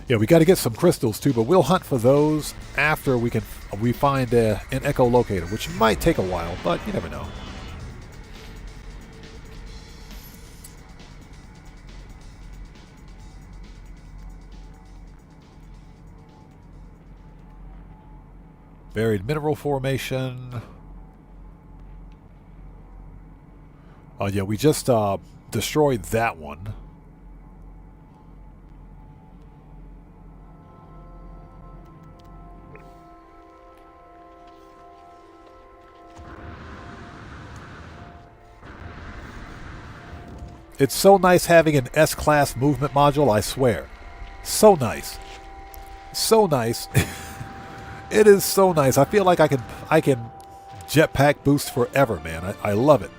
Yeah, we got to get some crystals too, but we'll hunt for those after we find an echolocator, which might take a while, but you never know. Buried mineral formation. Oh yeah, we just destroyed that one. It's so nice having an S-class movement module, I swear. So nice. So nice. It is so nice. I feel like I can jetpack boost forever, man. I love it.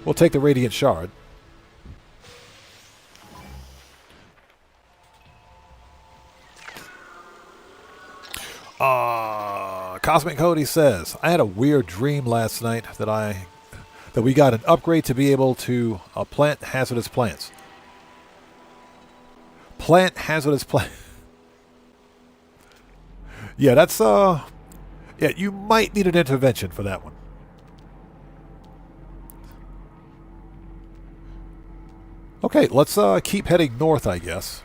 We'll take the Radiant Shard. Cosmic Cody says, I had a weird dream last night that we got an upgrade to be able to plant hazardous plants. Plant hazardous plants. Yeah, that's yeah, you might need an intervention for that one. Okay, let's keep heading north, I guess.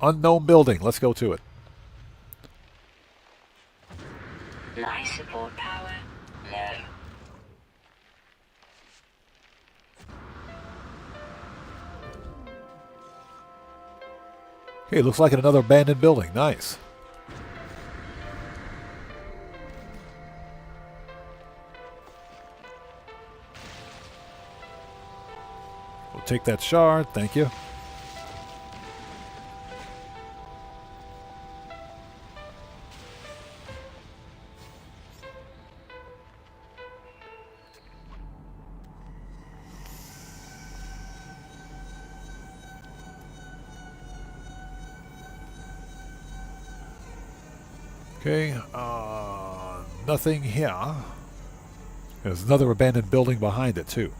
Unknown building. Let's go to it. Life support power low. Okay, looks like another abandoned building. Nice. We'll take that shard. Thank you. Okay, nothing here. There's another abandoned building behind it, too.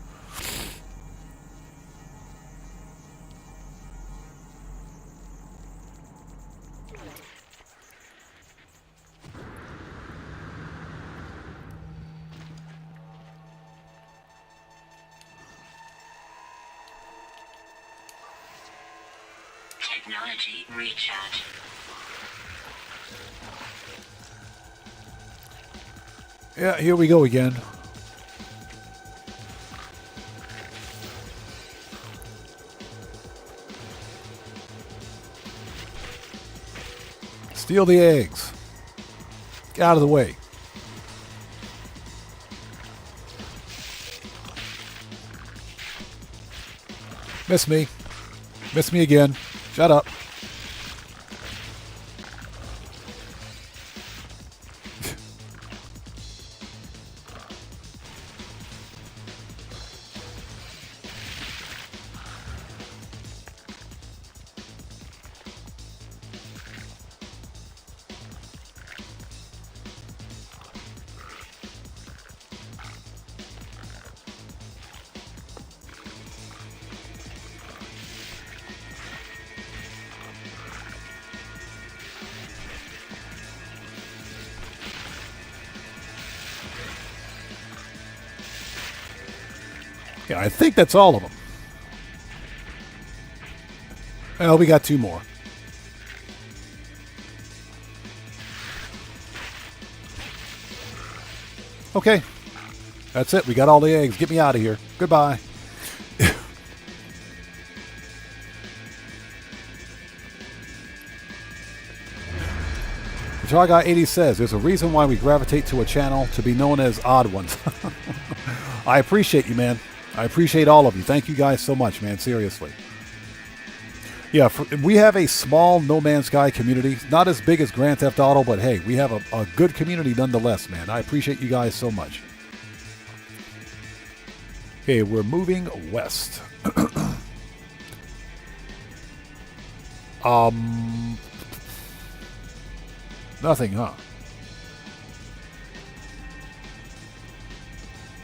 Technology recharge. Yeah, here we go again. Steal the eggs. Get out of the way. Miss me. Miss me again. Shut up. Yeah, I think that's all of them. Well, we got two more. Okay. That's it. We got all the eggs. Get me out of here. Goodbye. Jargon 80 says, there's a reason why we gravitate to a channel to be known as Odd Ones. I appreciate you, man. I appreciate all of you. Thank you guys so much, man. Seriously. Yeah, we have a small No Man's Sky community. Not as big as Grand Theft Auto, but hey, we have a good community nonetheless, man. I appreciate you guys so much. Okay, we're moving west. Nothing, huh?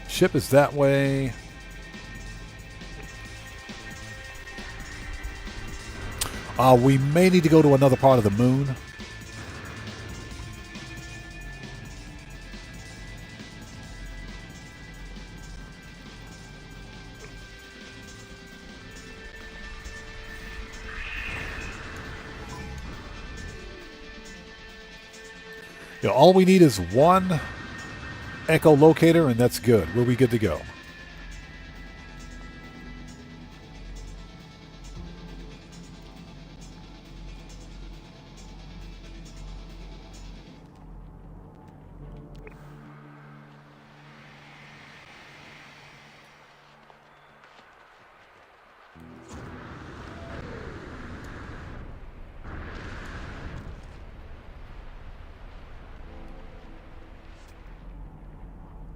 Ship is that way. We may need to go to another part of the moon. Yeah, all we need is one echolocator, and that's good. We'll be good to go.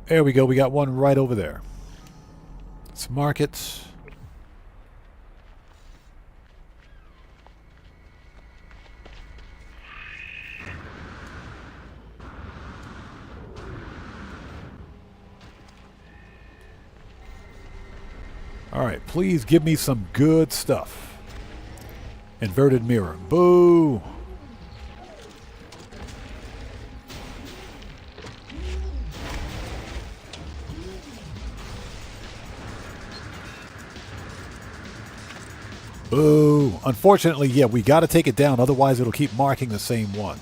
There we go. We got one right over there. Let's mark it. All right. Please give me some good stuff. Inverted mirror. Boo. Boo. Unfortunately, yeah, we got to take it down. Otherwise, it'll keep marking the same one.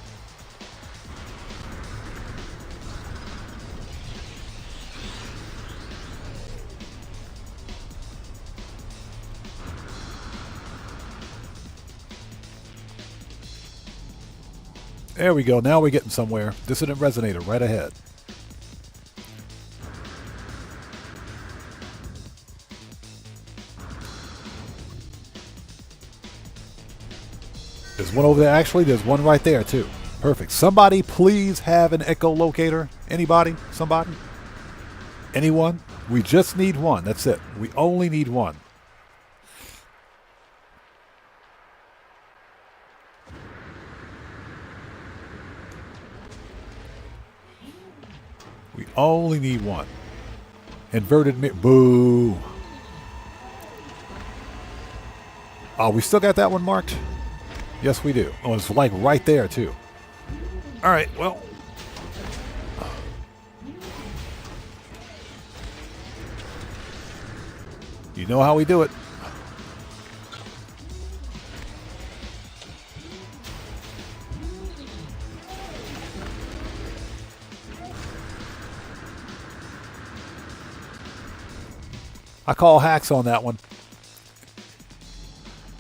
There we go. Now we're getting somewhere. Dissonant resonator right ahead. There's one over there. Actually, there's one right there, too. Perfect. Somebody please have an echolocator. Anybody? Somebody? Anyone? We just need one. That's it. We only need one. We only need one. Inverted mirror. Boo. Oh, we still got that one marked? Yes, we do. Oh, it's like right there, too. All right, well. You know how we do it. I call hacks on that one.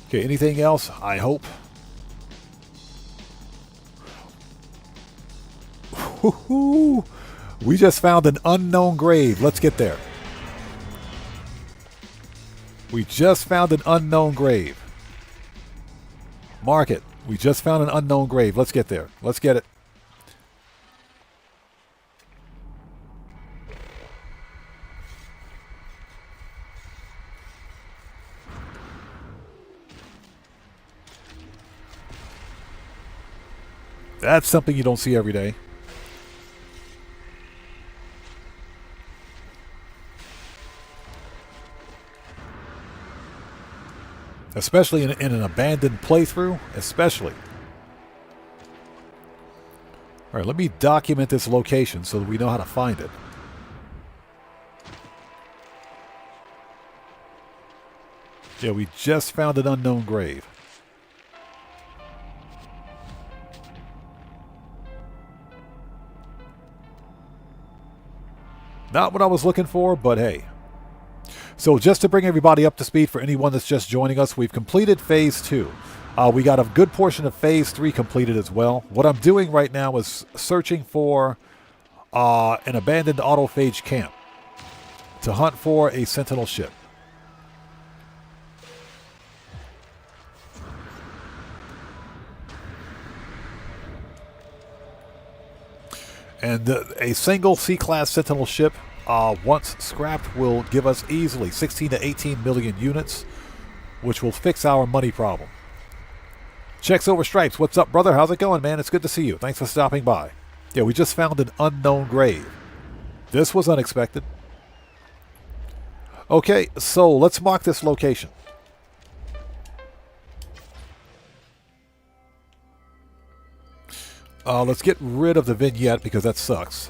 Okay, anything else? I hope. Woo-hoo. We just found an unknown grave. Let's get there. We just found an unknown grave. Mark it. We just found an unknown grave. Let's get there. Let's get it. That's something you don't see every day. Especially in an abandoned playthrough. Especially. All right, let me document this location so that we know how to find it. Yeah, we just found an unknown grave. Not what I was looking for, but hey. So just to bring everybody up to speed for anyone that's just joining us, we've completed Phase 2. We got a good portion of Phase 3 completed as well. What I'm doing right now is searching for an abandoned autophage camp to hunt for a Sentinel ship. And a single C-class Sentinel ship, once scrapped, will give us easily 16 to 18 million units, which will fix our money problem. Checks over stripes. What's up, brother? How's it going, man? It's good to see you. Thanks for stopping by. Yeah, we just found an unknown grave. This was unexpected. Okay, so let's mark this location. Let's get rid of the vignette because that sucks.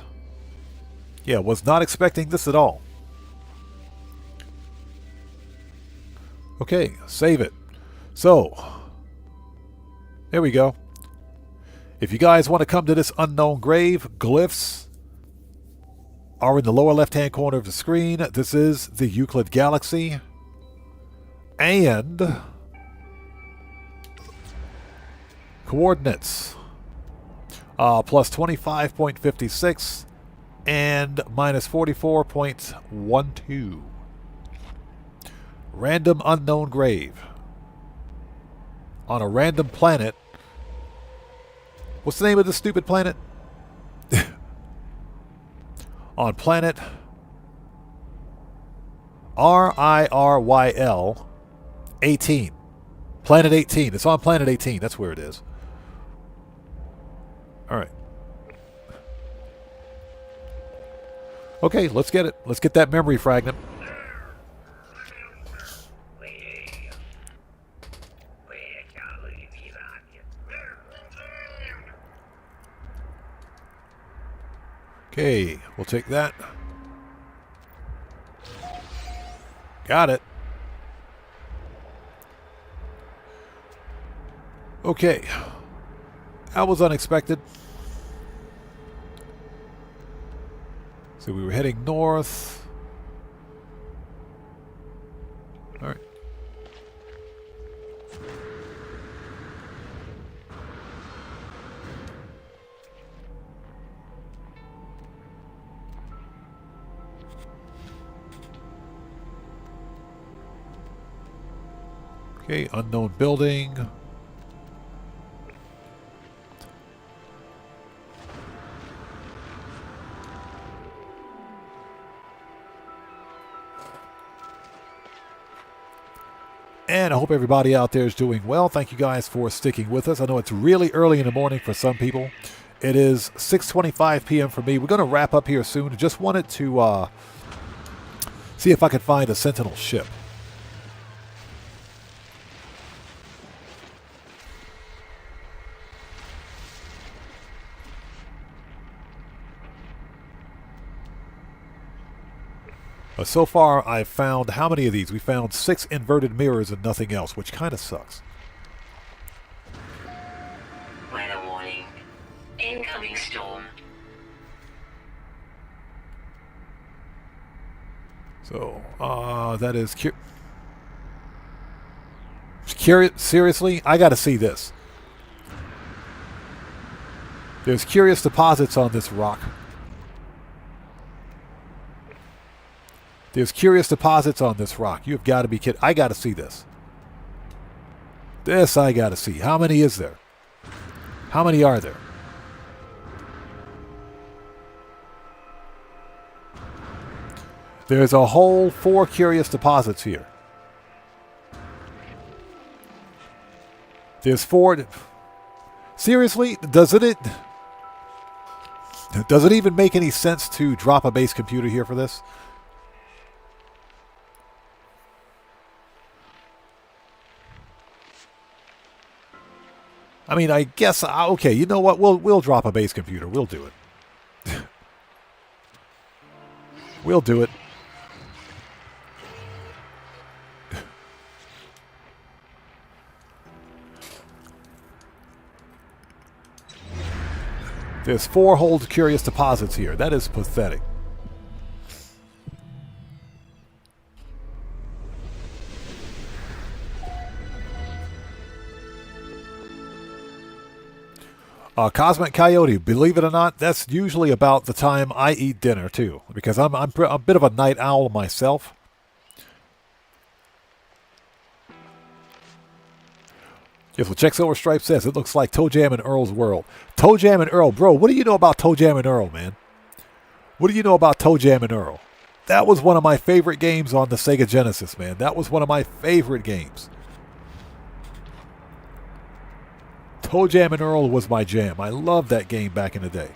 Yeah, was not expecting this at all. Okay, save it. So, there we go. If you guys want to come to this unknown grave, glyphs are in the lower left-hand corner of the screen. This is the Euclid Galaxy. And coordinates. Plus 25.56 and minus 44.12. Random unknown grave. On a random planet. What's the name of this stupid planet? On planet RIRYL 18. Planet 18. It's on planet 18. That's where it is. All right. Okay, let's get it. Let's get that memory fragment. Okay, we'll take that. Got it. Okay. That was unexpected. So we were heading north. All right. Okay, unknown building. And I hope everybody out there is doing well. Thank you guys for sticking with us. I know it's really early in the morning for some people. It is 6:25 p.m. for me. We're going to wrap up here soon. Just wanted to see if I could find a Sentinel ship. So far, I've found, how many of these? We found 6 inverted mirrors and nothing else, which kind of sucks. Weather warning. Incoming storm. So, that is curious. Seriously, I got to see this. There's curious deposits on this rock. There's curious deposits on this rock. You've got to be kidding. I got to see this. This I got to see. How many is there? How many are there? There's a whole 4 curious deposits here. There's 4. Seriously, doesn't it even make any sense to drop a base computer here for this? I mean, I guess okay. You know what? We'll drop a base computer. We'll do it. We'll do it. There's 4 whole curious deposits here. That is pathetic. Cosmic Coyote, believe it or not, that's usually about the time I eat dinner too, because I'm a bit of a night owl myself. Yes, well, Check Silver Stripe says it looks like Toe Jam and Earl's World. Toe Jam and Earl, bro. What do you know about Toe Jam and Earl, man? What do you know about Toe Jam and Earl? That was one of my favorite games on the Sega Genesis, man. That was one of my favorite games. Toe Jam and Earl was my jam. I loved that game back in the day.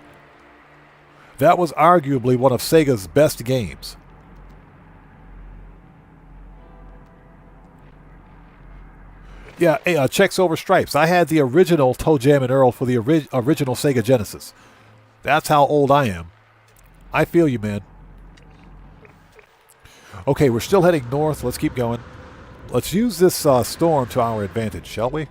That was arguably one of Sega's best games. Yeah, hey, Check Silver Stripes. I had the original Toe Jam and Earl for the original Sega Genesis. That's how old I am. I feel you, man. Okay, we're still heading north. Let's keep going. Let's use this storm to our advantage, shall we?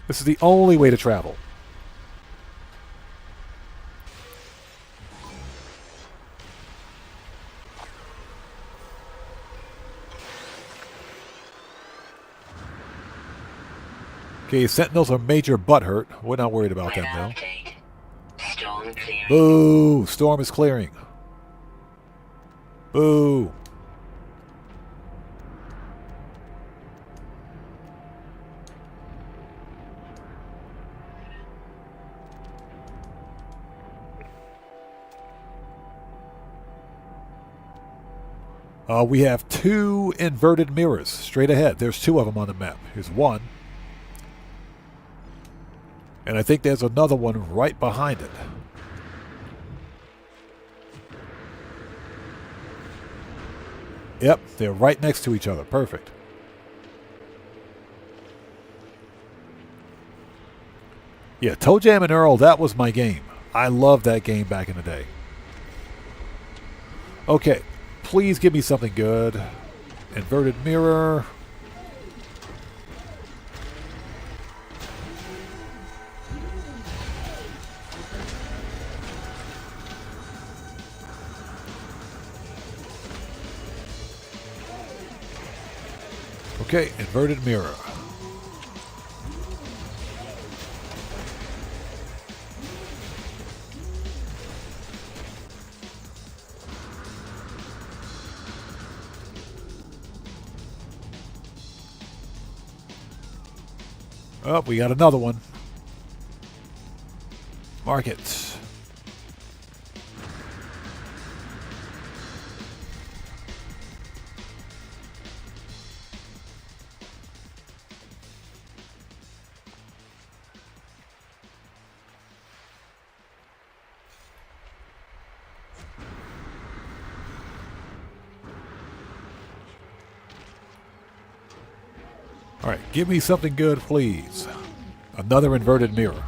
This is the only way to travel. Okay, Sentinels are major butthurt. We're not worried about them, though. Storm clearing. Boo! Storm is clearing. Boo! We have 2 inverted mirrors straight ahead. There's 2 of them on the map. Here's one. And I think there's another one right behind it. Yep, they're right next to each other. Perfect. Yeah, Toe Jam and Earl, that was my game. I loved that game back in the day. Okay, please give me something good. Inverted mirror. Okay, inverted mirror. Oh, we got another one. Mark it. All right, give me something good, please. Another inverted mirror.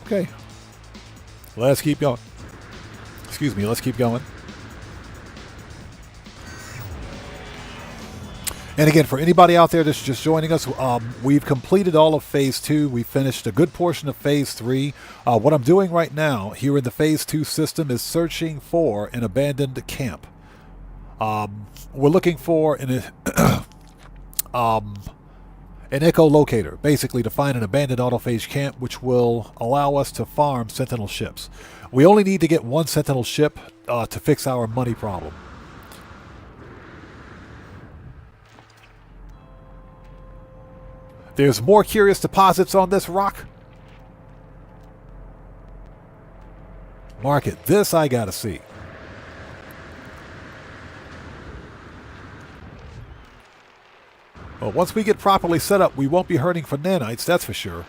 Okay. Let's keep going. Excuse me, let's keep going. And again, for anybody out there that's just joining us, we've completed all of Phase 2. We finished a good portion of Phase 3. What I'm doing right now here in the Phase 2 system is searching for an abandoned camp. We're looking for an echolocator, basically to find an abandoned autophage camp, which will allow us to farm Sentinel ships. We only need to get one Sentinel ship to fix our money problem. There's more curious deposits on this rock. Market. This I gotta see. Well, once we get properly set up, we won't be hurting for nanites, that's for sure.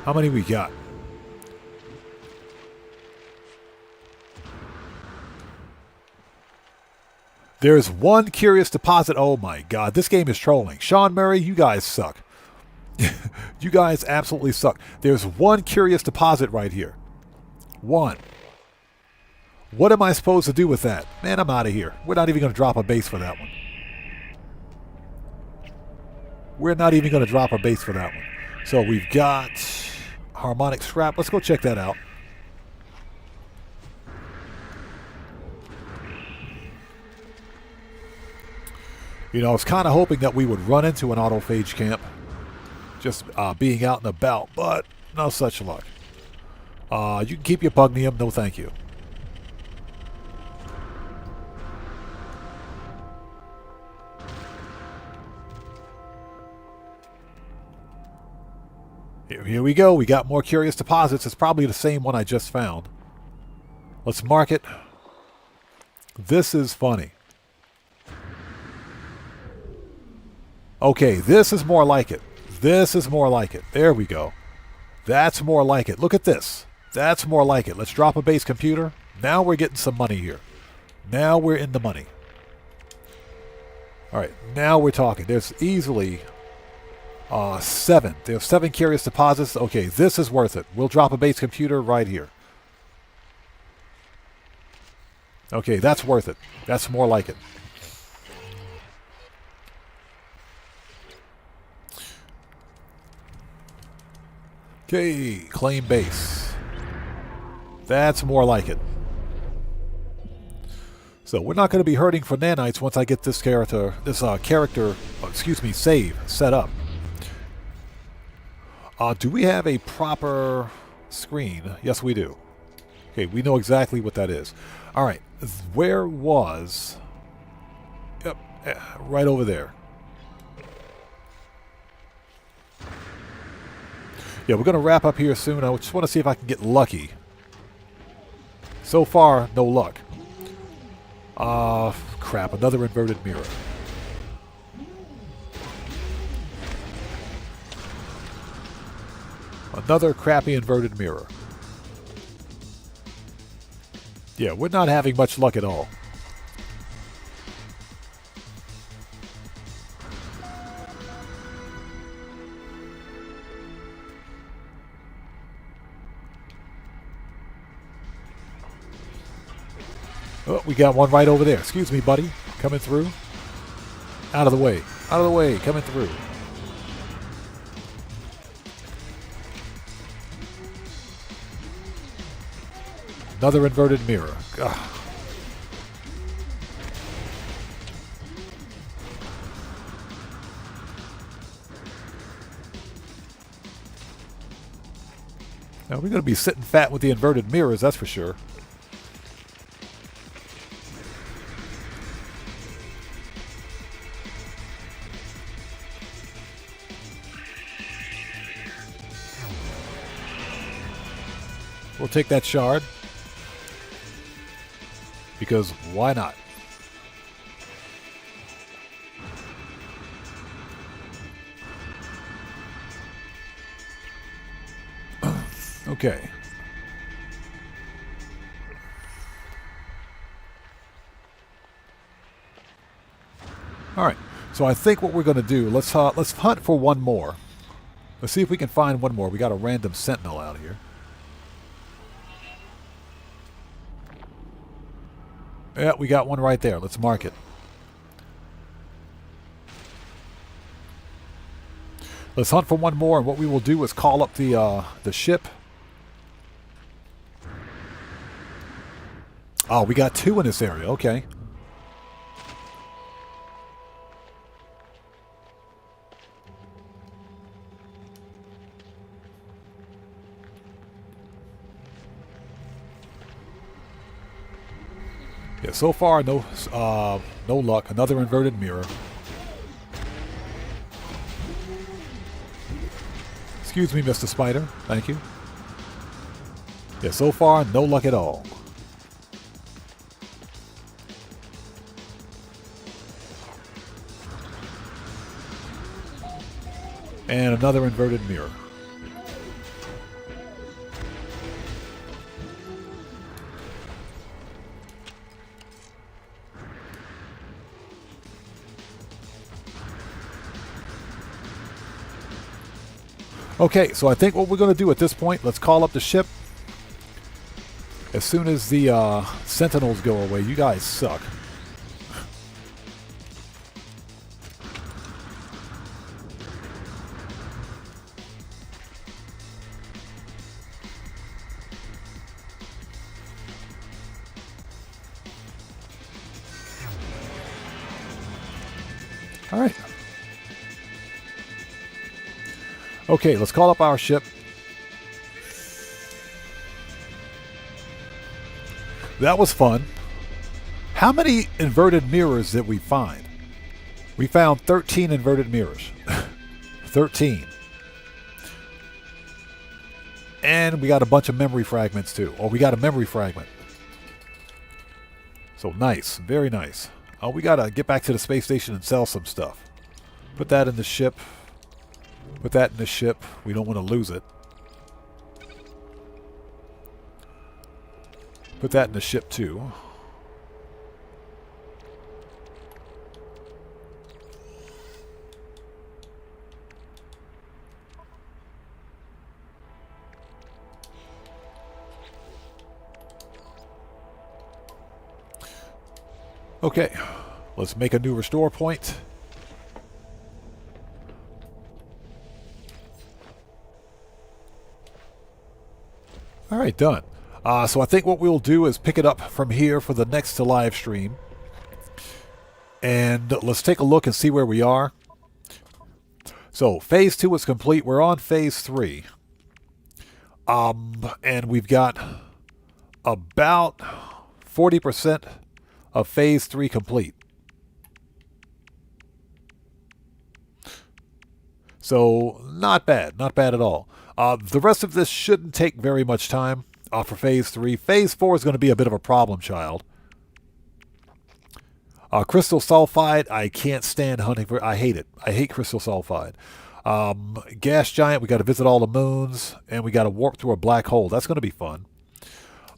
How many we got? There's one curious deposit. Oh my god, this game is trolling. Sean Murray, you guys suck. You guys absolutely suck. There's one curious deposit right here. One. What am I supposed to do with that? Man, I'm out of here. We're not even going to drop a base for that one. We're not even going to drop a base for that one. So we've got harmonic scrap. Let's go check that out. You know, I was kind of hoping that we would run into an autophage camp, just being out and about, but no such luck. You can keep your pugnium. No, thank you. Here we go. We got more curious deposits. It's probably the same one I just found. Let's mark it. This is funny. Okay, this is more like it. This is more like it. There we go. That's more like it. Look at this. That's more like it. Let's drop a base computer. Now we're getting some money here. Now we're in the money. All right, now we're talking. There's easily 7. There's 7 curious deposits. Okay, this is worth it. We'll drop a base computer right here. Okay, that's worth it. That's more like it. Okay, claim base. That's more like it. So we're not going to be hurting for nanites once I get this character, save set up. Do we have a proper screen? Yes, we do. Okay, we know exactly what that is. All right, where was? Yep, right over there. Yeah, we're going to wrap up here soon. I just want to see if I can get lucky. So far, no luck. Crap, another inverted mirror. Another crappy inverted mirror. Yeah, we're not having much luck at all. Oh, we got one right over there. Excuse me, buddy. Coming through. Out of the way. Out of the way. Coming through. Another inverted mirror. Ugh. Now, we're going to be sitting fat with the inverted mirrors, that's for sure. We'll take that shard. Because why not? Okay. All right. So I think what we're going to do, let's hunt for one more. Let's see if we can find one more. We got a random sentinel out here. Yeah, we got one right there. Let's mark it. Let's hunt for one more, and what we will do is call up the ship. Oh, we got two in this area. Okay. Yeah, so far no luck. Another inverted mirror. Excuse me, Mr. Spider. Thank you. Yeah, so far no luck at all. And another inverted mirror. Okay, so I think what we're going to do at this point, let's call up the ship. As soon as the sentinels go away, you guys suck. All right. Okay, let's call up our ship. That was fun. How many inverted mirrors did we find? We found 13 inverted mirrors. 13. And we got a bunch of memory fragments too. Oh, we got a memory fragment. So nice. Very nice. Oh, we got to get back to the space station and sell some stuff. Put that in the ship. Put that in the ship. We don't want to lose it. Put that in the ship too. Okay, let's make a new restore point. All right, done. So I think what we'll do is pick it up from here for the next live stream. And let's take a look and see where we are. So phase 2 is complete. We're on phase 3. And we've got about 40% of phase 3 complete. So not bad. Not bad at all. The rest of this shouldn't take very much time for phase 3. Phase 4 is going to be a bit of a problem child. Crystal sulfide, I can't stand hunting for. I hate it. I hate crystal sulfide. Gas giant, we got to visit all the moons, and we got to warp through a black hole. That's going to be fun.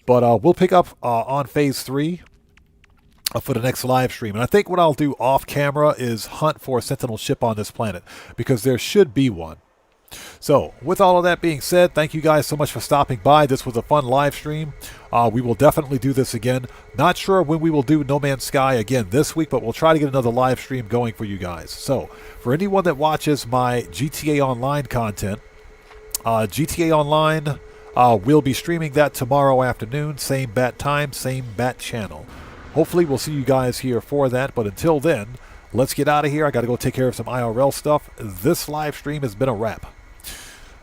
But we'll pick up on phase 3 for the next live stream. And I think what I'll do off camera is hunt for a Sentinel ship on this planet, because there should be one. So, with all of that being said, thank you guys so much for stopping by. This was a fun live stream. We will definitely do this again. Not sure when we will do No Man's Sky again this week, but we'll try to get another live stream going for you guys. So, for anyone that watches my GTA Online content, GTA Online, we'll be streaming that tomorrow afternoon. Same bat time, same bat channel. Hopefully, we'll see you guys here for that. But until then, let's get out of here. I got to go take care of some IRL stuff. This live stream has been a wrap.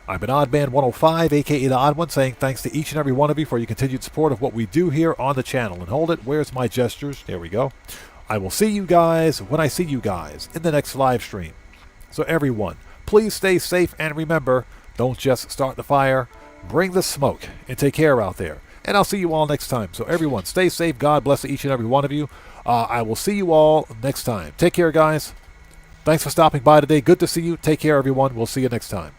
I've been Oddman 105, a.k.a. The Odd One, saying thanks to each and every one of you for your continued support of what we do here on the channel. And hold it, where's my gestures? There we go. I will see you guys when I see you guys in the next live stream. So everyone, please stay safe, and remember, don't just start the fire, bring the smoke, and take care out there. And I'll see you all next time. So everyone, stay safe. God bless each and every one of you. I will see you all next time. Take care, guys. Thanks for stopping by today. Good to see you. Take care, everyone. We'll see you next time.